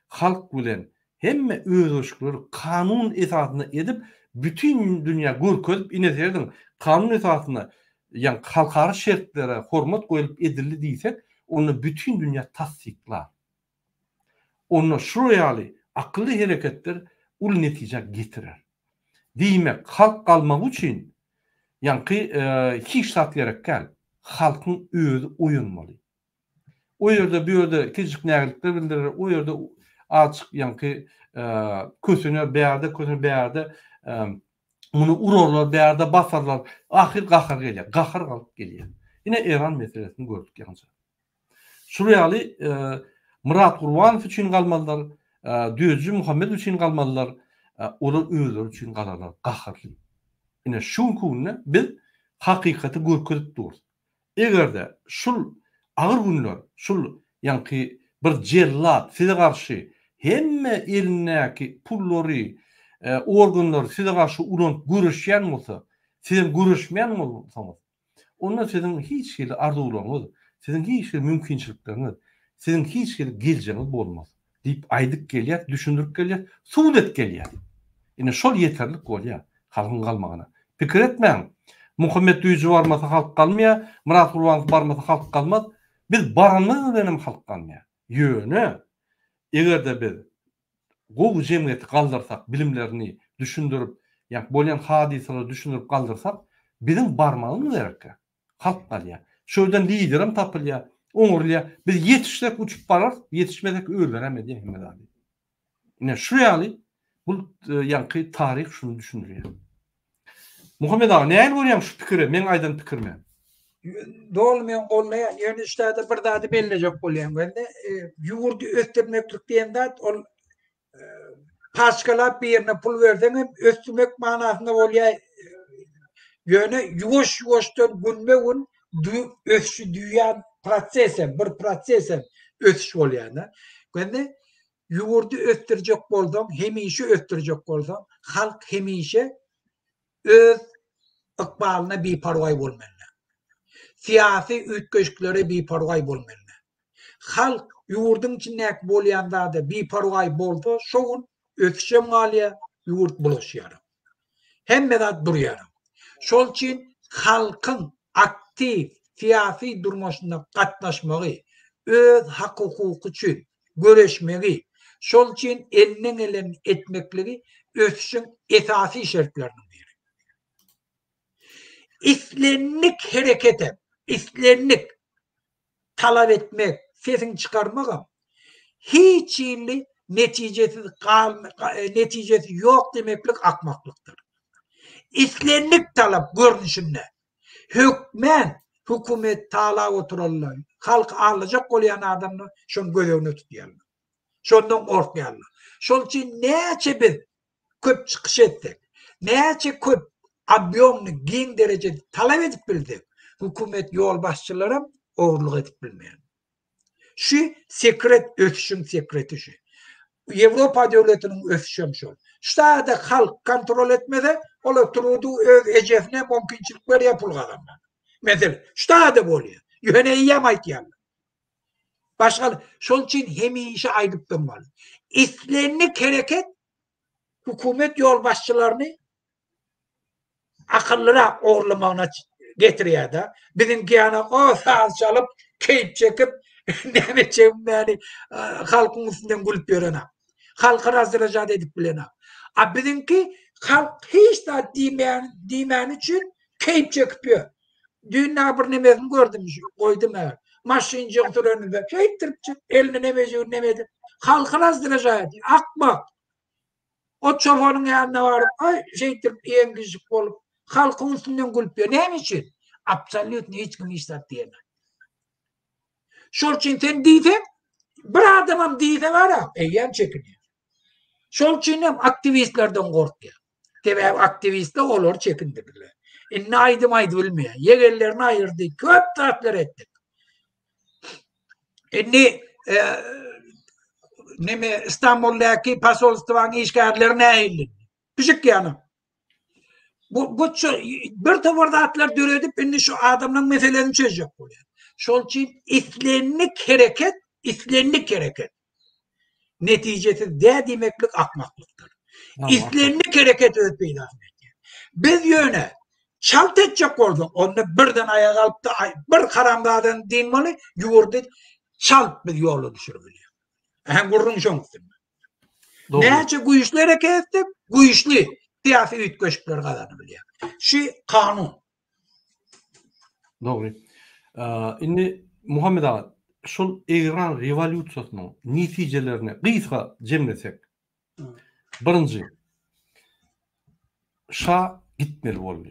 halk bilen hemme öz oşukları kanun esasına edip bütün dünya görkezip ineterdim kanun esasına yani halkara şertlere hormat koyup edildi diýsek onu bütün dünya tasdiklar. Onu şurayalı akıllı hareketler ul netije getirir. Diýmek halk kalmak için yani hiç şart gerek gel. Halkın özü uyunmalı. O yerde bir yerde küçük nägelikler bildirir. O yerde açık yani kösünü bir yerde onu urarlar, bir yerde basarlar. Ahir gahar gelýär. Gahar kalıp gelýär. Yine İran meselesini gördük yalnız. Şurayalı Murat Gurbanov için kalmalılar. Düzcü Muhammed için kalmalılar. Onun özleri için kalarlar. Gaharlı. Yine şu günne biz hakikati görkezip duruz. Egerde şul ağır günler, şul yani bir cellat size karşı hemme elindeki pullary, organlar size karşı ulan görüşýän bolsa, sizin görüşmeýän bolsaňyz, onda sizin hiç şeýle arzuwlaryňyz, sizin hiç mümkinçilikleriniz, sizin hiç geljeňiz bolmaz. Diýip aýdyp gelýär, düşündürip gelýär, suwdet gelýär. Ine şol yeterlik bolýar halkyň galmagyna. Pikir etmeň. Muhammed Düýjü barmasa halk kalmaya, Murat Gurbanov barmasa halk kalmaz. Biz barmaz benim halk kalmaya. Yönü, egerde biz gowy jemgyýeti kaldırsak, bilimlerini düşündürüp, yani bolýan hadiseleri düşündürüp kaldırsak, bizim barmağımız gerekli. Halk kalýar. Şöýden liderim tapylýar, oňurlýar. Biz yetişsek uçup barar, yetişmedek öýlenemedi Mehmet abi. Ine şu ýaly, bu yani tarih şunu düşündürýär. Muhammed ağa, näil görýäň şu pikiri? Men aýdan pikirme. Dolmayan olmayan yönüşlerde bir daha da belirleyecek bolýan bende. Ýugurdy östirmeklik diýende ol paşkalap bir yerine pul berdiňem östirmek manasynda bolýar. Ýöne ýuwaş-ýuwaşdan günme-gün ösüşi duýan prosesem, bir prosesem ösüş bolýar. Bende ýugurdy östirjek boldum, hemişe östirjek boldum. Halk hemişe öz ykbalyna beparway bolmaly. Siyasi ütgeşliklere beparway bolmaly. Halk ýurdyň içindäki bolýanda da beparway boldy, şoň ösüşem galýa ýurt bulaşýar. Hemme zat durýar. Şol üçin halkyň aktiv siyasi durmuşynda gatnaşmagy, öz hak hukuky üçin göreşmegi, şol üçin elinden gelen etmekligi ösüşüň esasy şertlerinden biri. İslenlik harekete, islenlik talep etmek, sesini çıkarmak hiç ili neticesi yok demeklik akmaklıktır. İslenlik talep görünüşünde hükümet tala otururlar. Halk alacak olayan adamını şun gözüne tutuyorlar. Şundan korkuyorlar. Şol için neçe biz köp çıkış ettik. Neçe köp abyonlu gen derecede talep edip bildik. Hükümet yol başçıları oğurluk edip bilmeyen. Şu sekret ötüşün sekreti şu. Avrupa devletinin ötüşüm şu. Şurada halk kontrol etmede ola turudu öz ecefine mümkünçilikler yapılganlar. Mesela şurada oluyor. Yöneyi yamayt yani. Başka şol için hem işe ayrıp var. İslenlik hareket hükümet yol başçılarını akıllıra oğurlamağına getiriyor da. Bizimki yani o saz çalıp keyif çekip ne çekmeni halkın üstünden gülüp görene. Halkı razdıracak edip bilene. Bizimki halk hiç de dimen için keyif çekip yiyor. Dünya bir nemezini gördüm. Koydum eğer. Maşinci otur önünde. Keyiftirip çık. Elini nemedi. Halkı razdıracak ediyor. Akmak. O çofanın yanına varıp yengizlik olup halkın üstünden gülüp yiyor. Ne için? Absolut hiç kim işler diyemez. Şol için sen diysen bir adamım diysen var ya eyyem çekiniyor. Şol için hem aktivistlerden korkuyor. Tabi aktivistler olur çekindirler. Ne aydım bilmiyor. Yegerlerini ayırdık. Köp taatlar ettik. Ne İstanbul'daki pasolstvan işgallerine eğildi. Küçük yani. Bu bir tavarda atlar döredip şimdi şu adamın meselelerini çözecek oluyor. Şol için islenlik hareket neticesi de demeklik akmaklıktır. İslenlik hareket ötmeyi lazım. Biz yöne çalt edecek olduk. Onu birden ayağa alıp da bir karamdadan dinmeli yuvurdu çalt bir yolu düşürülüyor. Hem gurrun şonksun. Neyse güçlü hareket ettik, güçlü siyasi ütköşükler kazanabiliyor. Şu kanun. Doğru. Şimdi Muhammed Ağa, şol İran revolütsiyasının neticelerini kıysa cemlesek. Birinci, Şah gitmeli oldu.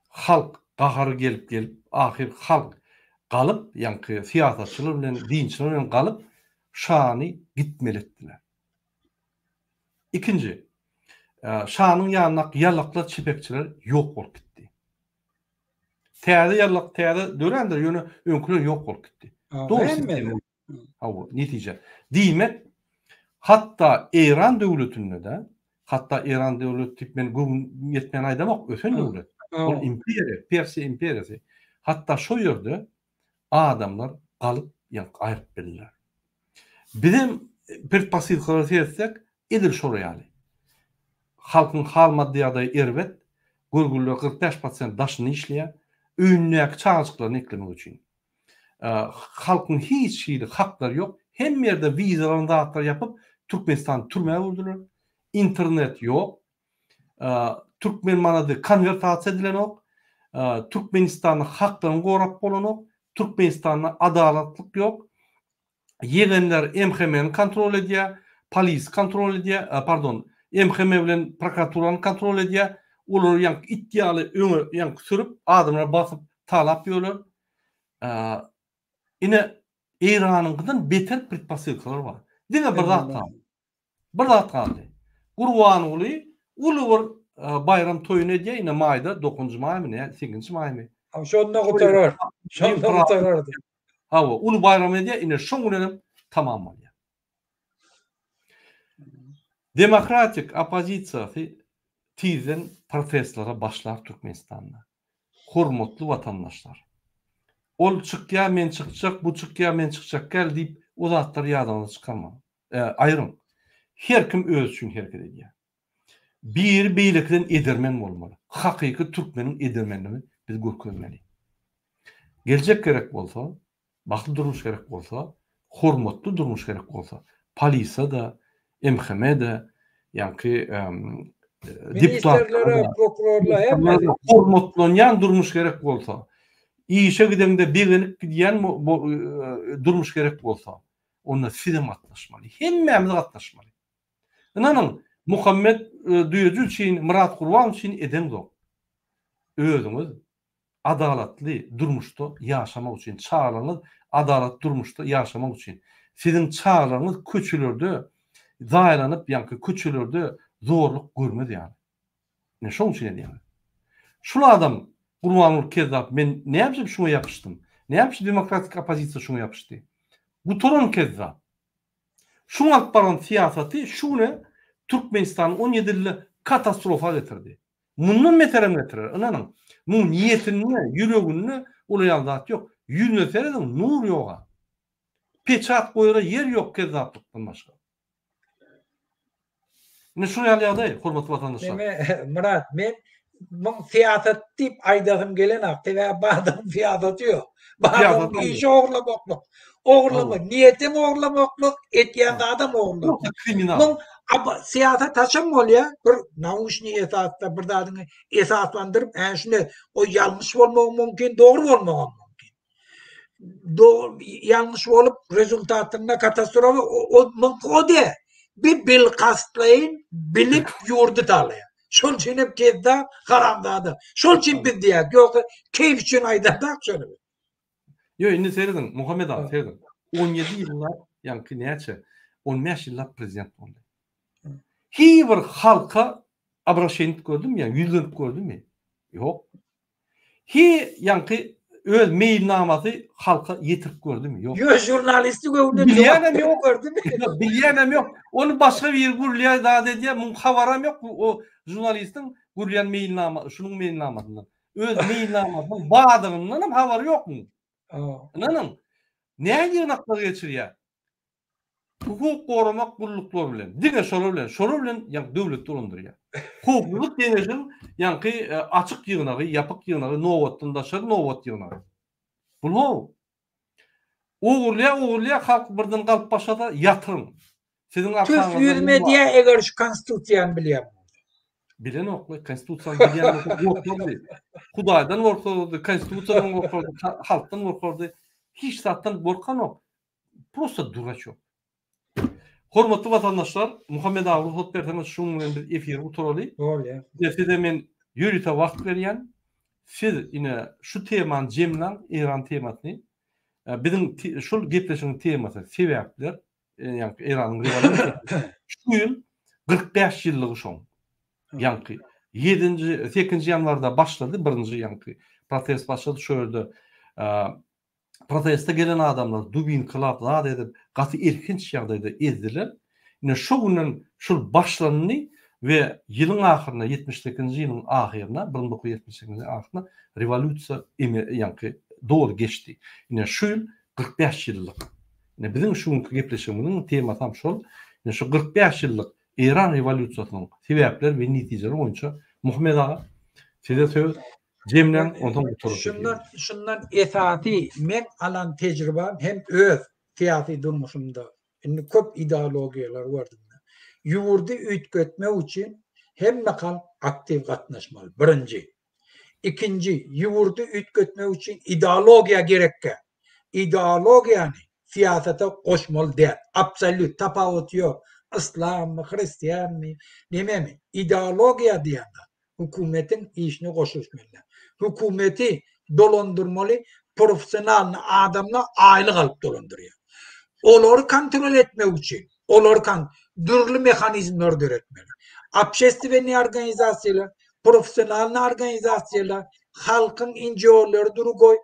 Halk qaharı gelip ahir halk kalıp yani siyasetçiler bilen dinçiler bilen kalıp Şah'ını gitmeli ettiler. İkinci, Şah'ın yanına yallaklar çipekçiler yok olup gitti. Täze yallak täze dörendir yönü önküler yok olup gitti. Doğru mu? Netice. Diýmek hatta İran devletinde de hatta İran devleti men gün yetmeyen aydamak ösen devlet. O imperiya, Persiya imperiyası. Hatta şu yerde adamlar kalıp ayırıp bilirler. Bizim bir basit kılarsek edir şorayali. Halkın hal maddiyada ervet, gurgullu 45% daşını işleyen, ünlüyak çağızlıklarını eklemek için. Halkın hiç şeyli hakları yok. Hem yerde vizalarını dağıtlar yapıp Türkmenistan türmeye vurdular. İnternet yok. Türkmenmanadı konvertasyon edilen yok. Türkmenistan'ın haklarını korap bolan yok. Türkmenistan'da adaletlik yok. Yegenler MHM'ni kontrol ediyor. Polis kontrol ediyor. MHM bilen prokuraturanı kontrol ediyor. Olur yank iddialı öňe yank sürüp adamlar basıp talap ýörler. Ine İran'ın beter pretpostavkalar var. Dine bir zat kaldı. Gurban ulu bayram toyunu ediyor yine mayda 9. may mı ne 8. may mı? Şonda kurtarar. Şonda kurtarardı. Ulu bayram ediyor yine şoňulenem tamam bolýar. Demokratik opozisiýasy tizen protestlara başlar Türkmenistan'da. Hormatly vatandaşlar. Ol çykýa men çykjak, bu çykýa men çykjak gel diýip o zatlar ýadyňyza çykarma. Aýrym. Her kim öz üçin hereket edýär. Bir beýlikden edermen bolmaly. Hakyky türkmeniň edermenligini biz görkezmeli. Gelecek gerek bolsa, bakly durmuş gerek bolsa, hormatly durmuş gerek bolsa, polisa da, MHM de, ýa-ni Ministerlere, prokurorlara hem hormatlanyan durmuş gerek bolsa, işe gidende beğenip gidiyen durmuş gerek bolsa, onunla sizem atlaşmalı. Hemmemiz atlaşmalı. Inanın, Muhammed Düyücü için, Murat Kurban için eden yok. Özünüz adaletli durmuşda yaşamak için, çağrınız adalet durmuşda yaşamak için. Sizin çağrınız küçülürdü, zaylanıp yankı küçülürdü, zorluk görmedi yani. Ne şunun için yani. Şunu adam Kurbanul Kezzap, ben ne yapayım şunu yapıştım. Ne yapayım demokratik opozisiya şunu yapıştı. Bu torun Kezzap. Şunu akbaran siyaseti şunu Türkmenistan'ın 17 yılı katastrofa getirdi. Bunun meterem getirir. İnanın. Bu niyetini, yüreğini ulayan zat yok. Yüzüne nur yok. Peçat koyura yer yok Kezzaplıktan başka. Ne şunu yalayadayı, hurmatlı vatandaşlar. Murat, ben bu siyaset tip aydadım gelen akti ve bağdım siyaseti yok. Bağdım işi oğurlamaklık. Oğurlamak. Niyetim oğurlamaklık. Etken adam oğurlamak. Kriminal. Ama siyaset taşım oluyor. Bir nauşni esasda bir dadını esaslandırıp şimdi o yanlış olmak mümkün, doğru olmak mümkün. Doğru, yanlış olup rezultatında katastrofe o de. Bir bilkastlayın bilip yurdu talaya. Şol için hep kedda karamdadı. Şol için biz diye. Yoksa keyif için aydadak şöyle. Yo, indi seyredin. Muhammed abi seyredin. 17 yıllar yankı neçe? 15 yıllar prezident oldu. Hiç bir halka abraşenlik gördüm ya, yüzlenip gördüm mi? Yok. Hiç yankı öz mailnaması halka yetirip gördüm mi? Yok. Yo, jurnalistik öyle bilyenem yok gördüm mi? Bilyenem yok. Onu başka bir gurliye daha dediye muhavaram yok. O jurnalistin gurliyen mailnama, şunun mailnamasından. Öz mailnamasından bağdığından hem havarı yok mu? İnanın. Neye yığınakları geçiriyor? Hukuk korumak kulluklar bilen. Dine soru bilen. Soru bilen yani devlet dolunduruyor. Hukukluk denizin yani açık yığınağı, yapık yığınağı, novatındaşlar, novat yığınağı. Bu Uğurluya halk birden kalıp başada yatırın. Sizin arkanızda... Türk yüzme diye eğer şu konstitusiyan biliyor. Bilen oklu. Konstitusiyan bilen oklu. Kudaydan korkuldu. Konstitusiyandan korkuldu. Halktan korkuldu. Hiç zaten korkan yok. Prosta duraç yok. Hormatly vatandaşlar, Muhammed abi ruhsat berdiňiz şunun bir efir uturaly. Doğru. Size men ýürüte wagt berýän. Siz ine şu temany jemlan, İran temasyny. Biziň şol gepleşiň temasy sebäpler, ýani İranyň revolýusiýasy. Şu ýyl 45 ýyllygy şoň. Ýani 8 ýanwarda başlady, 1-nji ýani protest başlady şu ýerde. Proteste gelen adamlar dubin kılaplar edip gatı erkinç ýagdaýda ezdiler. Ine şu günden şol başlanny ve ýylyň ahyrına 72-nji ýylyň ahyrına 1978-nji ahyrına revolýusiýa ýani doğru geçti. Ine şu ýyl 45 ýyllyk. Ine biziň şu gepleşigimiziň temasy hem şol. Ine şu 45 ýyllyk İran revolýusiýasynyň sebäpleri we netijeleri boýunça Muhammed ağa size söz Cemlen ondan şundan esasi men alan tecrübem hem öz siyasi durmuşumda köp ideologiyalar vardı. Yurdu ütkötme için hem nakal aktif katnaşmalı. Birinci. İkinci, yurdu ütkötme için ideologiya gerekke. İdeologiyani siyasete koşmalı değil. Absolut tapavut yok. İslam mı, Hristiyan mı, neme mi? İdeologiya diyanda hükümetin işine koşuşmalı. Hükümeti dolandırmalı, profesyonel adamla aylık alıp dolandırıyor. Onları kontrol etmek için, onları dürlü mekanizmler üretmeli. Общественные organizasyonlar, profesyonel organizasyonlar, halkın inceorları durugoy,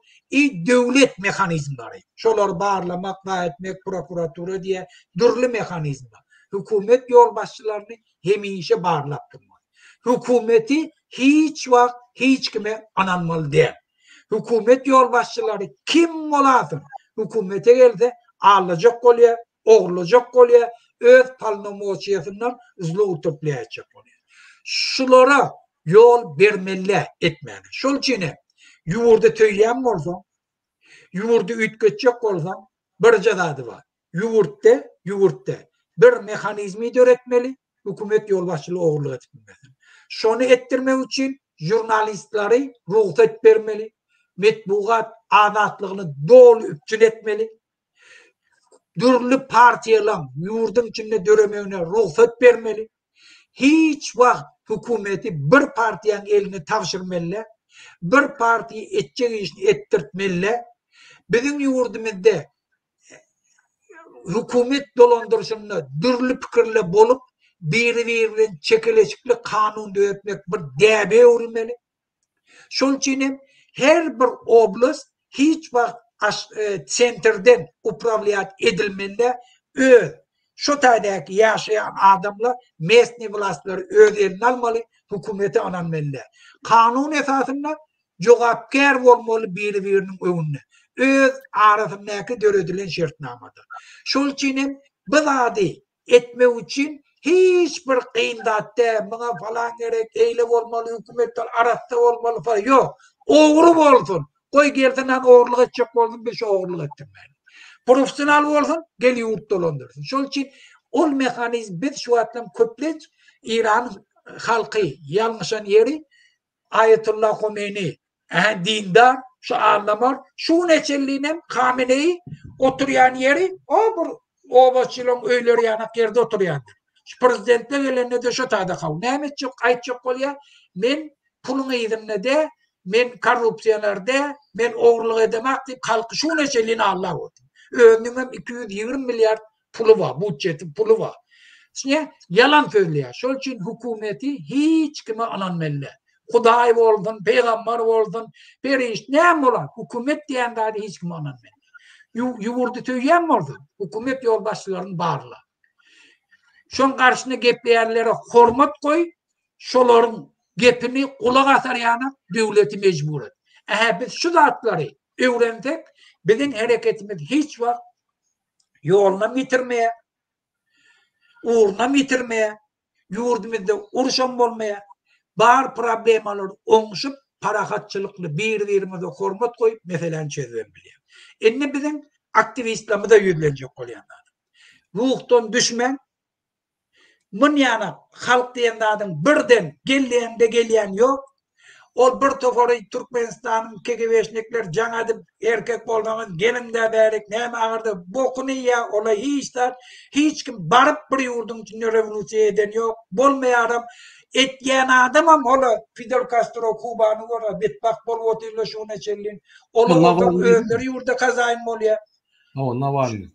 devlet mekanizmleri. Şoları bağırlamak, etmek, prokuratura diye dürlü mekanizma. Hükümet yol başçılarını hemişe bağırlap durmak. Hükümeti hiç vakt hiç kime ananmalı değil. Hükümet yol başçıları kim olasın? Hükümete gelse ağlayacak oluyor, oğulacak oluyor, öz palnomoçiyasından zlu toplayacak oluyor. Şulara yol vermeli etmeli. Şol için yurda töyleyen olsam, yurda ütkötecek olsam bir cezadı var. Yurtta bir mekanizmi öğretmeli, hükümet yol başçılığı oğurluğa etmeli. Şonu ettirmek için jurnalistleri ruhsat vermeli. Metbuat azatlygyny dolu üpçül etmeli. Dürlü partiyalar yurdun içinde döremeğine ruhsat vermeli. Hiç vakt hükümeti bir partiyanın eline tavşırmalı. Bir partiyi etçek işini ettirtmeli. Bizim yurdumuzda hükümet dolandırışında dürlü fikirle bolup biri çekeleşikli kanun dövetmek bir däbe urilmeli. Şol için her bir oblast hiç vakt senterden upravliyat edilmeli. Şu taydaki yaşayan adamlar mesni vlastları öz eline almalı, hükümeti ananmalı. Kanun esasında jogapkar bolmaly biri-birinin öňünde. Öz arasındaki döredilen şertnamada. Şol için biz ady etmek için hiçbir kıyındatta bana falan gerek eyle bolmaly, hükümetler arasında bolmaly falan yok. Oğru bolsun. Koy geldiğinden oğurluk edecek bolsun, beş oğurluk ettim ben. Profesyonel bolsun, gel yurt dolandırsın. Şol için ol mekanizm biz şu atlam köpleç İran halkı yanlışan yeri Ayetullah Khomeini dindar şu anlamar şu neçelliğine Khamenei oturuyan yeri o başçılığın öyleri yanak yerde oturuyandır. Prezidentler gelene de şu tada kav. Nehmet çok ayet çok olya men pulunu edimne de men korrupsiyalarda men oğurluk edemek deyip halkı şu neçelliğine Allah oldu. Önümüm 220 milyar pulu var, budjeti pulu var. Şimdi yalan söylüyor. Şol için hükümeti hiç kime ananmalı. Huday olsun, peygamber olsun, periş ne olan hükümet diyen daha hiç kime ananmalı. Yuvurdu tüyen mi oldu? Hükümet yolbaşçılarının bağırla. Şon karşısına gepleyenlere hormat koy, şoların gepini kulak atar yana devleti mecbur et. Biz şu zatları öğrendik, bizim hareketimiz hiç var yoluna bitirmeye, uğruna bitirmeye, yurdumuzda uruşan olmaya, bar problemalar oňuşup parakatçılıklı bir-birimize hormat koyup meselen çözülen biliyor. Enne bizim aktivistlerimiz da yüzlenecek olyanlar. Ruhtan düşmen, mun yana halk diyenlerden birden geleyen yok. O bir toforu Türkmenistan'ın KGB'şnikler canadı erkek bolmamız gelin de berik neme ağırdı bokunu ya olay hiç kim barıp bir yurdun içinde revolüsiya eden yok bolmayaram etken adam ola Fidel Castro Kuba'nı ola bitbak bol otuyla şuna çellin ola öldür yurda kazayın molya o Navalny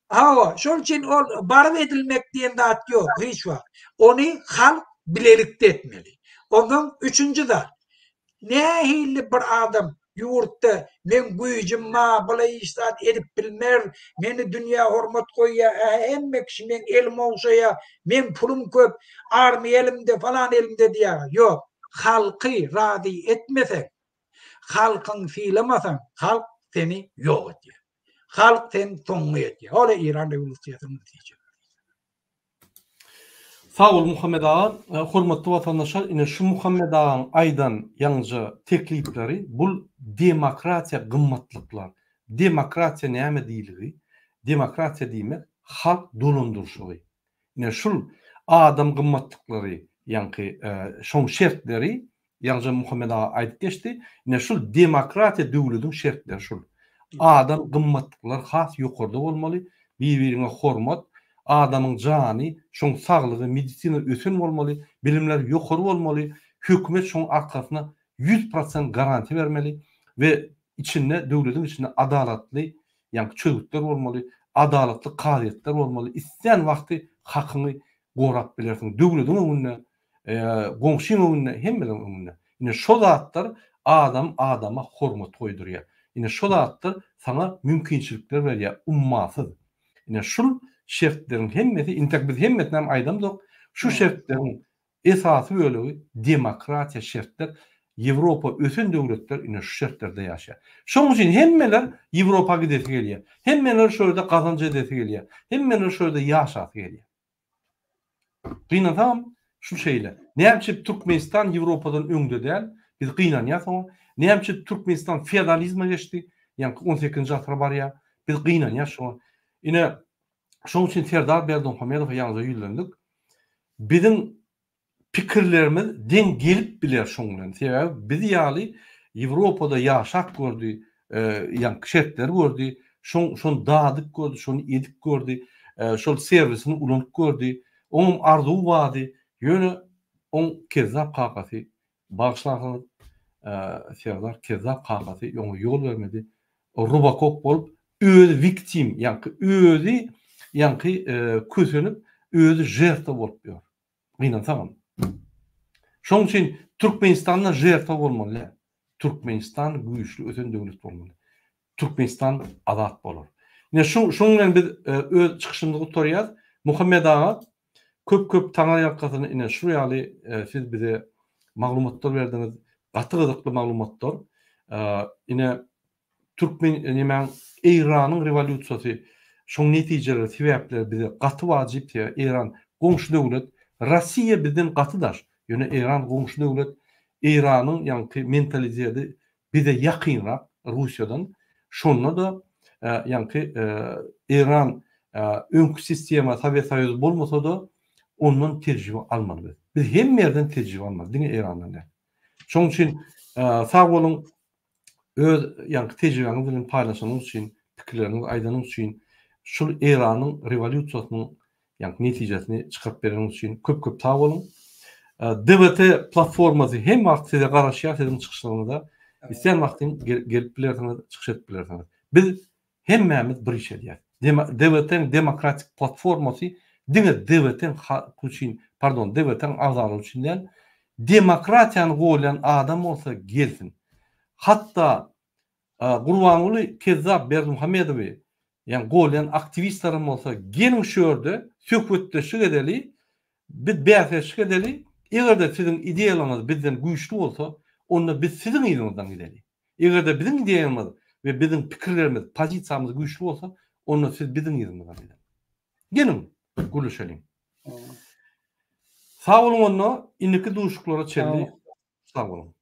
ha şol için ol barıp edilmek diyen de at yok hiç var onu halk bilelikte etmeli ondan üçüncü de ne hilli bir adam yurtta men güýjüm ma bulay istat edip bilmer meni dünya hormat koyya emmek men elim olşaya men pulum köp army elimde falan elimde diye yok halkı radi etmesen halkın fiilamasan halk seni yok ediyor halk sen soňňy ediyor öyle İran revolüsiýasynyň netiçesi. Sağ ol Muhammed ağa. Hormatly vatandaşlar, ine şu Muhammed ağaň aydan ýalňy teklipleri bul demokratiýa gymmatlyklar. Demokratiýa näme diýiligi? Demokratiýa diýmek halk dolandyrşygy. Ine şul adam gymmatlyklary, ýa-ni şoň şertleri ýalňy Muhammed ağa aýdyp geçdi. Ine şul demokratiýa döwletiň şertleri şul. Adam gymmatlyklar has ýokarda bolmaly, bir-birine hormat, adamın jany, şoň saglygy, medisina ösen bolmaly, bilimler ýokary bolmaly, hökümet şoň arkasyna 100% garanti bermeli ve içinde döwletiň içinde adalatly, ýa-ni çözgütler bolmaly, adalatly qadiýetler bolmaly. Isleýän wagty hakyny gorap bilersiň. Döwletiň öňünde, goňşyň öňünde, hemmeleň öňünde. Ine şol zatlar adam adama hormat goýdurýar. Ine şol zatlar sana mümkinçilikler berýär, ummasyz. Ine şol şertlerin hemmeti biz hemmetnem aydamdyk. Şu şertlerin esasy bölegi demokratiýa şertler. Ýewropa ösen döwletler ine şu şertlerde ýaşar. Şoň üçin hemmeler Ýewropa gidesi gelýär. Hemmeler şöyle kazanjy edesi gelýär. Hemmeler şöyle ýaşasy gelýär. Gynanam şu şeýle. Näçe Türkmenistan Ýewropadan öňde däl, biz gynanýar. Näçe Türkmenistan feodalizme geçdi. Ýa-ni 18-nji asra barýar. Biz gynanýar şo. Ine şoň üçin Serdar Berdimuhamedow ýalňy ýüzlendik. Bizim pikirlerimiz den gelip biler şoňdan. Sebäbi biz ýaly Ýewropada ýaşak gördü, ýa şertler gördü, şon dadyk gördü, şonu edik gördü, şol servisini ulanyp gördü, oňum arzuw bady, ýöne on kezzap kakasy bağışlaryňyz Serdar kezzap kakasy ýoňa ýol bermedi. O Robocop bolup öz victim, özü kösünüp özü jertwa bolup ýör. Gynansaňam. Şoň üçin Türkmenistanda jertwa bolmaly. Türkmenistan güýçlü öten döwlet bolmaly. Türkmenistan azat bolar. Ine şoň bilen biz öz çykyşymyzdy gutarýar. Muhammed ağa köp taňa ýakasyny ine şu ýaly siz bize maglumatlar berdiňiz. Gaty gyzykly maglumatlar. Ine Türkmen Iranyň rewolýusiýasy şoň netijeleri sebäpleri bize gaty wajyp diýär. Iran goňşy döwlet, Rossiýa bizden gatydaş. Ýöne Iran goňşy döwlet, Iranyň mentaliteti bize ýakynrak Russiýadan. Şonda da Iran öňkü sistema Sowet Soýuzy bolmasa da ondan terjibe almaly. Biz hem yerden terjibe almaly, diňe Irandan. Şoň üçin sag bolun, öz tejribeňiz bilen paýlaşanyňyz üçin, pikirleriňizi aýdanyňyz üçin, şu Iranyň rewolýusiýasynyň netijesini çykyp bereniňiz üçin köp sag bolun. DBT platformasy hem wagt size garaşýar sizin çykyşlaryňyzda. İsteyen wagtyň gelip bilersiňiz, çykyş edip bilersiňiz. Biz hemmämiz bir iş edýär. DBT demokratik platformasy diňe DBT azaly üçin demokratiýany goýan adam bolsa gelsin. Hatta Gurbanuly Kezzap Berdimuhammedowy goýan aktivistlaryň bolsa gelin şöýerde söhbetleşik edeli, biz bäsleşik edeli. Egerde siziň ideýalaryňyz bizden güýçlü bolsa, onda biz siziň ýeriniňizden gideli. Egerde biziň ideýamyz we biziň pikirlerimiz, pozisiýamyz güýçlü bolsa, onda siz biziň ýerinizden gideli. Gelin, gülüşelim. Sağ olun, indiki duşuklara çeldi. Sağ olun.